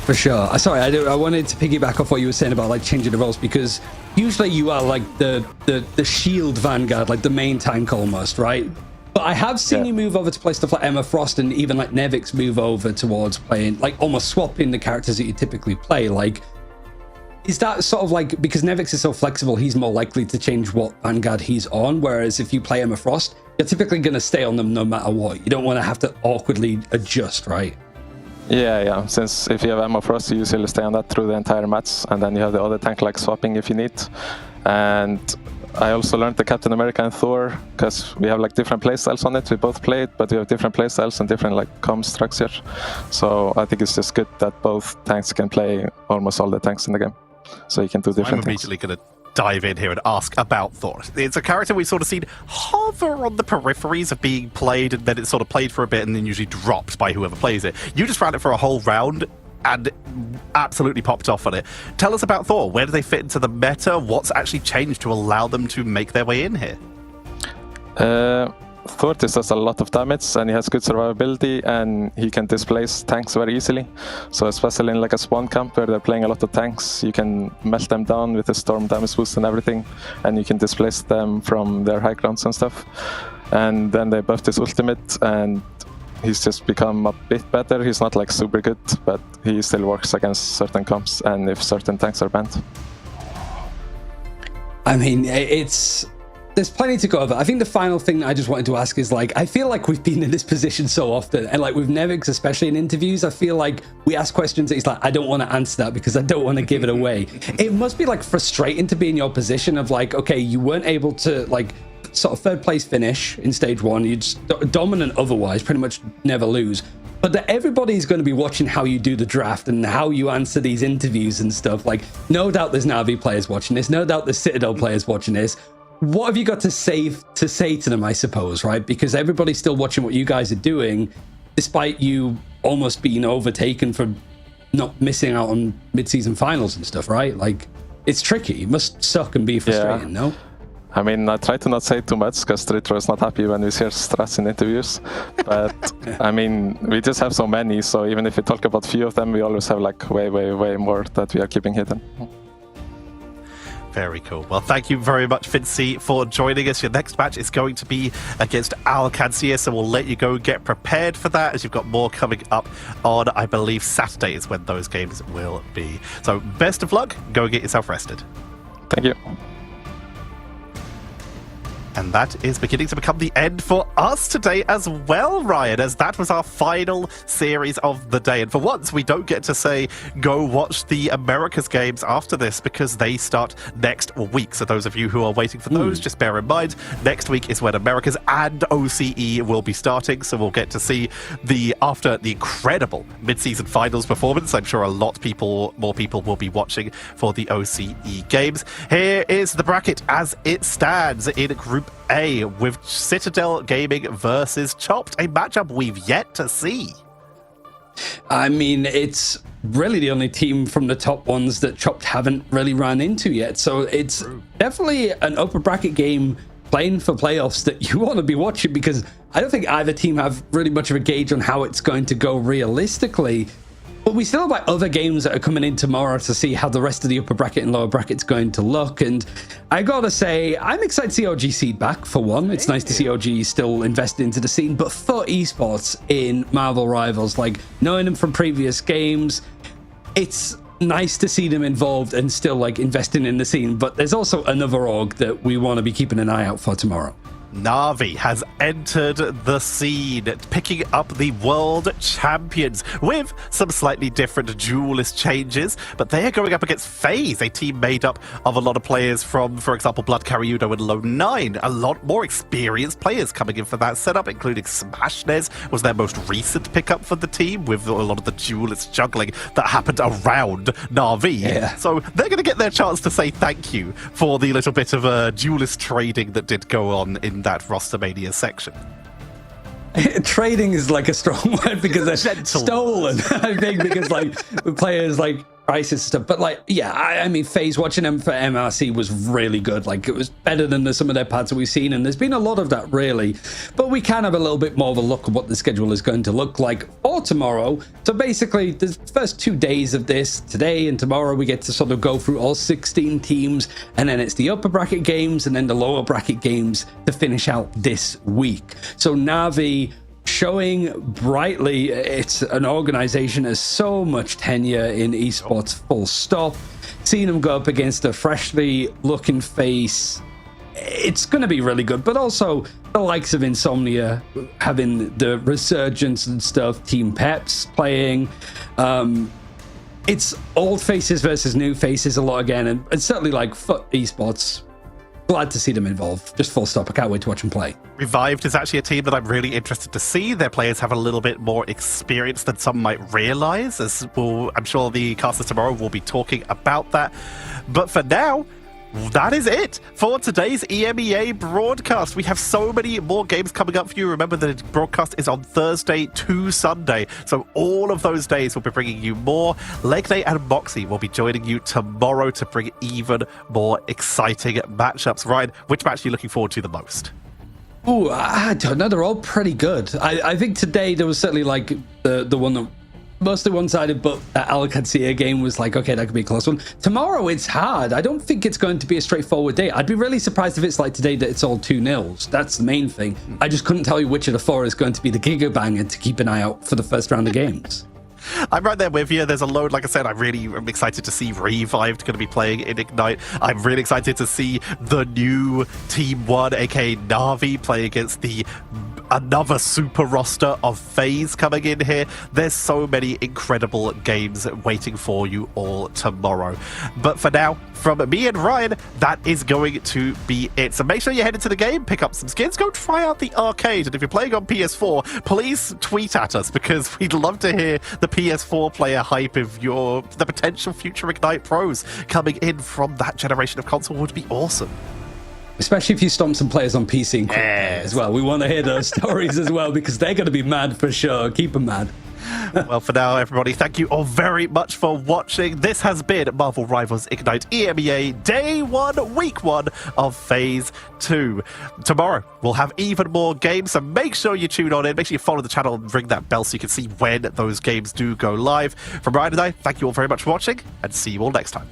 For sure. Sorry, I wanted to piggyback off what you were saying about, like, changing the roles, because usually you are like the shield vanguard, like the main tank almost, right? But I have seen you move over to play stuff like Emma Frost, and even like Nevix move over towards playing, like, almost swapping the characters that you typically play. Like, is that sort of like, because Nevix is so flexible, he's more likely to change what vanguard he's on, whereas if you play Emma Frost, you're typically going to stay on them no matter what. You don't want to have to awkwardly adjust, right? Yeah. Since if you have Emma Frost, you usually stay on that through the entire match, and then you have the other tank like swapping if you need. And I also learned the Captain America and Thor because we have like different playstyles on it. We both played, but we have different playstyles and different like comm structure. So I think it's just good that both tanks can play almost all the tanks in the game. So you can do different things. I'm immediately going to dive in here and ask about Thor. It's a character we've sort of seen hover on the peripheries of being played, and then it's sort of played for a bit and then usually dropped by whoever plays it. You just ran it for a whole round and absolutely popped off on it. Tell us about Thor. Where do they fit into the meta? What's actually changed to allow them to make their way in here? Thor just does a lot of damage, and he has good survivability, and he can displace tanks very easily. So especially in like a spawn camp where they're playing a lot of tanks, you can melt them down with the storm damage boost and everything, and you can displace them from their high grounds and stuff. And then they buffed his ultimate, and he's just become a bit better. He's not like super good, but he still works against certain comps and if certain tanks are banned. I mean, it's there's plenty to go over. I think the final thing I just wanted to ask is, like, I feel like we've been in this position so often, and like with Nevix, especially in interviews, I feel like we ask questions that he's like, I don't want to answer that because I don't want to give it away. It must be like frustrating to be in your position of like, okay, you weren't able to like sort of third place finish in stage 1, you're just dominant otherwise, pretty much never lose. But that everybody's going to be watching how you do the draft and how you answer these interviews and stuff. Like, no doubt there's Na'Vi players watching this. No doubt there's Citadel players watching this. What have you got to say to them, I suppose, right? Because everybody's still watching what you guys are doing, despite you almost being overtaken for not missing out on mid-season finals and stuff, right? Like, it's tricky. It must suck and be frustrating, no? I mean, I try to not say too much because Tritro is not happy when we hear stress in interviews. But I mean, we just have so many. So even if we talk about few of them, we always have like way more that we are keeping hidden. Very cool. Well, thank you very much, Fincy, for joining us. Your next match is going to be against Alqadsiah, so we'll let you go get prepared for that, as you've got more coming up on, I believe, Saturday is when those games will be. So best of luck. Go get yourself rested. Thank you. And that is beginning to become the end for us today as well, Ryan, as that was our final series of the day. And for once, we don't get to say, go watch the Americas games after this, because they start next week. So those of you who are waiting for those, just bear in mind, next week is when Americas and OCE will be starting. So we'll get to see after the incredible mid-season finals performance. I'm sure a lot more people will be watching for the OCE games. Here is the bracket as it stands in Group A, with Citadel Gaming versus Chopped, a matchup we've yet to see. I mean, it's really the only team from the top ones that Chopped haven't really ran into yet. So it's definitely an upper bracket game playing for playoffs that you want to be watching, because I don't think either team have really much of a gauge on how it's going to go realistically. But we still have like other games that are coming in tomorrow to see how the rest of the upper bracket and lower bracket's going to look. And I gotta say, I'm excited to see OG Seed back, for one. It's nice to see OG still invested into the scene. But for esports in Marvel Rivals, like knowing them from previous games, it's nice to see them involved and still like investing in the scene. But there's also another org that we want to be keeping an eye out for tomorrow. Na'Vi has entered the scene, picking up the world champions with some slightly different duelist changes, but they are going up against FaZe, a team made up of a lot of players from, for example, Blood Uno and Lone 9. A lot more experienced players coming in for that setup, including Smashnez was their most recent pickup for the team, with a lot of the duelist juggling that happened around Na'Vi. Yeah. So they're going to get their chance to say thank you for the little bit of duelist trading that did go on in that Roster Mania section. Trading is like a strong word, because they're stolen. I think because like players like prices and stuff. But like, yeah, I mean, FaZe, watching them for MRC was really good. Like, it was better than some of their pads that we've seen, and there's been a lot of that really. But we can have a little bit more of a look at what the schedule is going to look like for tomorrow. So basically, the first 2 days of this, today and tomorrow, we get to sort of go through all 16 teams, and then it's the upper bracket games and then the lower bracket games to finish out this week. So Na'Vi showing brightly, it's an organization that has so much tenure in esports, full stop. Seeing them go up against a freshly looking face, it's going to be really good. But also the likes of Insomnia having the resurgence and stuff, Team Peps playing. It's old faces versus new faces a lot again, and certainly like for esports, glad to see them involved. Just full stop. I can't wait to watch them play. Revived is actually a team that I'm really interested to see. Their players have a little bit more experience than some might realize, as I'm sure the casters tomorrow will be talking about that. But for now, that is it for today's EMEA broadcast. We have so many more games coming up for you. Remember, the broadcast is on Thursday to Sunday, so all of those days we'll be bringing you more. Legne and Moxie will be joining you tomorrow to bring even more exciting matchups. Ryan, which match are you looking forward to the most? Oh, I don't know. They're all pretty good. I think today there was certainly like the one that mostly one-sided, but that Alqadsiah game was like, okay, that could be a close one. Tomorrow, it's hard. I don't think it's going to be a straightforward day. I'd be really surprised if it's like today that it's all 2-0. That's the main thing. I just couldn't tell you which of the four is going to be the giga banger to keep an eye out for the first round of games. I'm right there with you. There's a load, like I said, I really am excited to see Revived going to be playing in Ignite. I'm really excited to see the new Team 1, aka Na'Vi, play against another super roster of FaZe coming in here. There's so many incredible games waiting for you all tomorrow. But for now, from me and Ryan, that is going to be it. So make sure you head into the game, pick up some skins, go try out the arcade. And if you're playing on PS4, please tweet at us because we'd love to hear the PS4 player hype of the potential future Ignite pros coming in from that generation of console would be awesome. Especially if you stomp some players on PC and as well. We want to hear those stories as well because they're going to be mad for sure. Keep them mad. Well, for now, everybody, thank you all very much for watching. This has been Marvel Rivals Ignite EMEA Day 1, Week 1 of Phase 2. Tomorrow, we'll have even more games, so make sure you tune on in. Make sure you follow the channel and ring that bell so you can see when those games do go live. From Ryan and I, thank you all very much for watching, and see you all next time.